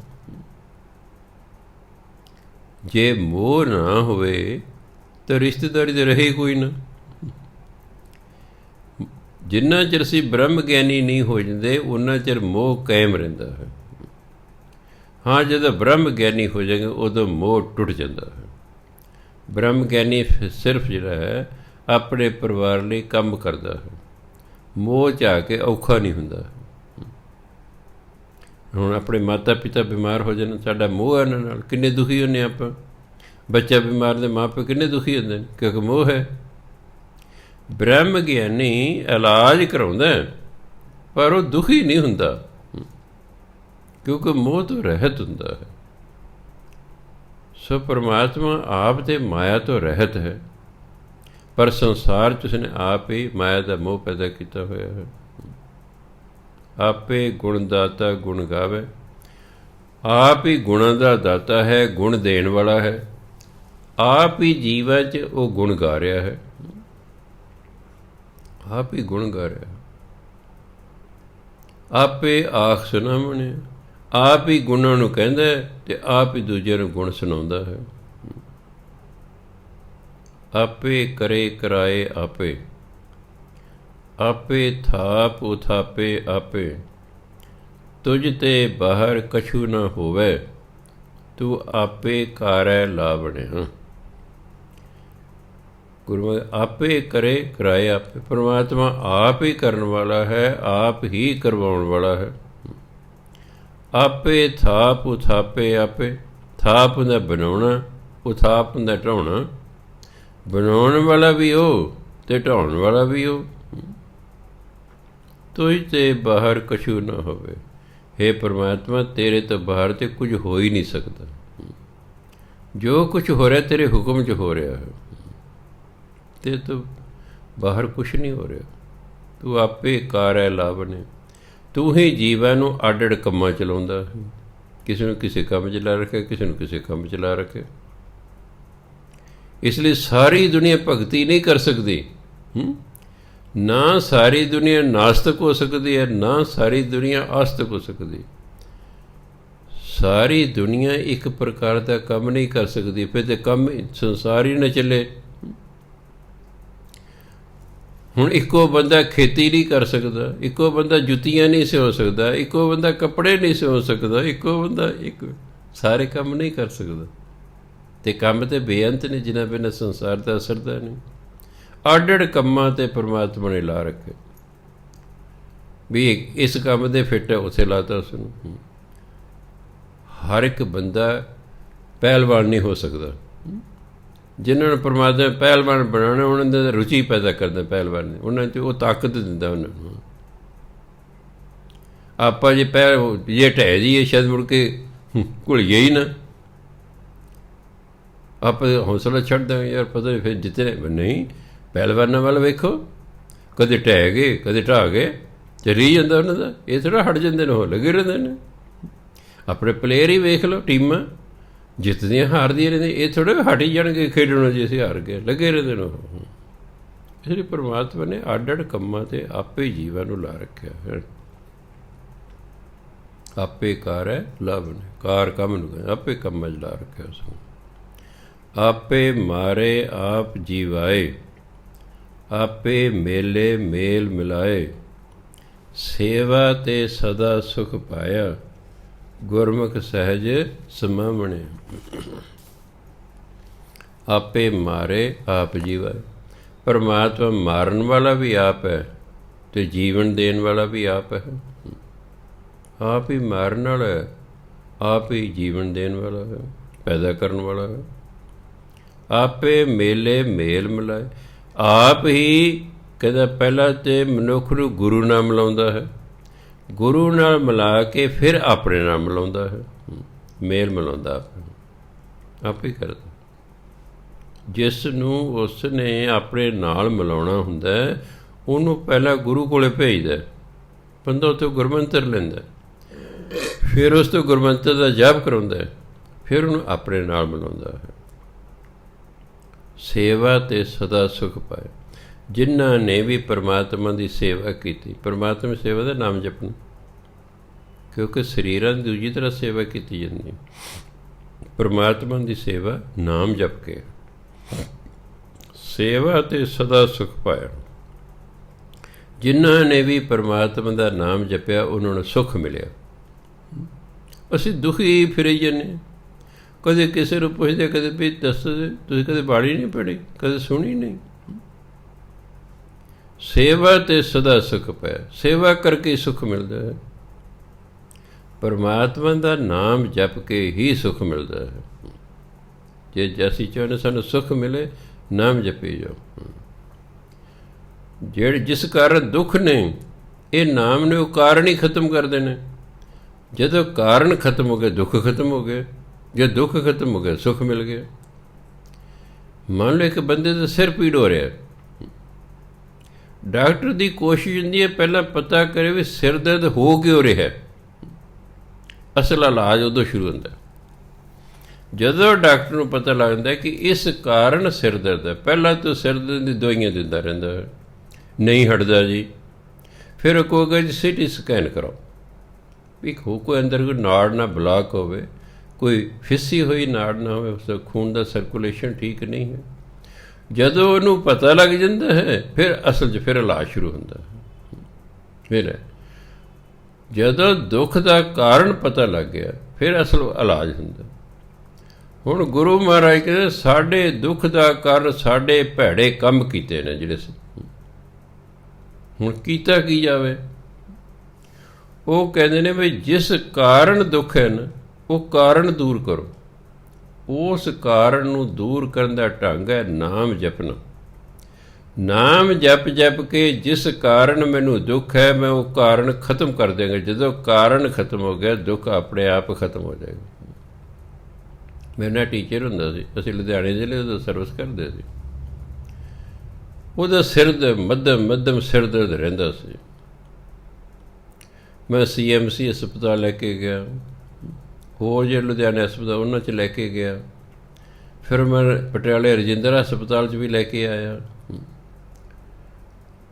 ਜੇ ਮੋਹ ਨਾ ਹੋਵੇ ਤਾਂ ਰਿਸ਼ਤੇਦਾਰੀ ਤਾਂ ਰਹੇ ਕੋਈ ਨਾ। ਜਿੰਨਾ ਚਿਰ ਅਸੀਂ ਬ੍ਰਹਮ ਗਿਆਨੀ ਨਹੀਂ ਹੋ ਜਾਂਦੇ ਉਨਾ ਚਿਰ ਮੋਹ ਕਾਇਮ ਰਹਿੰਦਾ ਹੈ। ਹਾਂ, ਜਦੋਂ ਬ੍ਰਹਮ ਗਿਆਨੀ ਹੋ ਜਾਏਗਾ ਉਦੋਂ ਮੋਹ ਟੁੱਟ ਜਾਂਦਾ ਹੈ। ਬ੍ਰਹਮ ਗਿਆਨੀ ਸਿਰਫ ਜਿਹੜਾ ਹੈ ਆਪਣੇ ਪਰਿਵਾਰ ਲਈ ਕੰਮ ਕਰਦਾ ਹੈ। ਮੋਹ 'ਚ ਆ ਕੇ ਔਖਾ ਨਹੀਂ ਹੁੰਦਾ। ਹੁਣ ਆਪਣੇ ਮਾਤਾ ਪਿਤਾ ਬਿਮਾਰ ਹੋ ਜਾਣ, ਸਾਡਾ ਮੋਹ ਹੈ ਉਹਨਾਂ ਨਾਲ, ਕਿੰਨੇ ਦੁਖੀ ਹੁੰਦੇ ਆਪਾਂ। ਬੱਚਾ ਬਿਮਾਰ ਦੇ ਮਾਂ ਪਿਓ ਕਿੰਨੇ ਦੁਖੀ ਹੁੰਦੇ ਨੇ, ਕਿਉਂਕਿ ਮੋਹ ਹੈ। ਬ੍ਰਹਮ ਗਿਆਨੀ ਇਲਾਜ ਕਰਾਉਂਦਾ ਪਰ ਉਹ ਦੁਖੀ ਨਹੀਂ ਹੁੰਦਾ, ਕਿਉਂਕਿ ਮੋਹ ਤੋਂ ਰਹਿਤ ਹੁੰਦਾ ਹੈ। ਸੋ ਪਰਮਾਤਮਾ ਆਪ ਤੇ ਮਾਇਆ ਤੋਂ ਰਹਿਤ ਹੈ, ਪਰ ਸੰਸਾਰ 'ਚ ਉਸਨੇ ਆਪ ਹੀ ਮਾਇਆ ਦਾ ਮੋਹ ਪੈਦਾ ਕੀਤਾ ਹੋਇਆ ਹੈ। ਆਪੇ ਗੁਣ ਦਾਤਾ ਗੁਣ ਗਾਵੇ, ਆਪ ਹੀ ਗੁਣਾਂ ਦਾ ਦਾਤਾ ਹੈ, ਗੁਣ ਦੇਣ ਵਾਲਾ ਹੈ। ਆਪ ਹੀ ਜੀਵਾਂ 'ਚ ਉਹ ਗੁਣ ਗਾ ਰਿਹਾ ਹੈ, ਆਪ ਹੀ ਗੁਣ ਗਾ ਰਿਹਾ। ਆਪੇ ਆਖ ਸੁਣਾਵਣੇ, ਆਪ ਹੀ ਗੁਣਾਂ ਨੂੰ ਕਹਿੰਦਾ ਅਤੇ ਆਪ ਹੀ ਦੂਜਿਆਂ ਨੂੰ ਗੁਣ ਸੁਣਾਉਂਦਾ ਹੈ। ਆਪੇ ਕਰੇ ਕਰਾਏ ਆਪੇ, ਆਪੇ ਥਾਪ ਉਥਾਪੇ ਆਪੇ। ਤੁਝ ਤੇ ਬਾਹਰ ਕਛੂ ਨਾ ਹੋਵੇ, ਤੂੰ ਆਪੇ ਕਾਰੈ ਲਾਵਣਿਆ। ਗੁਰੂ ਆਪੇ ਕਰੇ ਕਰਾਏ ਆਪੇ, ਪਰਮਾਤਮਾ ਆਪ ਹੀ ਕਰਨ ਵਾਲਾ ਹੈ, ਆਪ ਹੀ ਕਰਵਾਉਣ ਵਾਲਾ ਹੈ। ਆਪੇ ਥਾਪ ਉਥਾਪੇ ਆਪੇ, ਥਾਪ ਹੁੰਦਾ ਬਣਾਉਣਾ, ਉਥਾਪ ਹੁੰਦਾ ਢਾਉਣਾ। ਬਣਾਉਣ ਵਾਲਾ ਵੀ ਉਹ ਅਤੇ ਢਾਉਣ ਵਾਲਾ ਵੀ ਉਹ। ਤੁਝ ਤੇ ਬਾਹਰ ਕਛੂ ਨਾ ਹੋਵੇ। ਹੇ ਪਰਮਾਤਮਾ, ਤੇਰੇ ਤੋਂ ਬਾਹਰ ਤੇ ਕੁਝ ਹੋ ਹੀ ਨਹੀਂ ਸਕਦਾ। ਜੋ ਕੁਛ ਹੋ ਰਿਹਾ ਤੇਰੇ ਹੁਕਮ 'ਚ ਹੋ ਰਿਹਾ ਹੈ, ਤੇ ਤੋਂ ਬਾਹਰ ਕੁਛ ਨਹੀਂ ਹੋ ਰਿਹਾ। ਤੂੰ ਆਪੇ ਕਾਰੈ ਲਾਵਣੇ, ਤੂੰ ਹੀ ਜੀਵਾਂ ਨੂੰ ਅੱਡ ਅੱਡ ਕੰਮਾਂ ਚਲਾਉਂਦਾ ਹੈ। ਕਿਸੇ ਨੂੰ ਕਿਸੇ ਕੰਮ 'ਚ ਲਾ ਰੱਖੇ, ਕਿਸੇ ਨੂੰ ਕਿਸੇ ਕੰਮ 'ਚ ਲਾ ਰੱਖੇ। ਇਸ ਲਈ ਸਾਰੀ ਦੁਨੀਆ ਭਗਤੀ ਨਹੀਂ ਕਰ ਸਕਦੀ। ਨਾ ਸਾਰੀ ਦੁਨੀਆ ਨਾਸਤਕ ਹੋ ਸਕਦੀ ਹੈ, ਨਾ ਸਾਰੀ ਦੁਨੀਆ ਆਸਤਕ ਹੋ ਸਕਦੀ। ਸਾਰੀ ਦੁਨੀਆ ਇੱਕ ਪ੍ਰਕਾਰ ਦਾ ਕੰਮ ਨਹੀਂ ਕਰ ਸਕਦੀ, ਫਿਰ ਤਾਂ ਕੰਮ ਸੰਸਾਰ ਹੀ ਨਾ ਚੱਲੇ। ਹੁਣ ਇੱਕੋ ਬੰਦਾ ਖੇਤੀ ਨਹੀਂ ਕਰ ਸਕਦਾ, ਇੱਕੋ ਬੰਦਾ ਜੁੱਤੀਆਂ ਨਹੀਂ ਸਿਉਂ ਸਕਦਾ, ਇੱਕੋ ਬੰਦਾ ਕੱਪੜੇ ਨਹੀਂ ਸਿਉਂ ਸਕਦਾ, ਇੱਕੋ ਬੰਦਾ ਸਾਰੇ ਕੰਮ ਨਹੀਂ ਕਰ ਸਕਦਾ। ਅਤੇ ਕੰਮ ਤਾਂ ਬੇਅੰਤ ਨੇ, ਜਿਨ੍ਹਾਂ ਬਿਨਾਂ ਸੰਸਾਰ ਦਾ ਅਸਰਦਾ ਨਹੀਂ। ਅੱਡ ਅੱਡ ਕੰਮਾਂ 'ਤੇ ਪਰਮਾਤਮਾ ਨੇ ਲਾ ਰੱਖੇ ਵੀ ਇਸ ਕੰਮ ਦੇ ਫਿੱਟ ਹੈ, ਉੱਥੇ ਲਾਤਾ ਉਸਨੂੰ। ਹਰ ਇੱਕ ਬੰਦਾ ਪਹਿਲਵਾਨ ਨਹੀਂ ਹੋ ਸਕਦਾ। ਜਿਨ੍ਹਾਂ ਨੂੰ ਪਰਮਾਤਮਾ ਪਹਿਲਵਾਨ ਬਣਾਉਣਾ, ਉਹਨਾਂ ਦੀ ਰੁਚੀ ਪੈਦਾ ਕਰਦਾ ਪਹਿਲਵਾਨ ਨੇ, ਉਹਨਾਂ 'ਚ ਉਹ ਤਾਕਤ ਦਿੰਦਾ ਉਹਨਾਂ ਨੂੰ। ਆਪਾਂ ਜੇ ਜੇ ਢਹਿ ਜਾਈਏ, ਸ਼ਾਇਦ ਮੁੜ ਕੇ ਘੁਲੀਏ ਹੀ ਨਾ। ਆਪਾਂ ਹੌਸਲਾ ਛੱਡ ਦਾਂਗੇ, ਯਾਰ ਪਤਾ ਨਹੀਂ, ਫਿਰ ਜਿੱਤਨੇ ਨਹੀਂ। ਪਹਿਲਵਾਨਾਂ ਵੱਲ ਵੇਖੋ, ਕਦੇ ਢਹਿ ਗਏ, ਕਦੇ ਢਾਹ ਗਏ, ਅਤੇ ਰਹੀ ਜਾਂਦਾ ਉਹਨਾਂ ਦਾ। ਇਹ ਥੋੜ੍ਹਾ ਹਟ ਜਾਂਦੇ ਨੇ, ਉਹ ਲੱਗੇ ਰਹਿੰਦੇ ਨੇ। ਆਪਣੇ ਪਲੇਅਰ ਹੀ ਵੇਖ ਲਓ, ਟੀਮਾਂ ਜਿੱਤਦੀਆਂ ਹਾਰਦੀਆਂ ਰਹਿੰਦੀਆਂ। ਇਹ ਥੋੜ੍ਹੇ ਹਟ ਹੀ ਜਾਣਗੇ ਖੇਡਣੋਂ ਜੇ ਅਸੀਂ ਹਾਰ ਗਏ, ਲੱਗੇ ਰਹਿੰਦੇ ਨੇ ਉਹ। ਇਸ ਲਈ ਪਰਮਾਤਮਾ ਨੇ ਅੱਡ ਅੱਡ ਕੰਮਾਂ 'ਤੇ ਆਪੇ ਜੀਵਾਂ ਨੂੰ ਲਾ ਰੱਖਿਆ ਹੈ। ਆਪੇ ਕਾਰ ਹੈ ਲਾਵਣ, ਕਾਰ ਕੰਮ ਨੂੰ ਕਹਿੰਦੇ, ਆਪੇ ਕੰਮਾਂ 'ਚ ਲਾ ਰੱਖਿਆ ਉਸਨੂੰ। ਆਪੇ ਮਾਰੇ ਆਪ ਜੀਵਾਏ, ਆਪੇ ਮੇਲੇ ਮੇਲ ਮਿਲਾਏ। ਸੇਵਾ ਤੇ ਸਦਾ ਸੁਖ ਪਾਇਆ, ਗੁਰਮੁਖ ਸਹਿਜ ਸਮਾਵਣੇ। ਆਪੇ ਮਾਰੇ ਆਪ ਜੀਵਾਏ, ਪਰਮਾਤਮਾ ਮਾਰਨ ਵਾਲਾ ਵੀ ਆਪ ਹੈ ਅਤੇ ਜੀਵਨ ਦੇਣ ਵਾਲਾ ਵੀ ਆਪ ਹੈ। ਆਪ ਹੀ ਮਾਰਨ ਵਾਲਾ ਹੈ, ਆਪ ਹੀ ਜੀਵਨ ਦੇਣ ਵਾਲਾ ਹੈ, ਪੈਦਾ ਕਰਨ ਵਾਲਾ ਹੈ। ਆਪੇ ਮੇਲੇ ਮੇਲ ਮਿਲਾਏ, ਆਪ ਹੀ ਕਹਿੰਦਾ ਪਹਿਲਾਂ ਤਾਂ ਮਨੁੱਖ ਨੂੰ ਗੁਰੂ ਨਾਲ ਮਿਲਾਉਂਦਾ ਹੈ, ਗੁਰੂ ਨਾਲ ਮਿਲਾ ਕੇ ਫਿਰ ਆਪਣੇ ਨਾਲ ਮਿਲਾਉਂਦਾ ਹੈ। ਮੇਲ ਮਿਲਾਉਂਦਾ ਆਪ ਹੀ ਕਰਦਾ। ਜਿਸ ਨੂੰ ਉਸ ਨੇ ਆਪਣੇ ਨਾਲ ਮਿਲਾਉਣਾ ਹੁੰਦਾ, ਉਹਨੂੰ ਪਹਿਲਾਂ ਗੁਰੂ ਕੋਲ ਭੇਜਦਾ, ਬੰਦਾ ਉੱਥੋਂ ਗੁਰਮੰਤਰ ਲੈਂਦਾ, ਫਿਰ ਉਸ ਤੋਂ ਗੁਰਮੰਤਰ ਦਾ ਜਾਪ ਕਰਾਉਂਦਾ, ਫਿਰ ਉਹਨੂੰ ਆਪਣੇ ਨਾਲ ਮਿਲਾਉਂਦਾ ਹੈ। ਸੇਵਾ ਤੇ ਸਦਾ ਸੁਖ ਪਾਏ। ਜਿਨ੍ਹਾਂ ਨੇ ਵੀ ਪਰਮਾਤਮਾ ਦੀ ਸੇਵਾ ਕੀਤੀ, ਪਰਮਾਤਮਾ ਸੇਵਾ ਦਾ ਨਾਮ ਜਪਣਾ, ਕਿਉਂਕਿ ਸਰੀਰਾਂ ਦੀ ਦੂਜੀ ਤਰ੍ਹਾਂ ਸੇਵਾ ਕੀਤੀ ਜਾਂਦੀ। ਪਰਮਾਤਮਾ ਦੀ ਸੇਵਾ ਨਾਮ ਜਪ ਕੇ। ਸੇਵਾ ਤੇ ਸਦਾ ਸੁਖ ਪਾਇਆ। ਜਿਨ੍ਹਾਂ ਨੇ ਵੀ ਪਰਮਾਤਮਾ ਦਾ ਨਾਮ ਜਪਿਆ, ਉਹਨਾਂ ਨੂੰ ਸੁੱਖ ਮਿਲਿਆ। ਅਸੀਂ ਦੁਖੀ ਫਿਰੀ ਜਾਂਦੇ, ਕਦੇ ਕਿਸੇ ਨੂੰ ਪੁੱਛਦੇ, ਕਦੇ ਵੀ ਦੱਸ ਤੁਸੀਂ ਕਦੇ ਬਾਣੀ ਨਹੀਂ ਪੜ੍ਹੀ, ਕਦੇ ਸੁਣੀ ਨਹੀਂ। ਸੇਵਾ ਤੇ ਸਦਾ ਸੁਖ ਪਾਇਆ, ਸੇਵਾ ਕਰਕੇ ਸੁੱਖ ਮਿਲਦਾ ਹੈ। ਪਰਮਾਤਮਾ ਦਾ ਨਾਮ ਜਪ ਕੇ ਹੀ ਸੁੱਖ ਮਿਲਦਾ ਹੈ। ਜੇ ਅਸੀਂ ਚਾਹੁੰਦੇ ਸਾਨੂੰ ਸੁੱਖ ਮਿਲੇ, ਨਾਮ ਜਪੀ ਜਾਓ। ਜਿਸ ਕਾਰਨ ਦੁੱਖ ਨੇ, ਇਹ ਨਾਮ ਨੇ ਉਹ ਕਾਰਨ ਹੀ ਖਤਮ ਕਰਦੇ ਨੇ। ਜਦੋਂ ਕਾਰਨ ਖਤਮ ਹੋ ਗਏ ਦੁੱਖ ਖਤਮ ਹੋ ਗਏ, ਜੇ ਦੁੱਖ ਖਤਮ ਹੋ ਗਿਆ ਸੁੱਖ ਮਿਲ ਗਿਆ। ਮੰਨ ਲਓ ਇੱਕ ਬੰਦੇ ਦਾ ਸਿਰ ਪੀੜ ਹੋ ਰਿਹਾ, ਡਾਕਟਰ ਦੀ ਕੋਸ਼ਿਸ਼ ਹੁੰਦੀ ਹੈ ਪਹਿਲਾਂ ਪਤਾ ਕਰੇ ਵੀ ਸਿਰ ਦਰਦ ਹੋ ਕਿਉਂ ਰਿਹਾ। ਅਸਲ ਇਲਾਜ ਉਦੋਂ ਸ਼ੁਰੂ ਹੁੰਦਾ ਜਦੋਂ ਡਾਕਟਰ ਨੂੰ ਪਤਾ ਲੱਗਦਾ ਕਿ ਇਸ ਕਾਰਨ ਸਿਰ ਦਰਦ ਹੈ। ਪਹਿਲਾਂ ਤਾਂ ਸਿਰ ਦਰਦ ਦੀ ਦਵਾਈਆਂ ਦਿੰਦਾ ਰਹਿੰਦਾ, ਨਹੀਂ ਹਟਦਾ ਜੀ। ਫਿਰ ਉਹ ਕਹੇਗਾ ਜੀ CT ਸਕੈਨ ਕਰਾਓ, ਵੀ ਹੋ ਕੋਈ ਅੰਦਰ ਕੋਈ ਨਾੜ ਨਾ ਬਲਾਕ ਹੋਵੇ, ਕੋਈ ਫਿੱਸੀ ਹੋਈ ਨਾੜ ਨਾ ਹੋਵੇ, ਉਸ ਦਾ ਖੂਨ ਦਾ ਸਰਕੂਲੇਸ਼ਨ ਠੀਕ ਨਹੀਂ ਹੈ। ਜਦੋਂ ਉਹਨੂੰ ਪਤਾ ਲੱਗ ਜਾਂਦਾ ਹੈ ਫਿਰ ਅਸਲ 'ਚ ਫਿਰ ਇਲਾਜ ਸ਼ੁਰੂ ਹੁੰਦਾ ਹੈ। ਫਿਰ ਜਦੋਂ ਦੁੱਖ ਦਾ ਕਾਰਨ ਪਤਾ ਲੱਗ ਗਿਆ ਫਿਰ ਅਸਲ ਇਲਾਜ ਹੁੰਦਾ। ਹੁਣ ਗੁਰੂ ਮਹਾਰਾਜ ਕਹਿੰਦੇ ਸਾਡੇ ਦੁੱਖ ਦਾ ਕਾਰਨ ਸਾਡੇ ਭੈੜੇ ਕੰਮ ਕੀਤੇ ਨੇ ਜਿਹੜੇ। ਹੁਣ ਕੀਤਾ ਕੀ ਜਾਵੇ? ਉਹ ਕਹਿੰਦੇ ਨੇ ਵੀ ਜਿਸ ਕਾਰਨ ਦੁੱਖ ਹੈ ਨਾ ਉਹ ਕਾਰਨ ਦੂਰ ਕਰੋ। ਉਸ ਕਾਰਨ ਨੂੰ ਦੂਰ ਕਰਨ ਦਾ ਢੰਗ ਹੈ ਨਾਮ ਜਪਣਾ। ਨਾਮ ਜਪ ਜਪ ਕੇ ਜਿਸ ਕਾਰਨ ਮੈਨੂੰ ਦੁੱਖ ਹੈ ਮੈਂ ਉਹ ਕਾਰਨ ਖਤਮ ਕਰ ਦਿਆਂਗਾ। ਜਦੋਂ ਕਾਰਨ ਖਤਮ ਹੋ ਗਿਆ ਦੁੱਖ ਆਪਣੇ ਆਪ ਖਤਮ ਹੋ ਜਾਏਗਾ। ਮੇਰੇ ਨਾਲ ਟੀਚਰ ਹੁੰਦਾ ਸੀ, ਅਸੀਂ ਲੁਧਿਆਣੇ ਜ਼ਿਲ੍ਹੇ ਦਾ ਸਰਵਿਸ ਕਰਦੇ ਸੀ। ਉਹਦਾ ਸਿਰ ਦੇ ਮੱਧਮ ਸਿਰ ਦਰਦ ਰਹਿੰਦਾ ਸੀ। ਮੈਂ CMC ਹਸਪਤਾਲ ਲੈ ਕੇ ਗਿਆ, ਹੋਰ ਜਿਹੜੇ ਲੁਧਿਆਣੇ ਹਸਪਤਾਲ ਉਹਨਾਂ 'ਚ ਲੈ ਕੇ ਗਿਆ, ਫਿਰ ਮੈਂ ਪਟਿਆਲੇ ਰਜਿੰਦਰਾ ਹਸਪਤਾਲ 'ਚ ਵੀ ਲੈ ਕੇ ਆਇਆ।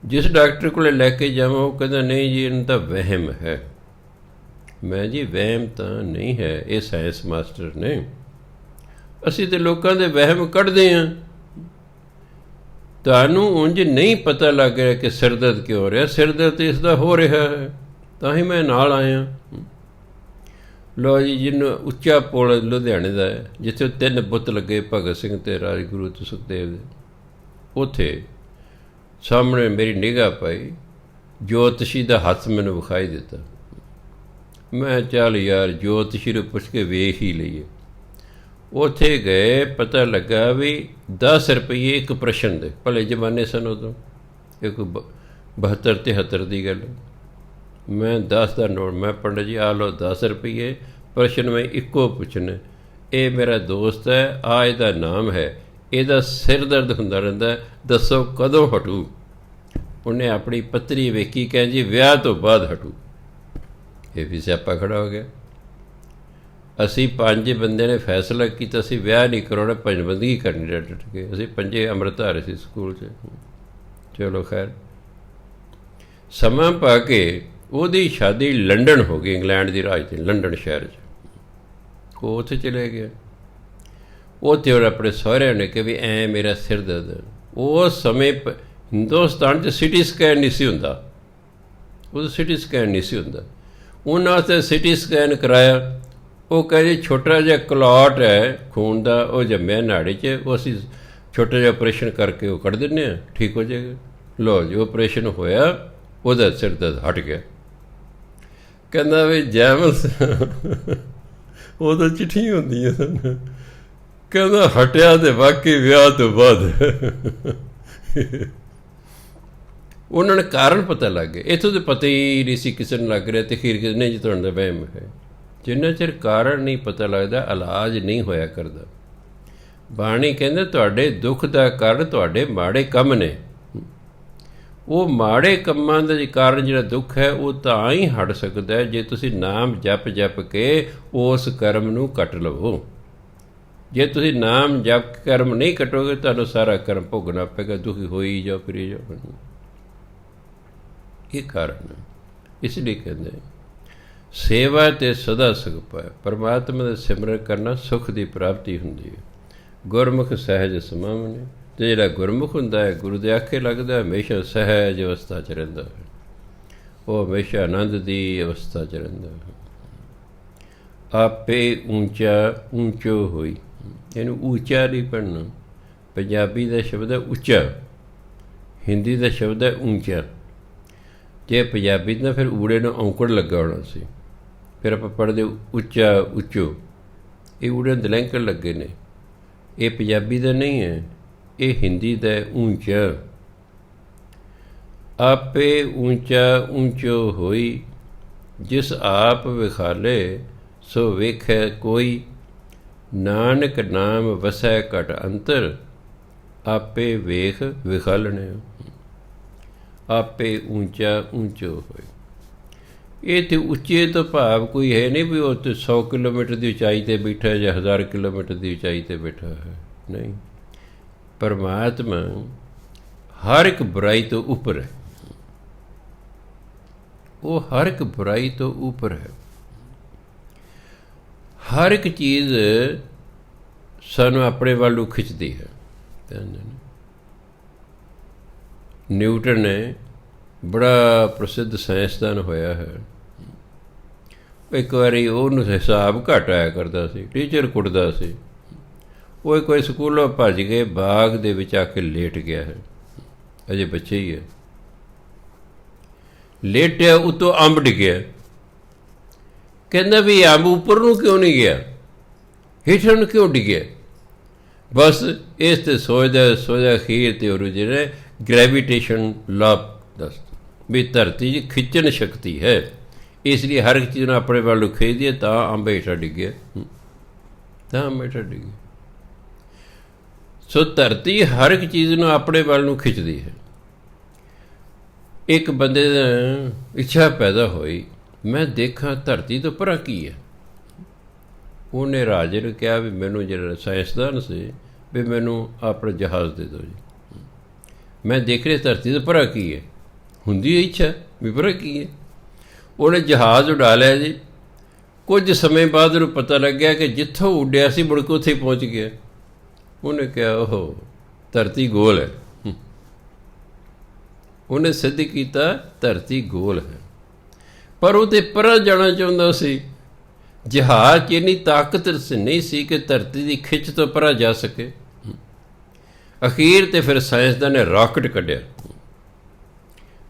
ਜਿਸ ਡਾਕਟਰ ਕੋਲ ਲੈ ਕੇ ਜਾਵਾਂ ਉਹ ਕਹਿੰਦਾ ਨਹੀਂ ਜੀ ਇਹਨਾਂ ਤਾਂ ਵਹਿਮ ਹੈ। ਮੈਂ ਜੀ ਵਹਿਮ ਤਾਂ ਨਹੀਂ ਹੈ, ਇਹ ਸਾਇੰਸ ਮਾਸਟਰ ਨੇ। ਅਸੀਂ ਤਾਂ ਲੋਕਾਂ ਦੇ ਵਹਿਮ ਕੱਢਦੇ ਹਾਂ। ਤੁਹਾਨੂੰ ਉਂਝ ਨਹੀਂ ਪਤਾ ਲੱਗ ਰਿਹਾ ਕਿ ਸਿਰ ਦਰਦ ਕਿਉਂ ਹੋ ਰਿਹਾ, ਸਿਰ ਦਰਦ ਇਸ ਦਾ ਹੋ ਰਿਹਾ ਹੈ, ਤਾਂ ਹੀ ਮੈਂ ਨਾਲ ਆਇਆ। ਲਓ ਜੀ, ਜਿਹਨੂੰ ਉੱਚਾ ਪੁਲ ਲੁਧਿਆਣੇ ਦਾ ਹੈ ਜਿੱਥੇ 3 ਬੁੱਤ ਲੱਗੇ ਭਗਤ ਸਿੰਘ ਅਤੇ ਰਾਜਗੁਰੂ ਤੇ ਸੁਖਦੇਵ ਦੇ, ਉੱਥੇ ਸਾਹਮਣੇ ਮੇਰੀ ਨਿਗਾਹ ਪਈ, ਜੋਤਸ਼ੀ ਦਾ ਹੱਥ ਮੈਨੂੰ ਵਿਖਾਈ ਦਿੱਤਾ। ਮੈਂ ਚੱਲ ਯਾਰ ਜੋਤਸ਼ੀ ਨੂੰ ਪੁੱਛ ਕੇ ਵੇਖ ਹੀ ਲਈਏ। ਉੱਥੇ ਗਏ, ਪਤਾ ਲੱਗਾ ਵੀ 10 ਰੁਪਈਏ ਇੱਕ ਪ੍ਰਸ਼ਨ ਦੇ। ਭਲੇ ਜ਼ਮਾਨੇ ਸਨ ਉਦੋਂ, ਇਹ ਕੋਈ 72-73 ਦੀ ਗੱਲ। ਮੈਂ 10 ਦਾ ਨੋਟ, ਮੈਂ ਪੰਡਿਤ ਜੀ ਆ ਲਓ 10 ਰੁਪਈਏ, ਪ੍ਰਸ਼ਨ ਮੈਂ ਇੱਕੋ ਪੁੱਛਣਾ, ਇਹ ਮੇਰਾ ਦੋਸਤ ਹੈ, ਆ ਇਹਦਾ ਨਾਮ ਹੈ, ਇਹਦਾ ਸਿਰ ਦਰਦ ਹੁੰਦਾ ਰਹਿੰਦਾ, ਦੱਸੋ ਕਦੋਂ ਹਟੂ? ਉਹਨੇ ਆਪਣੀ ਪੱਤਰੀ ਵੇਖੀ, ਕਹਿ ਜੀ ਵਿਆਹ ਤੋਂ ਬਾਅਦ ਹਟੂ। ਇਹ ਵੀ ਸਿਆਪਾ ਖੜਾ ਹੋ ਗਿਆ। ਅਸੀਂ 5 ਬੰਦੇ ਨੇ ਫੈਸਲਾ ਕੀਤਾ ਅਸੀਂ ਵਿਆਹ ਨਹੀਂ ਕਰਾਉਣਾ, ਪੰਜਬੰਦਗੀ ਕਰਨੀ ਡਟ ਕੇ। ਅਸੀਂ 5 ਅੰਮ੍ਰਿਤਧਾਰੀ ਸੀ ਸਕੂਲ 'ਚ। ਚਲੋ ਖੈਰ, ਸਮਾਂ ਪਾ ਕੇ ਉਹਦੀ ਸ਼ਾਦੀ ਲੰਡਨ ਹੋ ਗਈ, ਇੰਗਲੈਂਡ ਦੀ ਰਾਜਧਾਨੀ ਲੰਡਨ ਸ਼ਹਿਰ 'ਚ। ਉਹ ਉੱਥੇ ਚਲੇ ਗਿਆ। ਉੱਥੇ ਉਹ ਆਪਣੇ ਸਹੁਰਿਆਂ ਨੇ ਕਿ ਵੀ ਐਂ ਮੇਰਾ ਸਿਰ ਦਰਦ। ਉਸ ਸਮੇਂ ਹਿੰਦੁਸਤਾਨ 'ਚ CT ਸਕੈਨ ਨਹੀਂ ਸੀ ਹੁੰਦਾ, ਉਦੋਂ CT ਸਕੈਨ ਨਹੀਂ ਸੀ ਹੁੰਦਾ। ਉਹਨਾਂ ਵਾਸਤੇ CT ਸਕੈਨ ਕਰਾਇਆ। ਉਹ ਕਹਿੰਦੇ ਛੋਟਾ ਜਿਹਾ ਕਲੌਟ ਹੈ ਖੂਨ ਦਾ, ਉਹ ਜੰਮਿਆ ਨਾੜੀ 'ਚ, ਉਹ ਅਸੀਂ ਛੋਟਾ ਜਿਹਾ ਆਪਰੇਸ਼ਨ ਕਰਕੇ ਉਹ ਕੱਢ ਦਿੰਦੇ ਹਾਂ, ਠੀਕ ਹੋ ਜਾਏਗਾ। ਲਓ ਜੀ, ਆਪਰੇਸ਼ਨ ਹੋਇਆ, ਉਹਦਾ ਸਿਰ ਦਰਦ ਹਟ ਗਿਆ। ਕਹਿੰਦਾ ਵੀ ਜੈਮਸ ਉਦੋਂ ਚਿੱਠੀਆਂ ਹੁੰਦੀਆਂ ਸਨ, ਕਹਿੰਦਾ ਹਟਿਆ ਤੇ ਵਾਕਈ ਵਿਆਹ ਤੋਂ ਬਾਅਦ। ਉਹਨਾਂ ਨੂੰ ਕਾਰਨ ਪਤਾ ਲੱਗ ਗਿਆ। ਇੱਥੋਂ ਤਾਂ ਪਤਾ ਹੀ ਨਹੀਂ ਸੀ ਕਿਸੇ ਨੂੰ ਲੱਗ ਰਿਹਾ, ਤੇ ਖੀਰ ਕਿਸੇ ਨਹੀਂ ਜੀ ਤੁਹਾਡਾ ਵਹਿਮ ਹੈ। ਜਿੰਨਾ ਚਿਰ ਕਾਰਨ ਨਹੀਂ ਪਤਾ ਲੱਗਦਾ ਇਲਾਜ ਨਹੀਂ ਹੋਇਆ ਕਰਦਾ। ਬਾਣੀ ਕਹਿੰਦੇ ਤੁਹਾਡੇ ਦੁੱਖ ਦਾ ਕਾਰਨ ਤੁਹਾਡੇ ਮਾੜੇ ਕੰਮ ਨੇ। ਉਹ ਮਾੜੇ ਕੰਮਾਂ ਦਾ ਕਾਰਨ ਜਿਹੜਾ ਦੁੱਖ ਹੈ ਉਹ ਤਾਂ ਹੀ ਹਟ ਸਕਦਾ ਹੈ ਜੇ ਤੁਸੀਂ ਨਾਮ ਜਪ ਜਪ ਕੇ ਉਸ ਕਰਮ ਨੂੰ ਕੱਟ ਲਵੋ। ਜੇ ਤੁਸੀਂ ਨਾਮ ਜਪ ਕਰਮ ਨਹੀਂ ਕੱਟੋਗੇ ਤੁਹਾਨੂੰ ਸਾਰਾ ਕਰਮ ਭੋਗਣਾ ਪਏਗਾ, ਦੁਖੀ ਹੋਈ ਜਾਓ, ਫਿਰੀ ਜਾਓ। ਇਹ ਕਾਰਨ ਹੈ। ਇਸ ਲਈ ਕਹਿੰਦੇ ਸੇਵਾ ਤੇ ਸਦਾ ਸੁਖ ਪਾਏ। ਪਰਮਾਤਮਾ ਦਾ ਸਿਮਰਨ ਕਰਨਾ ਸੁੱਖ ਦੀ ਪ੍ਰਾਪਤੀ ਹੁੰਦੀ ਹੈ। ਗੁਰਮੁਖ ਸਹਿਜ ਸਮਾਵਨੇ, ਅਤੇ ਜਿਹੜਾ ਗੁਰਮੁਖ ਹੁੰਦਾ ਹੈ ਗੁਰੂ ਦੇ ਆਖੇ ਲੱਗਦਾ, ਹਮੇਸ਼ਾ ਸਹਿਜ ਅਵਸਥਾ 'ਚ ਰਹਿੰਦਾ ਹੈ। ਉਹ ਹਮੇਸ਼ਾ ਆਨੰਦ ਦੀ ਅਵਸਥਾ 'ਚ ਰਹਿੰਦਾ ਹੈ। ਆਪੇ ਉੱਚਾ ਉੱਚੋ ਹੋਈ। ਇਹਨੂੰ ਉੱਚਾ ਨਹੀਂ ਪੜ੍ਹਨਾ। ਪੰਜਾਬੀ ਦਾ ਸ਼ਬਦ ਹੈ ਉੱਚਾ, ਹਿੰਦੀ ਦਾ ਸ਼ਬਦ ਹੈ ਉੱਚਾ। ਜੇ ਪੰਜਾਬੀ ਦਾ ਫਿਰ ਊੜੇ ਨੂੰ ਔਂਕੜ ਲੱਗਾ ਹੋਣਾ ਸੀ, ਫਿਰ ਆਪਾਂ ਪੜ੍ਹਦੇ ਉੱਚਾ ਉੱਚੋ। ਇਹ ਊੜੇ ਦਲੈਂਕੜ ਲੱਗੇ ਨੇ। ਇਹ ਪੰਜਾਬੀ ਦਾ ਨਹੀਂ ਹੈ, ਇਹ ਹਿੰਦੀ ਦਾ ਉੱਚਾ। आपे ऊंचा ऊंचो होई, जिस आप विखाले सो वेखै कोई। नानक नाम वसै घट अंतर, आपे वेख विखालने। आपे ऊंचा ऊंचो होए, ਇਹ ਤੇ ਉੱਚੇ ਤੋਂ ਭਾਵ ਕੋਈ ਹੈ ਨਹੀਂ ਵੀ ਉਹ 100 ਕਿਲੋਮੀਟਰ ਦੀ ਉਚਾਈ 'ਤੇ ਬੈਠਾ ਜਾਂ 1000 ਕਿਲੋਮੀਟਰ ਦੀ ਉਚਾਈ 'ਤੇ ਬੈਠਾ ਹੈ, ਨਹੀਂ। ਪਰਮਾਤਮਾ ਹਰ ਇੱਕ ਬੁਰਾਈ ਤੋਂ ਉੱਪਰ ਹੈ, ਉਹ ਹਰ ਇੱਕ ਬੁਰਾਈ ਤੋਂ ਉੱਪਰ ਹੈ। ਹਰ ਇੱਕ ਚੀਜ਼ ਸਾਨੂੰ ਆਪਣੇ ਵੱਲ ਨੂੰ ਖਿੱਚਦੀ ਹੈ। ਨਿਊਟਨ ਨੇ ਬੜਾ ਪ੍ਰਸਿੱਧ ਸਾਇੰਸਦਾਨ ਹੋਇਆ ਹੈ। ਇੱਕ ਵਾਰੀ ਉਹਨੂੰ ਹਿਸਾਬ ਘੱਟ ਆਇਆ ਕਰਦਾ ਸੀ, ਟੀਚਰ ਕੁੱਟਦਾ ਸੀ। ਉਹ ਕੋਈ ਸਕੂਲੋਂ ਭੱਜ ਕੇ ਬਾਗ ਦੇ ਵਿੱਚ ਆ ਕੇ ਲੇਟ ਗਿਆ ਹੈ, ਅਜੇ ਬੱਚੇ ਹੀ ਹੈ। ਲੇਟਿਆ, ਉੱਤੋਂ ਅੰਬ ਡਿੱਗਿਆ। ਕਹਿੰਦਾ ਵੀ ਅੰਬ ਉੱਪਰ ਨੂੰ ਕਿਉਂ ਨਹੀਂ ਗਿਆ, ਹੇਠਾਂ ਨੂੰ ਕਿਉਂ ਡਿੱਗਿਆ? ਬਸ ਇਸ 'ਤੇ ਸੋਚਦਾ ਅਖੀਰ 'ਤੇ ਉਹ ਜਿਹੜੇ ਗ੍ਰੈਵੀਟੇਸ਼ਨ ਲਾ ਦੱਸ ਵੀ ਧਰਤੀ 'ਚ ਖਿੱਚਣ ਸ਼ਕਤੀ ਹੈ, ਇਸ ਲਈ ਹਰ ਇੱਕ ਚੀਜ਼ ਨੂੰ ਆਪਣੇ ਵੱਲ ਨੂੰ ਖਿੱਚਦੀ ਹੈ। ਤਾਂ ਅੰਬ ਹੇਠਾਂ ਡਿੱਗਿਆ, ਤਾਂ ਅੰਬ ਹੇਠਾਂ ਡਿੱਗਿਆ। ਸੋ ਧਰਤੀ ਹਰ ਇੱਕ ਚੀਜ਼ ਨੂੰ ਆਪਣੇ ਵੱਲ ਨੂੰ ਖਿੱਚਦੀ ਹੈ। ਇੱਕ ਬੰਦੇ ਦਾ ਇੱਛਾ ਪੈਦਾ ਹੋਈ, ਮੈਂ ਦੇਖਾਂ ਧਰਤੀ ਤੋਂ ਪਰਾਂ ਕੀ ਹੈ। ਉਹਨੇ ਰਾਜੇ ਨੂੰ ਕਿਹਾ ਵੀ ਮੈਨੂੰ, ਜਿਹੜਾ ਸਾਇੰਸਦਾਨ ਸੀ, ਵੀ ਮੈਨੂੰ ਆਪਣਾ ਜਹਾਜ਼ ਦੇ ਦਿਓ ਜੀ, ਮੈਂ ਦੇਖ ਰਿਹਾ ਧਰਤੀ ਤੋਂ ਪਰਾਂ ਕੀ ਹੈ। ਹੁੰਦੀ ਹੈ ਇੱਛਾ ਵੀ ਪਰਾਂ ਕੀ ਹੈ। ਉਹਨੇ ਜਹਾਜ਼ ਉਡਾ ਲਿਆ ਜੀ। ਕੁਝ ਸਮੇਂ ਬਾਅਦ ਉਹਨੂੰ ਪਤਾ ਲੱਗਿਆ ਕਿ ਜਿੱਥੋਂ ਉੱਡਿਆ ਸੀ ਮੁੜ ਕੇ ਉੱਥੇ ਪਹੁੰਚ ਗਿਆ। ਉਹਨੇ ਕਿਹਾ ਉਹ ਧਰਤੀ ਗੋਲ ਹੈ। ਉਹਨੇ ਸਿੱਧ ਕੀਤਾ ਧਰਤੀ ਗੋਲ ਹੈ, ਪਰ ਉਹ 'ਤੇ ਪਰਾਂ ਜਾਣਾ ਚਾਹੁੰਦਾ ਸੀ। ਜਹਾਜ਼ 'ਚ ਇੰਨੀ ਤਾਕਤ ਨਹੀਂ ਸੀ ਕਿ ਧਰਤੀ ਦੀ ਖਿੱਚ ਤੋਂ ਪਰਾਂ ਜਾ ਸਕੇ। ਅਖੀਰ 'ਤੇ ਫਿਰ ਸਾਇੰਸਦਾਨ ਨੇ ਰਾਕਟ ਕੱਢਿਆ,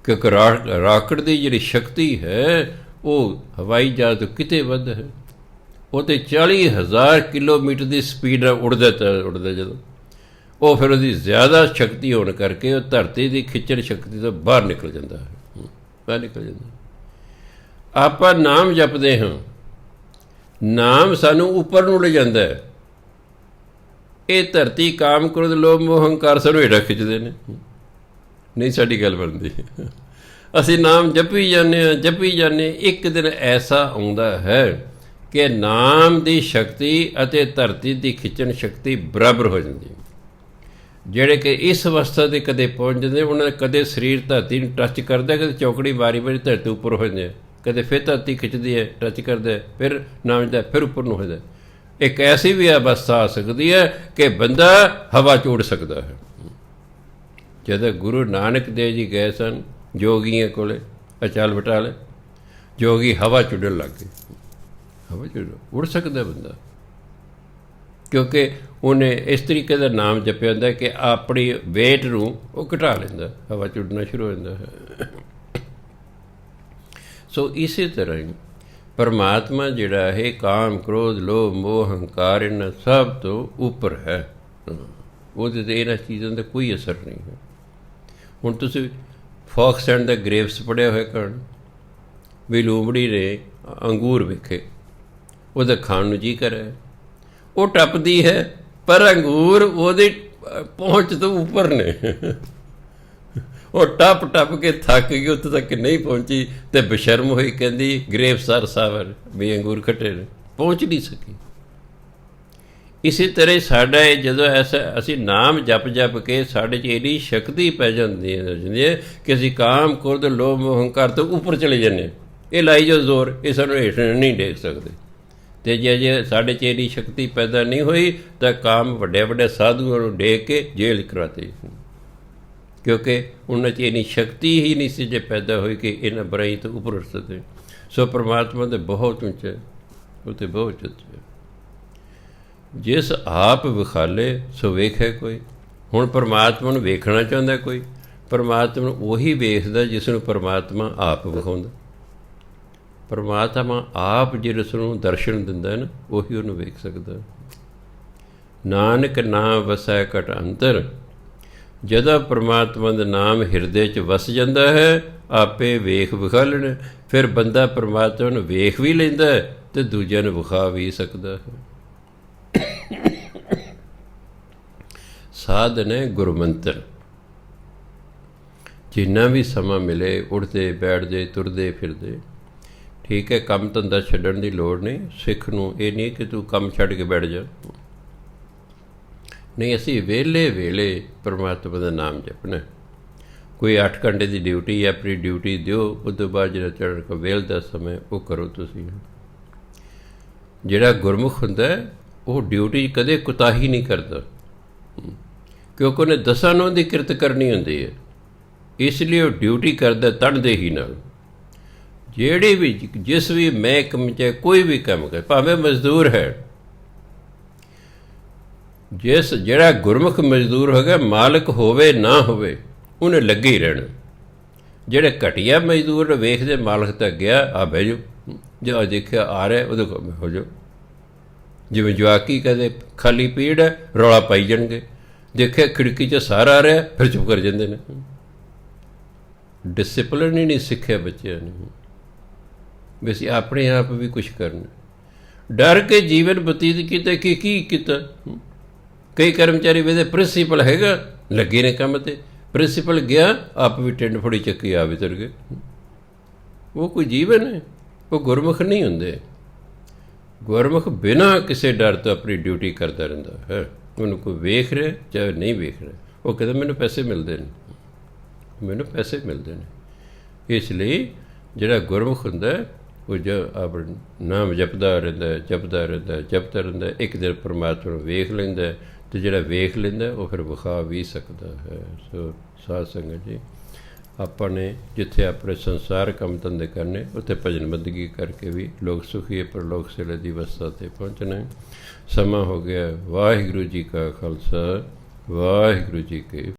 ਕਿਉਂਕਿ ਰਾਕਟ ਦੀ ਜਿਹੜੀ ਸ਼ਕਤੀ ਹੈ ਉਹ ਹਵਾਈ ਜਹਾਜ਼ ਤੋਂ ਕਿਤੇ ਵੱਧ ਹੈ। ਉਹ 'ਤੇ 40,000 ਕਿਲੋਮੀਟਰ ਦੀ ਸਪੀਡ ਨਾਲ ਉੱਡਦਾ ਜਦੋਂ ਉਹ ਫਿਰ ਉਹਦੀ ਜ਼ਿਆਦਾ ਸ਼ਕਤੀ ਹੋਣ ਕਰਕੇ ਉਹ ਧਰਤੀ ਦੀ ਖਿੱਚਣ ਸ਼ਕਤੀ ਤੋਂ ਬਾਹਰ ਨਿਕਲ ਜਾਂਦਾ ਹੈ, ਬਾਹਰ ਨਿਕਲ ਜਾਂਦਾ। ਆਪਾਂ ਨਾਮ ਜਪਦੇ ਹਾਂ, ਨਾਮ ਸਾਨੂੰ ਉੱਪਰ ਨੂੰ ਲੈ ਜਾਂਦਾ ਹੈ। ਇਹ ਧਰਤੀ, ਕਾਮ, ਕ੍ਰੋਧ, ਲੋਭ, ਮੋਹ, ਹੰਕਾਰ ਸਾਨੂੰ ਹੇਠਾਂ ਖਿੱਚਦੇ ਨੇ। ਨਹੀਂ ਸਾਡੀ ਗੱਲ ਬਣਦੀ। ਅਸੀਂ ਨਾਮ ਜਪੀ ਜਾਂਦੇ ਹਾਂ, ਜਪੀ ਜਾਂਦੇ। ਇੱਕ ਦਿਨ ਐਸਾ ਆਉਂਦਾ ਹੈ ਕਿ ਨਾਮ ਦੀ ਸ਼ਕਤੀ ਅਤੇ ਧਰਤੀ ਦੀ ਖਿੱਚਣ ਸ਼ਕਤੀ ਬਰਾਬਰ ਹੋ ਜਾਂਦੀ। ਜਿਹੜੇ ਕਿ ਇਸ ਅਵਸਥਾ 'ਤੇ ਕਦੇ ਪਹੁੰਚ ਜਾਂਦੇ, ਉਹਨਾਂ ਦਾ ਕਦੇ ਸਰੀਰ ਧਰਤੀ ਨੂੰ ਟੱਚ ਕਰਦਾ, ਕਦੇ ਚੌਕੜੀ ਵਾਰੀ ਧਰਤੀ ਉੱਪਰ ਹੋ ਜਾਂਦੇ, ਕਦੇ ਫਿਰ ਧਰਤੀ ਖਿੱਚਦੀ ਹੈ, ਟੱਚ ਕਰਦਾ, ਫਿਰ ਨਾਮ ਦਾ ਫਿਰ ਉੱਪਰ ਨੂੰ ਹੋ ਜਾਂਦਾ। ਇੱਕ ਐਸੀ ਵੀ ਅਵਸਥਾ ਆ ਸਕਦੀ ਹੈ ਕਿ ਬੰਦਾ ਹਵਾ 'ਚ ਉੱਡ ਸਕਦਾ ਹੈ। ਜਦੋਂ ਗੁਰੂ ਨਾਨਕ ਦੇਵ ਜੀ ਗਏ ਸਨ ਜੋਗੀਆਂ ਕੋਲੇ, ਅਚਲ ਬਟਾਲੇ, ਜੋਗੀ ਹਵਾ 'ਚ ਉੱਡਣ ਲੱਗ ਗਏ। ਹਵਾ 'ਚ ਉੱਡ ਸਕਦਾ ਬੰਦਾ, ਕਿਉਂਕਿ ਉਹਨੇ ਇਸ ਤਰੀਕੇ ਦਾ ਨਾਮ ਜਪਿਆ ਹੁੰਦਾ ਕਿ ਆਪਣੀ ਵੇਟ ਨੂੰ ਉਹ ਘਟਾ ਲੈਂਦਾ, ਹਵਾ 'ਚ ਉੱਡਣਾ ਸ਼ੁਰੂ ਹੋ ਜਾਂਦਾ ਹੈ। ਸੋ ਇਸੇ ਤਰ੍ਹਾਂ ਹੀ ਪਰਮਾਤਮਾ ਜਿਹੜਾ ਹੈ ਕਾਮ, ਕ੍ਰੋਧ, ਲੋਭ, ਮੋਹ, ਹੰਕਾਰ ਇਹਨਾਂ ਸਭ ਤੋਂ ਉੱਪਰ ਹੈ। ਉਹਦੇ 'ਤੇ ਇਹਨਾਂ ਚੀਜ਼ਾਂ ਦਾ ਕੋਈ ਅਸਰ ਨਹੀਂ ਹੈ। ਹੁਣ ਤੁਸੀਂ ਫੌਕਸ ਐਂਡ ਦਾ ਗ੍ਰੇਵਸ ਪੜ੍ਹਿਆ ਹੋਇਆ ਕਰਨ, ਵੀ ਲੂੰਬੜੀ ਨੇ ਅੰਗੂਰ ਵੇਖੇ, ਉਹਦਾ ਖਾਣ ਨੂੰ ਜੀ ਕਰੇ, ਉਹ ਟੱਪਦੀ ਹੈ, ਪਰ ਅੰਗੂਰ ਉਹਦੀ ਪਹੁੰਚ ਤੋਂ ਉੱਪਰ ਨੇ। ਉਹ ਟੱਪ ਟੱਪ ਕੇ ਥੱਕ ਗਈ, ਉੱਥੇ ਤੱਕ ਨਹੀਂ ਪਹੁੰਚੀ, ਅਤੇ ਬੇਸ਼ਰਮ ਹੋਈ, ਕਹਿੰਦੀ ਗ੍ਰੇਵਸ ਆਰ ਸਾਵਰ, ਵੀ ਅੰਗੂਰ ਖੱਟੇ ਨੇ, ਪਹੁੰਚ ਨਹੀਂ ਸਕੀ। ਇਸੇ ਤਰ੍ਹਾਂ ਸਾਡਾ ਇਹ ਜਦੋਂ ਐਸਾ ਅਸੀਂ ਨਾਮ ਜਪ ਜਪ ਕੇ ਸਾਡੇ 'ਚ ਇੰਨੀ ਸ਼ਕਤੀ ਪੈ ਜਾਂਦੀ ਹੈ ਕਿ ਅਸੀਂ ਕਾਮ, ਕ੍ਰੋਧ, ਲੋਭ, ਮੋਹ, ਹੰਕਾਰ ਤੋਂ ਉੱਪਰ ਚਲੇ ਜਾਂਦੇ ਹਾਂ। ਇਹ ਲਾਈ ਜੋ ਜ਼ੋਰ, ਇਹ ਸਾਨੂੰ ਹੇਠ ਨਹੀਂ ਡੇਗ ਸਕਦੇ। ਅਤੇ ਜੇ ਸਾਡੇ 'ਚ ਇੰਨੀ ਸ਼ਕਤੀ ਪੈਦਾ ਨਹੀਂ ਹੋਈ ਤਾਂ ਕਾਮ ਵੱਡੇ ਵੱਡੇ ਸਾਧੂਆਂ ਨੂੰ ਡੇਗ ਕੇ ਜੇਲ੍ਹ ਕਰਾਤੇ, ਕਿਉਂਕਿ ਉਹਨਾਂ 'ਚ ਇੰਨੀ ਸ਼ਕਤੀ ਹੀ ਨਹੀਂ ਸੀ ਜੇ ਪੈਦਾ ਹੋਈ ਕਿ ਇਹਨਾਂ ਬੁਰਾਈ ਤੋਂ ਉੱਪਰ ਉੱਠ ਸਕਦੇ। ਸੋ ਪਰਮਾਤਮਾ ਤਾਂ ਬਹੁਤ ਉੱਚਾ, ਉਹ ਤਾਂ ਬਹੁਤ ਉੱਚਾ। ਜਿਸ ਆਪ ਵਿਖਾਲੇ ਸੋ ਵੇਖੇ ਕੋਈ। ਹੁਣ ਪਰਮਾਤਮਾ ਨੂੰ ਵੇਖਣਾ ਚਾਹੁੰਦਾ ਕੋਈ, ਪਰਮਾਤਮਾ ਨੂੰ ਉਹੀ ਵੇਖਦਾ ਜਿਸ ਨੂੰ ਪਰਮਾਤਮਾ ਆਪ ਵਿਖਾਉਂਦਾ। ਪਰਮਾਤਮਾ ਆਪ ਜਿਸ ਨੂੰ ਦਰਸ਼ਨ ਦਿੰਦਾ ਨਾ, ਉਹੀ ਉਹਨੂੰ ਵੇਖ ਸਕਦਾ। ਨਾਨਕ ਨਾਮ ਵਸੈ ਘਟ ਅੰਤਰ, ਜਦੋਂ ਪਰਮਾਤਮਾ ਦਾ ਨਾਮ ਹਿਰਦੇ 'ਚ ਵਸ ਜਾਂਦਾ ਹੈ, ਆਪੇ ਵੇਖ ਵਿਖਾਲਣ। ਫਿਰ ਬੰਦਾ ਪਰਮਾਤਮਾ ਨੂੰ ਵੇਖ ਵੀ ਲੈਂਦਾ ਅਤੇ ਦੂਜਿਆਂ ਨੂੰ ਵਿਖਾ ਵੀ ਸਕਦਾ ਹੈ। ਸਾਧਨ ਹੈ ਗੁਰਮੰਤਰ। ਜਿੰਨਾ ਵੀ ਸਮਾਂ ਮਿਲੇ, ਉੱਠਦੇ ਬੈਠਦੇ ਤੁਰਦੇ ਫਿਰਦੇ, ਠੀਕ ਹੈ, ਕੰਮ ਧੰਦਾ ਛੱਡਣ ਦੀ ਲੋੜ ਨਹੀਂ। ਸਿੱਖ ਨੂੰ ਇਹ ਨਹੀਂ ਕਿ ਤੂੰ ਕੰਮ ਛੱਡ ਕੇ ਬੈਠ ਜਾ, ਨਹੀਂ, ਅਸੀਂ ਵੇਲੇ ਵੇਲੇ ਪਰਮਾਤਮਾ ਦਾ ਨਾਮ ਜਪਣਾ। ਕੋਈ 8 ਘੰਟੇ ਦੀ ਡਿਊਟੀ ਹੈ, ਆਪਣੀ ਡਿਊਟੀ ਦਿਓ, ਉਸ ਤੋਂ ਬਾਅਦ ਜਿਹੜਾ ਚੜ੍ਹਨ ਕੋ ਵੇਲ ਦਾ ਸਮੇਂ ਉਹ ਕਰੋ। ਤੁਸੀਂ ਜਿਹੜਾ ਗੁਰਮੁਖ ਹੁੰਦਾ ਉਹ ਡਿਊਟੀ ਕਦੇ ਕੁਤਾਹੀ ਨਹੀਂ ਕਰਦਾ, ਕਿਉਂਕਿ ਉਹਨੇ 10 ਨੌਂ ਦੀ ਕਿਰਤ ਕਰਨੀ ਹੁੰਦੀ ਹੈ, ਇਸ ਲਈ ਉਹ ਡਿਊਟੀ ਕਰਦਾ ਤਣਦੇਹੀ ਨਾਲ। ਜਿਹੜੀ ਵੀ ਜਿਸ ਵੀ ਮਹਿਕਮੇ 'ਚ ਕੋਈ ਵੀ ਕੰਮ ਕਰੇ, ਭਾਵੇਂ ਮਜ਼ਦੂਰ ਹੈ, ਜਿਹੜਾ ਗੁਰਮੁਖ ਮਜ਼ਦੂਰ ਹੈਗਾ, ਮਾਲਕ ਹੋਵੇ ਨਾ ਹੋਵੇ, ਉਹਨੇ ਲੱਗੇ ਹੀ ਰਹਿਣਾ। ਜਿਹੜੇ ਘਟੀਆ ਮਜ਼ਦੂਰ ਵੇਖਦੇ ਮਾਲਕ ਤੱਕ ਗਿਆ, ਆ ਬਹਿ ਜਾਓ, ਜੋ ਦੇਖਿਆ ਆ ਰਿਹਾ ਉਹਦੇ ਕੋਲ ਹੋ ਜਾਓ। ਜਿਵੇਂ ਜਵਾਕੀ ਕਦੇ ਖਾਲੀ ਪੀੜ ਹੈ, ਰੌਲਾ ਪਾਈ ਜਾਣਗੇ, ਦੇਖਿਆ ਖਿੜਕੀ 'ਚ ਸਾਰਾ ਆ ਰਿਹਾ, ਫਿਰ ਚੁੱਪ ਕਰ ਜਾਂਦੇ ਨੇ। ਡਿਸਿਪਲਿਨ ਹੀ ਨਹੀਂ ਸਿੱਖਿਆ ਬੱਚਿਆਂ ਨੇ ਵੀ ਅਸੀਂ ਆਪਣੇ ਆਪ ਵੀ ਕੁਛ ਕਰਨਾ। ਡਰ ਕੇ ਜੀਵਨ ਬਤੀਤ ਕੀਤਾ ਕਿ ਕੀ ਕੀਤਾ। ਕਈ ਕਰਮਚਾਰੀ ਵੇਦੇ ਪ੍ਰਿੰਸੀਪਲ ਹੈਗਾ, ਲੱਗੇ ਨੇ ਕੰਮ 'ਤੇ, ਪ੍ਰਿੰਸੀਪਲ ਗਿਆ, ਆਪ ਵੀ ਟਿੰਡ ਫੜੀ ਚੱਕੀ ਆ ਵੀ ਤੁਰ ਗਏ। ਉਹ ਕੋਈ ਜੀਵਨ ਹੈ? ਉਹ ਗੁਰਮੁਖ ਨਹੀਂ ਹੁੰਦੇ। ਗੁਰਮੁਖ ਬਿਨਾਂ ਕਿਸੇ ਡਰ ਤੋਂ ਆਪਣੀ ਡਿਊਟੀ ਕਰਦਾ ਰਹਿੰਦਾ ਹੈ। ਉਹਨੂੰ ਕੋਈ ਵੇਖ ਰਿਹਾ ਚਾਹੇ ਨਹੀਂ ਵੇਖ ਰਿਹਾ, ਉਹ ਕਹਿੰਦਾ ਮੈਨੂੰ ਪੈਸੇ ਮਿਲਦੇ ਨੇ, ਮੈਨੂੰ ਪੈਸੇ ਮਿਲਦੇ ਨੇ। ਇਸ ਲਈ ਜਿਹੜਾ ਗੁਰਮੁਖ ਹੁੰਦਾ ਉਹ ਆਪਣਾ ਨਾਮ ਜਪਦਾ ਰਹਿੰਦਾ, ਜਪਦਾ ਰਹਿੰਦਾ, ਜਪਦਾ ਰਹਿੰਦਾ। ਇੱਕ ਦਿਨ ਪਰਮਾਤਮਾ ਨੂੰ ਵੇਖ ਲੈਂਦਾ, ਅਤੇ ਜਿਹੜਾ ਵੇਖ ਲੈਂਦਾ ਉਹ ਫਿਰ ਵਿਖਾ ਵੀ ਸਕਦਾ ਹੈ। ਸੋ ਸਾਧ ਸੰਗਤ ਜੀ, ਆਪਾਂ ਨੇ ਜਿੱਥੇ ਆਪਣੇ ਸੰਸਾਰ ਕੰਮ ਧੰਦੇ ਕਰਨੇ, ਉੱਥੇ ਭਜਨ ਬੰਦਗੀ ਕਰਕੇ ਵੀ ਲੋਕ ਸੁਖੀ ਪਰਲੋਕ ਸਿਲੇ ਦੀ ਅਵਸਥਾ 'ਤੇ ਪਹੁੰਚਣਾ। ਸਮਾਂ ਹੋ ਗਿਆ। ਵਾਹਿਗੁਰੂ ਜੀ ਕਾ ਖਾਲਸਾ, ਵਾਹਿਗੁਰੂ ਜੀ ਕੀ